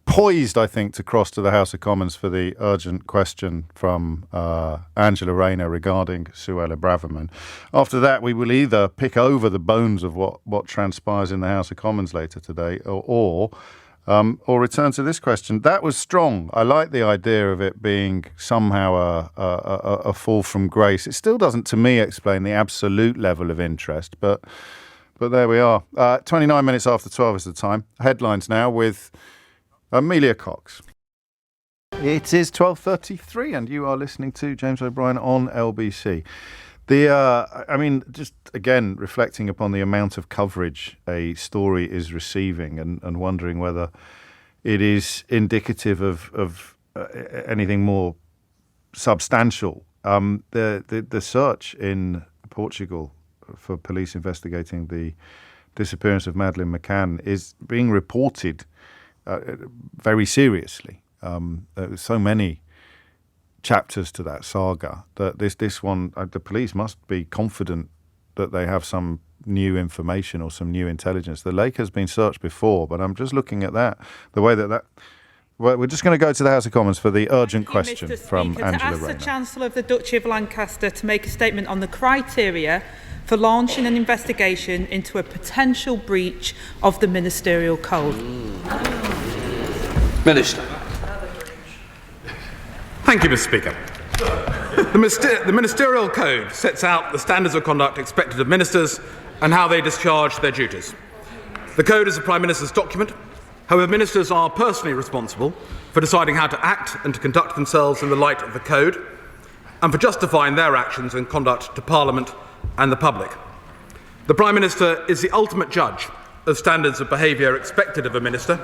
Speaker 1: poised, I think, to cross to the House of Commons for the urgent question from Angela Rayner regarding Suella Braverman. After that, we will either pick over the bones of what transpires in the House of Commons later today, or return to this question. That was strong. I like the idea of it being somehow a fall from grace. It still doesn't, to me, explain the absolute level of interest, but there we are. 29 minutes after 12 is the time. Headlines now with Amelia Cox. It is 12:33 and you are listening to James O'Brien on LBC. Just again, reflecting upon the amount of coverage a story is receiving and wondering whether it is indicative of anything more substantial. The search in Portugal for police investigating the disappearance of Madeleine McCann is being reported very seriously. So many chapters to that saga that this one, the police must be confident that they have some new information or some new intelligence. The lake has been searched before, but I'm just looking at that, the way that. Well, we're just going to go to the House of Commons for the urgent question from Angela Rayner.
Speaker 15: To ask the Chancellor of the Duchy of Lancaster to make a statement on the criteria for launching an investigation into a potential breach of the ministerial code.
Speaker 16: Minister. Thank you, Mr. Speaker. The ministerial code sets out the standards of conduct expected of ministers and how they discharge their duties. The code is the Prime Minister's document. However, ministers are personally responsible for deciding how to act and to conduct themselves in the light of the code, and for justifying their actions and conduct to Parliament and the public. The Prime Minister is the ultimate judge of standards of behaviour expected of a minister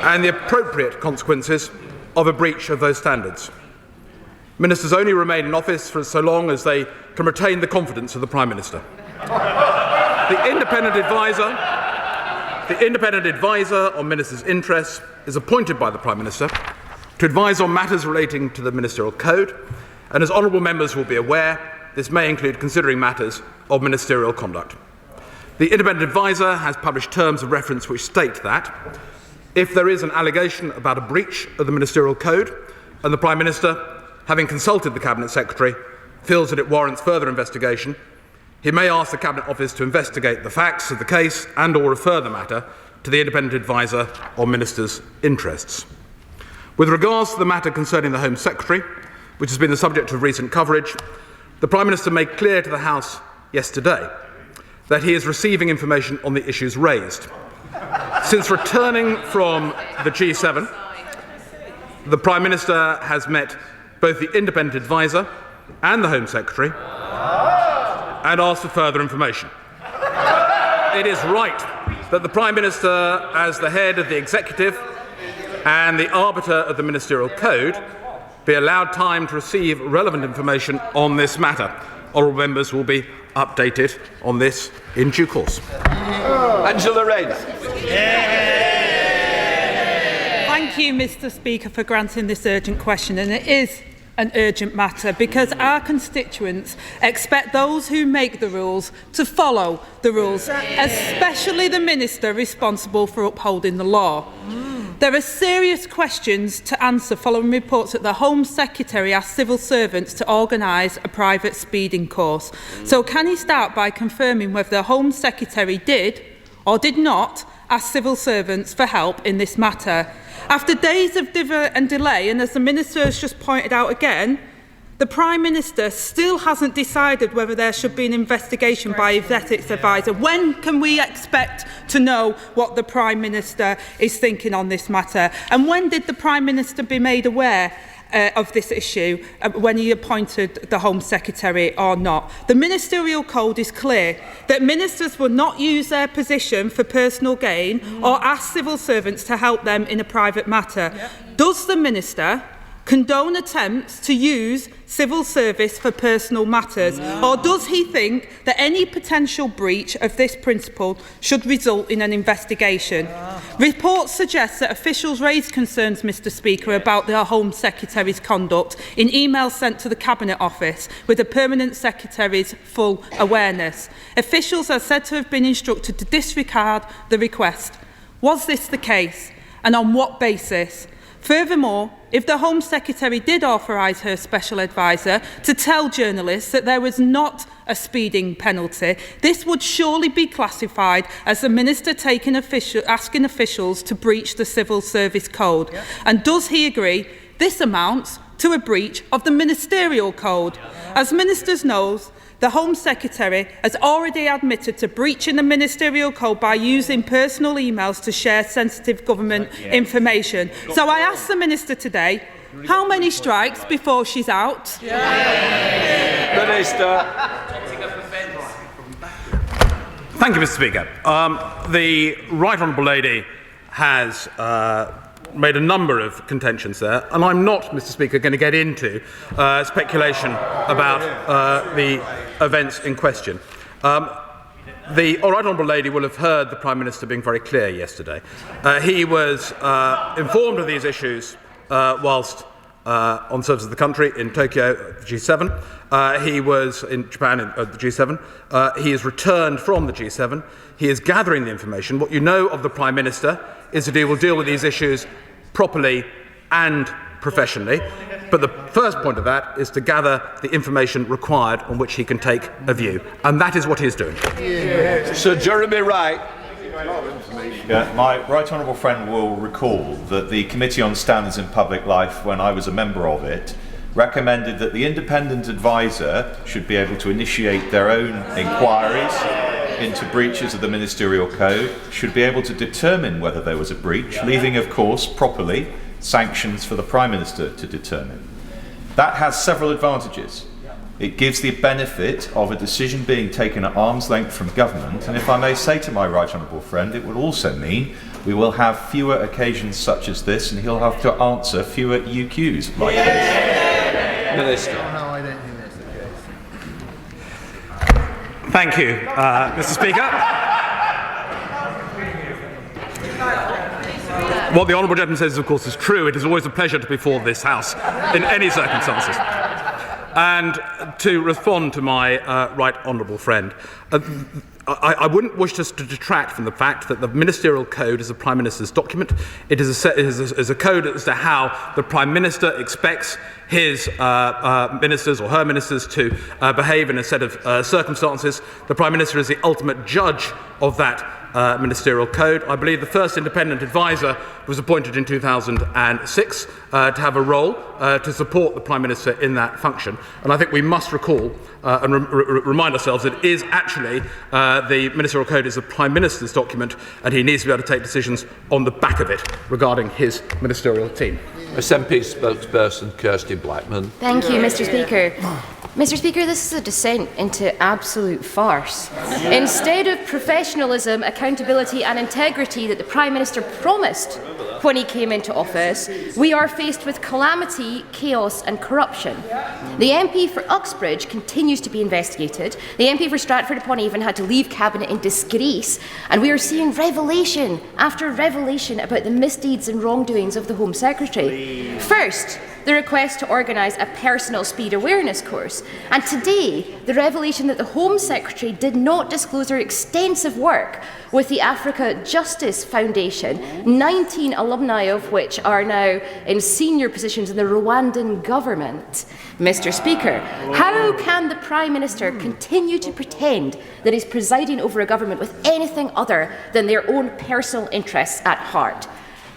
Speaker 16: and the appropriate consequences of a breach of those standards. Ministers only remain in office for so long as they can retain the confidence of the Prime Minister. The independent advisor on ministers' interests is appointed by the Prime Minister to advise on matters relating to the ministerial code, and as honourable members will be aware, this may include considering matters of ministerial conduct. The independent advisor has published terms of reference which state that if there is an allegation about a breach of the ministerial code and the Prime Minister, having consulted the Cabinet Secretary, feels that it warrants further investigation, he may ask the Cabinet Office to investigate the facts of the case and or refer the matter to the independent advisor on ministers' interests. With regards to the matter concerning the Home Secretary, which has been the subject of recent coverage, the Prime Minister made clear to the House yesterday that he is receiving information on the issues raised. Since returning from the G7, the Prime Minister has met both the independent advisor and the Home Secretary and asked for further information. It is right that the Prime Minister, as the head of the executive and the arbiter of the ministerial code, be allowed time to receive relevant information on this matter. Honourable members will be updated on this in due course.
Speaker 17: Angela Rayner.
Speaker 15: Thank you, Mr. Speaker, for granting this urgent question, and it is an urgent matter because our constituents expect those who make the rules to follow the rules, especially the minister responsible for upholding the law. There are serious questions to answer following reports that the Home Secretary asked civil servants to organise a private speeding course. So can he start by confirming whether the Home Secretary did or did not ask civil servants for help in this matter? After days of delay, and as the Minister has just pointed out again, the Prime Minister still hasn't decided whether there should be an investigation by his ethics advisor. When can we expect to know what the Prime Minister is thinking on this matter? And when did the Prime Minister be made aware of this issue, when he appointed the Home Secretary or not? The Ministerial Code is clear that ministers will not use their position for personal gain or ask civil servants to help them in a private matter. Does the Minister condone attempts to use civil service for personal matters, or does he think that any potential breach of this principle should result in an investigation? Reports suggest that officials raised concerns, Mr. Speaker, about the Home Secretary's conduct in emails sent to the Cabinet Office with the Permanent Secretary's full awareness. Officials are said to have been instructed to disregard the request. Was this the case, and on what basis? Furthermore, if the Home Secretary did authorise her special advisor to tell journalists that there was not a speeding penalty, this would surely be classified as the Minister asking officials to breach the Civil Service Code. And does he agree this amounts to a breach of the Ministerial Code? As ministers know, the Home Secretary has already admitted to breaching the Ministerial Code by using personal emails to share sensitive government information. So I ask the Minister today, how many strikes before she's out?
Speaker 17: Minister.
Speaker 16: Thank you, Mr. Speaker. The Right Honourable Lady has made a number of contentions there, and I'm not, Mr. Speaker, going to get into speculation about the events in question. The Right Honourable Lady will have heard the Prime Minister being very clear yesterday. He was informed of these issues whilst on service of the country in Tokyo, the G7. He was in Japan at the G7. He has returned from the G7. He is gathering the information. What you know of the Prime Minister is that he will deal with these issues properly and professionally. But the first point of that is to gather the information required on which he can take a view. And that is what he is doing.
Speaker 17: Sir Jeremy Wright.
Speaker 18: My right honourable friend will recall that the Committee on Standards in Public Life, when I was a member of it, recommended that the independent advisor should be able to initiate their own inquiries into breaches of the Ministerial Code, should be able to determine whether there was a breach, leaving, of course, properly sanctions for the Prime Minister to determine. That has several advantages. It gives the benefit of a decision being taken at arm's length from government, and if I may say to my right honourable friend, it would also mean we will have fewer occasions such as this, and he'll have to answer fewer UQs like this.
Speaker 17: Minister.
Speaker 16: Thank you, Mr. Speaker. What the Honourable Gentleman says, of course, is true. It is always a pleasure to be before this House in any circumstances. And to respond to my right honourable friend, I wouldn't wish us to detract from the fact that the Ministerial Code is a Prime Minister's document. It is a code as to how the Prime Minister expects his ministers or her ministers to behave in a set of circumstances. The Prime Minister is the ultimate judge of that Ministerial Code. I believe the first independent advisor was appointed in 2006 to have a role to support the Prime Minister in that function. And I think we must recall and remind ourselves that it is actually the Ministerial Code is the Prime Minister's document, and he needs to be able to take decisions on the back of it regarding his ministerial team.
Speaker 17: SNP spokesperson Kirsty Blackman.
Speaker 19: Thank you, Mr. Speaker. Mr. Speaker, this is a descent into absolute farce. Instead of professionalism, accountability and integrity that the Prime Minister promised when he came into office, we are faced with calamity, chaos and corruption. The MP for Uxbridge continues to be investigated. The MP for Stratford-upon-Avon had to leave Cabinet in disgrace, and we are seeing revelation after revelation about the misdeeds and wrongdoings of the Home Secretary. First, the request to organise a personal speed awareness course, and today the revelation that the Home Secretary did not disclose her extensive work with the Africa Justice Foundation, 19 alumni of which are now in senior positions in the Rwandan government. Mr. Speaker, how can the Prime Minister continue to pretend that he's presiding over a government with anything other than their own personal interests at heart?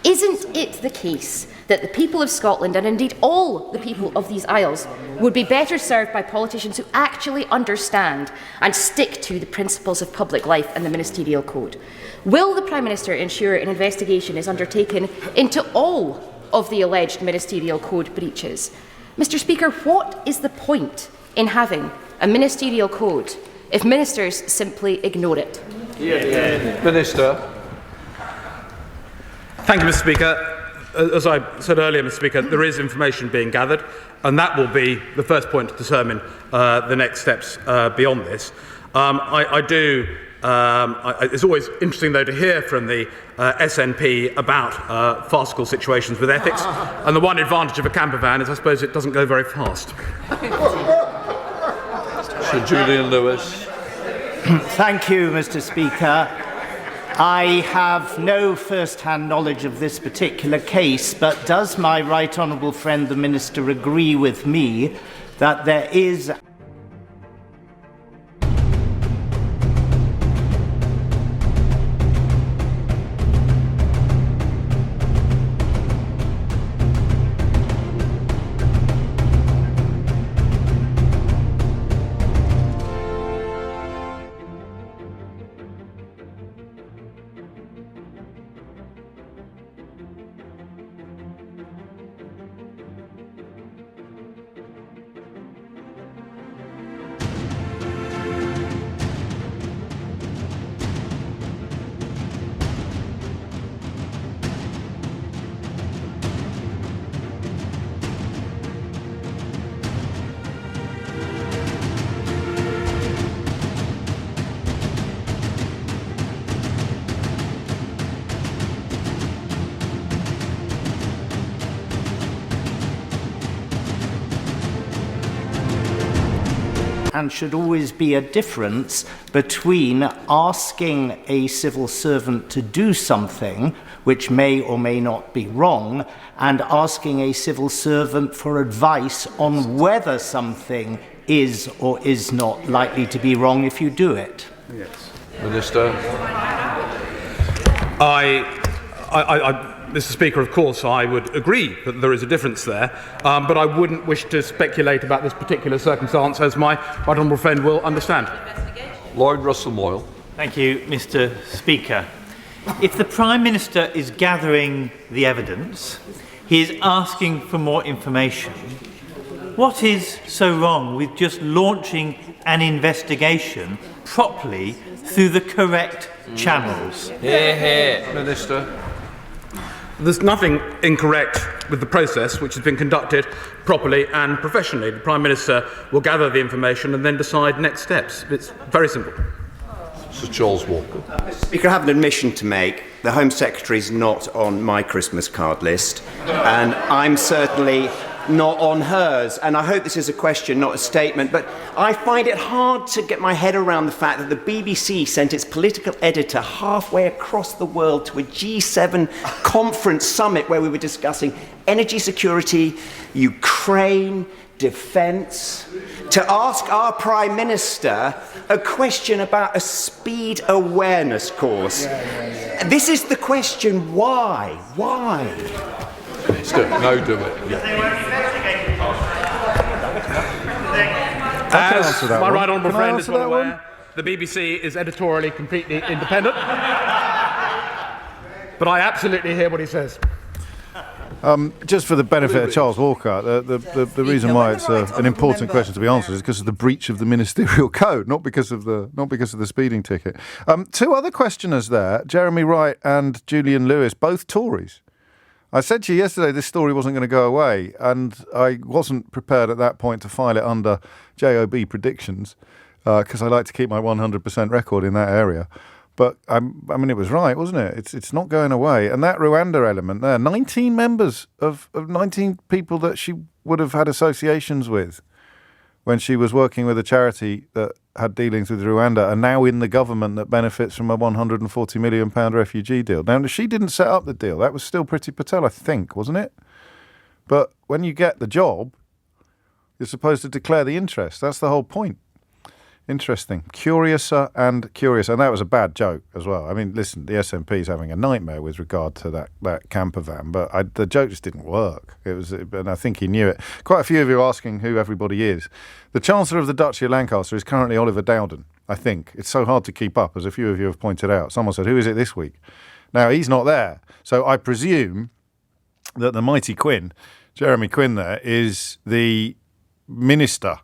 Speaker 19: Isn't it the case that the people of Scotland, and indeed all the people of these Isles, would be better served by politicians who actually understand and stick to the principles of public life and the Ministerial Code? Will the Prime Minister ensure an investigation is undertaken into all of the alleged Ministerial Code breaches? Mr. Speaker, what is the point in having a Ministerial Code if ministers simply ignore it?
Speaker 17: Minister.
Speaker 16: Thank you, Mr. Speaker. As I said earlier, Mr. Speaker, there is information being gathered, and that will be the first point to determine the next steps beyond this. It's always interesting, though, to hear from the SNP about farcical situations with ethics, and the one advantage of a camper van is, I suppose, it doesn't go very fast.
Speaker 17: Sir Julian Lewis.
Speaker 20: Thank you, Mr. Speaker. I have no first-hand knowledge of this particular case, but does my right honourable friend the Minister agree with me that there is and should always be a difference between asking a civil servant to do something which may or may not be wrong and asking a civil servant for advice on whether something is or is not likely to be wrong if you do it.
Speaker 16: Yes.
Speaker 17: Minister.
Speaker 16: Mr. Speaker, of course, I would agree that there is a difference there, but I wouldn't wish to speculate about this particular circumstance, as my right honourable friend will understand.
Speaker 17: Lloyd Russell-Moyle.
Speaker 21: Thank you, Mr. Speaker. If the Prime Minister is gathering the evidence, he is asking for more information. What is so wrong with just launching an investigation properly through the correct channels?
Speaker 17: Hear, hear. Minister.
Speaker 16: There's nothing incorrect with the process, which has been conducted properly and professionally. The Prime Minister will gather the information and then decide next steps. It's very simple.
Speaker 17: Sir Charles Walker.
Speaker 22: Mr. Speaker, I have an admission to make. The Home Secretary is not on my Christmas card list, and I'm certainly not on hers. And I hope this is a question, not a statement, but I find it hard to get my head around the fact that the BBC sent its political editor halfway across the world to a G7 conference summit where we were discussing energy security, Ukraine, defence, to ask our Prime Minister a question about a speed awareness course. This is the question, why? Why?
Speaker 17: Minister, no, do it.
Speaker 16: As my right honourable friend is well aware, the BBC is editorially completely independent. But I absolutely hear what he says.
Speaker 1: Just for the benefit of Charles Walker, the reason why it's an important question to be answered is because of the breach of the ministerial code, not because of the speeding ticket. Two other questioners there, Jeremy Wright and Julian Lewis, both Tories. I said to you yesterday this story wasn't going to go away, and I wasn't prepared at that point to file it under JOB predictions because I like to keep my 100% record in that area. But, I mean, it was right, wasn't it? It's not going away. And that Rwanda element there, 19 members of 19 people that she would have had associations with when she was working with a charity that had dealings with Rwanda are now in the government that benefits from a £140 million refugee deal. Now, she didn't set up the deal. That was still Priti Patel, I think, wasn't it? But when you get the job, you're supposed to declare the interest. That's the whole point. Interesting. Curiouser and curious. And that was a bad joke as well. I mean, listen, the SNP is having a nightmare with regard to that camper van, but the joke just didn't work. And I think he knew it. Quite a few of you are asking who everybody is. The Chancellor of the Duchy of Lancaster is currently Oliver Dowden, I think. It's so hard to keep up, as a few of you have pointed out. Someone said, who is it this week? Now, he's not there. So I presume that the mighty Quinn, Jeremy Quinn there, is the minister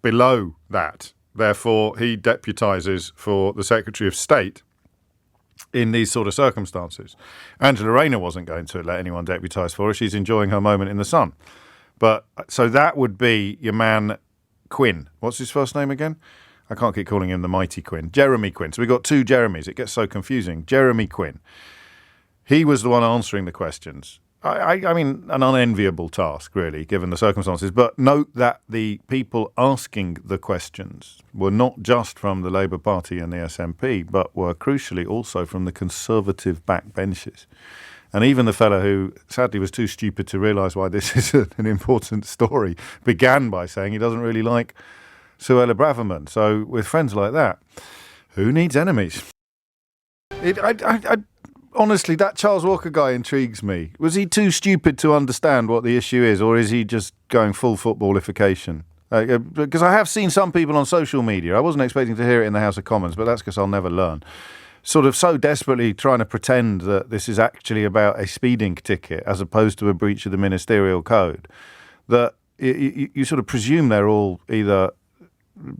Speaker 1: below that. Therefore, he deputises for the Secretary of State in these sort of circumstances. Angela Rayner wasn't going to let anyone deputise for her. She's enjoying her moment in the sun. But so that would be your man Quinn. What's his first name again? I can't keep calling him the mighty Quinn. Jeremy Quinn. So we've got two Jeremys. It gets so confusing. Jeremy Quinn. He was the one answering the questions. I mean, an unenviable task, really, given the circumstances. But note that the people asking the questions were not just from the Labour Party and the SNP, but were crucially also from the Conservative backbenches. And even the fellow who, sadly, was too stupid to realise why this is an important story, began by saying he doesn't really like Suella Braverman. So with friends like that, who needs enemies? Honestly, that Charles Walker guy intrigues me. Was he too stupid to understand what the issue is, or is he just going full footballification? Because I have seen some people on social media, I wasn't expecting to hear it in the House of Commons, but that's because I'll never learn, sort of so desperately trying to pretend that this is actually about a speeding ticket as opposed to a breach of the ministerial code, that you sort of presume they're all either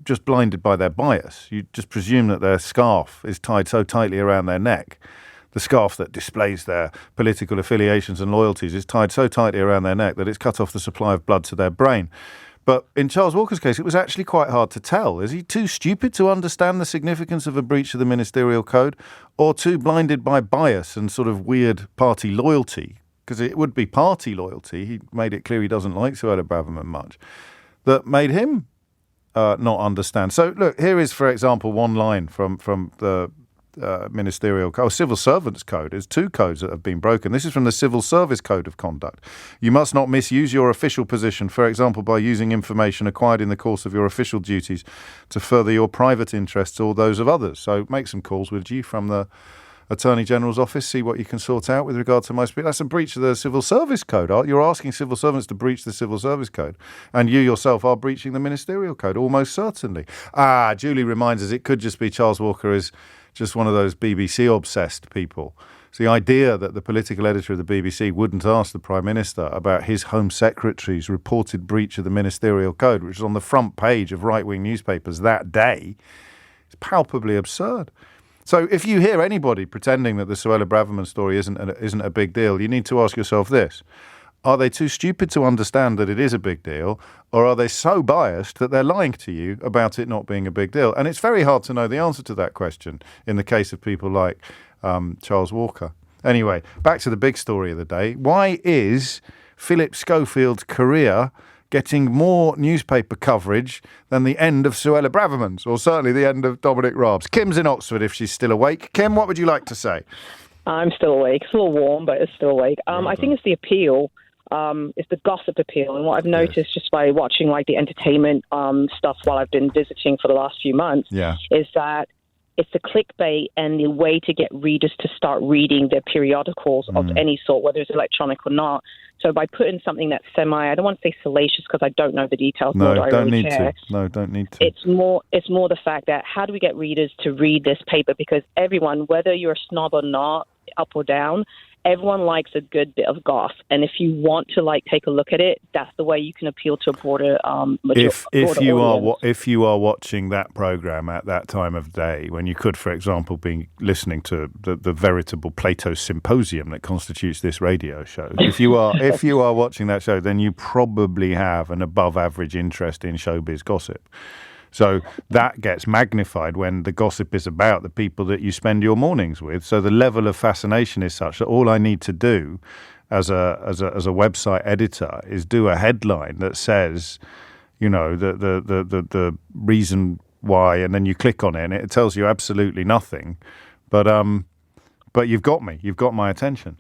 Speaker 1: just blinded by their bias. You just presume that their scarf is tied so tightly around their neck. The scarf that displays their political affiliations and loyalties is tied so tightly around their neck that it's cut off the supply of blood to their brain. But in Charles Walker's case, it was actually quite hard to tell. Is he too stupid to understand the significance of a breach of the ministerial code, or too blinded by bias and sort of weird party loyalty? Because it would be party loyalty. He made it clear he doesn't like Suella Braverman much. That made him not understand. So, look, here is, for example, one line from the ministerial code, civil servants code. There's two codes that have been broken. This is from the Civil Service Code of Conduct. You must not misuse your official position, for example, by using information acquired in the course of your official duties to further your private interests or those of others. So make some calls, would you, from the Attorney General's office, see what you can sort out with regard to most people. That's a breach of the Civil Service Code. You're asking civil servants to breach the Civil Service Code, and you yourself are breaching the Ministerial Code, almost certainly. Julie reminds us it could just be Charles Walker is just one of those BBC-obsessed people. It's the idea that the political editor of the BBC wouldn't ask the Prime Minister about his Home Secretary's reported breach of the Ministerial Code, which was on the front page of right-wing newspapers that day, is palpably absurd. So if you hear anybody pretending that the Suella Braverman story isn't a big deal, you need to ask yourself this. Are they too stupid to understand that it is a big deal, or are they so biased that they're lying to you about it not being a big deal? And it's very hard to know the answer to that question in the case of people like Charles Walker. Anyway, back to the big story of the day. Why is Philip Schofield's career getting more newspaper coverage than the end of Suella Braverman's, or certainly the end of Dominic Raab's? Kim's in Oxford if she's still awake. Kim, what would you like to say?
Speaker 2: I'm still awake. It's a little warm, but it's still awake. I think it's the appeal. It's the gossip appeal. And what I've noticed just by watching like the entertainment stuff while I've been visiting for the last few months is that it's the clickbait and the way to get readers to start reading their periodicals of any sort, whether it's electronic or not. So by putting something that's I don't want to say salacious because I don't know the details.
Speaker 1: No,
Speaker 2: don't
Speaker 1: really
Speaker 2: need care.
Speaker 1: to. No, don't need to.
Speaker 2: It's more the fact that how do we get readers to read this paper? Because everyone, whether you're a snob or not, up or down. Everyone likes a good bit of goss, and if you want to take a look at it, that's the way you can appeal to a broader
Speaker 1: If you
Speaker 2: audience.
Speaker 1: if you are watching that program at that time of day, when you could, for example, be listening to the veritable Plato symposium that constitutes this radio show, if you are watching that show, then you probably have an above average interest in showbiz gossip. So that gets magnified when the gossip is about the people that you spend your mornings with. So the level of fascination is such that all I need to do as a website editor is do a headline that says, the reason why, and then you click on it and it tells you absolutely nothing. But you've got me. You've got my attention.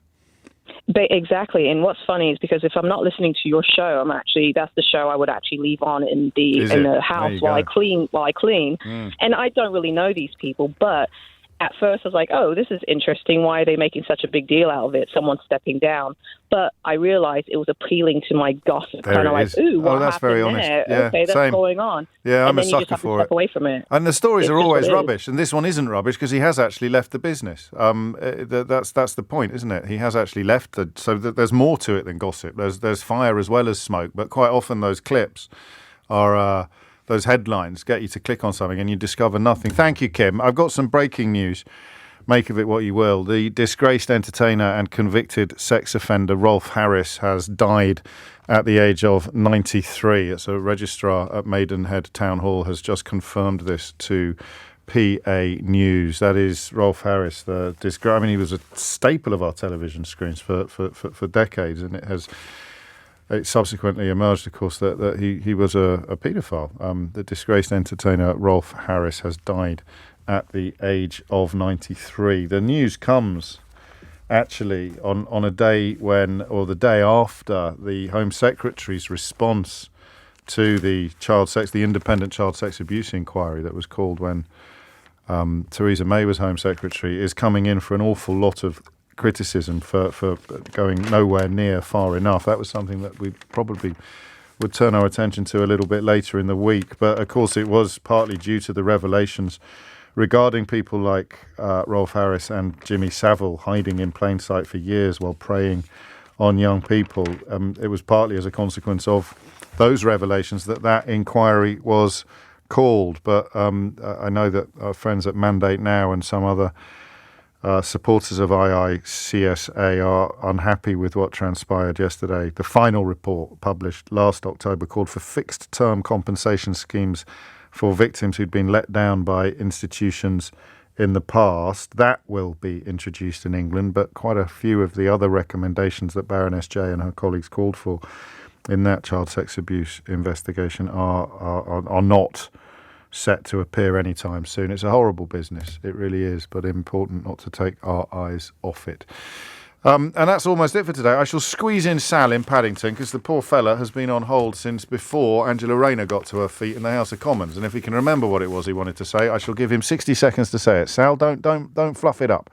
Speaker 2: Exactly, and what's funny is because if I'm not listening to your show, that's the show I would actually leave on in the house while I clean. And I don't really know these people, but at first I was like, oh, this is interesting. Why are they making such a big deal out of it? Someone stepping down. But I realized it was appealing to my gossip. Kind of like, ooh, what
Speaker 1: that's
Speaker 2: happened
Speaker 1: very honest.
Speaker 2: there?
Speaker 1: Yeah,
Speaker 2: okay, that's
Speaker 1: same.
Speaker 2: Going on.
Speaker 1: Yeah, I'm
Speaker 2: and
Speaker 1: a
Speaker 2: then you
Speaker 1: sucker
Speaker 2: just have to
Speaker 1: for
Speaker 2: step
Speaker 1: it.
Speaker 2: away from it.
Speaker 1: And the stories
Speaker 2: It's
Speaker 1: are
Speaker 2: just
Speaker 1: always
Speaker 2: what it
Speaker 1: rubbish. And this one isn't rubbish because he has actually left the business. That's the point, isn't it? He has actually left so there's more to it than gossip. There's fire as well as smoke. But quite often those clips are those headlines get you to click on something and you discover nothing. Thank you, Kim. I've got some breaking news. Make of it what you will. The disgraced entertainer and convicted sex offender Rolf Harris has died at the age of 93. It's a registrar at Maidenhead Town Hall has just confirmed this to PA News. That is Rolf Harris, he was a staple of our television screens for decades, and it subsequently emerged, of course, that he was a paedophile. The disgraced entertainer Rolf Harris has died at the age of 93. The news comes actually on a day the day after the Home Secretary's response to the independent child sex abuse inquiry that was called when Theresa May was Home Secretary, is coming in for an awful lot of criticism for going nowhere near far enough. That was something that we probably would turn our attention to a little bit later in the week. But of course it was partly due to the revelations regarding people like Rolf Harris and Jimmy Savile hiding in plain sight for years while preying on young people. It was partly as a consequence of those revelations that inquiry was called. But I know that our friends at Mandate Now and some other supporters of IICSA are unhappy with what transpired yesterday. The final report published last October called for fixed-term compensation schemes for victims who'd been let down by institutions in the past. That will be introduced in England, but quite a few of the other recommendations that Baroness J and her colleagues called for in that child sex abuse investigation are not set to appear anytime soon. It's a horrible business, it really is, but important not to take our eyes off it. And that's almost it for today. I shall squeeze in Sal in Paddington because the poor fella has been on hold since before Angela Rayner got to her feet in the House of Commons. And if he can remember what it was he wanted to say, I shall give him 60 seconds to say it. Sal, don't fluff it up.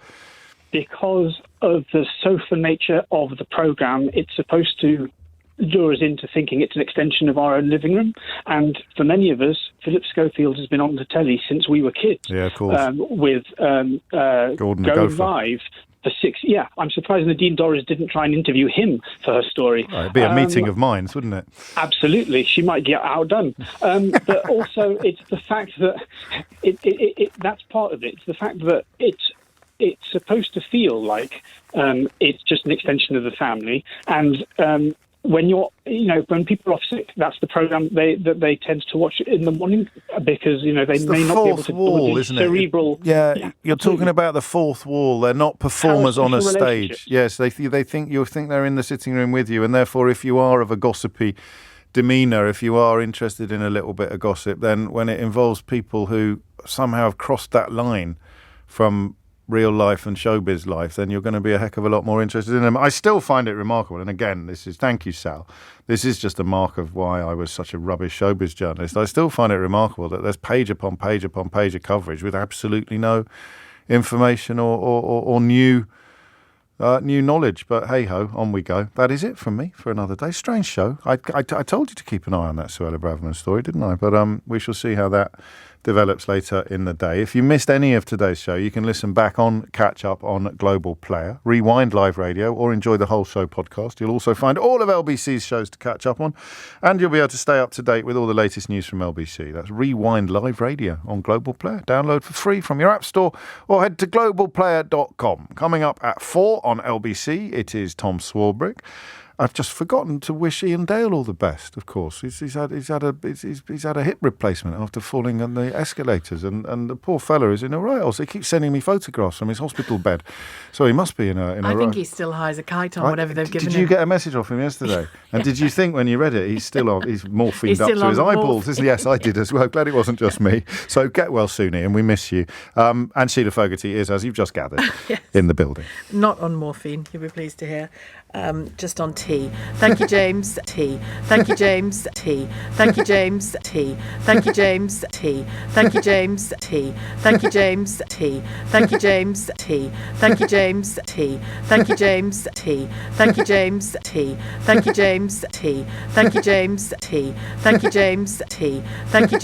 Speaker 3: Because of the sofa nature of the programme, it's supposed to lure us into thinking it's an extension of our own living room. And for many of us, Philip Schofield has been on the telly since we were kids.
Speaker 1: Yeah, of course.
Speaker 3: With
Speaker 1: Gordon the Gopher.
Speaker 3: Live. I'm surprised Nadine Dorries didn't try and interview him for her story.
Speaker 1: Oh, it'd be a meeting of minds, wouldn't it?
Speaker 3: Absolutely. She might get outdone. But also, it's the fact that that's part of it. It's the fact that it's supposed to feel like it's just an extension of the family. And when people are off sick, that's the program they tend to watch in the morning because they may not be able to
Speaker 1: wall, isn't
Speaker 3: cerebral.
Speaker 1: Yeah, you're talking about the fourth wall. They're not performers on a stage. Yes, they think they're in the sitting room with you, and therefore, if you are of a gossipy demeanour, if you are interested in a little bit of gossip, then when it involves people who somehow have crossed that line from real life and showbiz life, then you're going to be a heck of a lot more interested in them. I still find it remarkable, and again, thank you, Sal. This is just a mark of why I was such a rubbish showbiz journalist. I still find it remarkable that there's page upon page upon page of coverage with absolutely no information or new knowledge. But hey ho, on we go. That is it from me for another day. Strange show. I told you to keep an eye on that Suella Braverman story, didn't I? But we shall see how that develops later in the day. If you missed any of today's show, you can listen back on Catch Up on Global Player, rewind live radio, or enjoy the whole show podcast. You'll also find all of LBC's shows to catch up on, and you'll be able to stay up to date with all the latest news from LBC. That's Rewind Live Radio on Global Player. Download for free from your app store or head to globalplayer.com. Coming up at 4 on LBC, it is Tom Swarbrick. I've just forgotten to wish Ian Dale all the best. Of course, he's had a hip replacement after falling on the escalators, and the poor fella is in a right. Also, he keeps sending me photographs from his hospital bed, so he must be in a.
Speaker 4: I think he's still high as a kite on whatever they've given him.
Speaker 1: Did you get a message off him yesterday? And did you think when you read it, he's morphined up to his eyeballs? Yes, I did as well. Glad it wasn't just me. So get well soon, Ian. We miss you. And Sheila Fogarty is, as you've just gathered, in the building.
Speaker 4: Not on morphine. You'll be pleased to hear. Just on tea. Thank you, James. Tea. Thank you, James. Tea. Thank you, James. Tea. Thank you, James. Tea. Thank you, James. Tea. Thank you, James. Tea. Thank you, James. Tea. Thank you, James. Tea. Thank you, James. Tea. Thank you, James. Tea. Thank you, James. Tea. Thank you, James. Tea. Thank you, James. Tea. Thank you,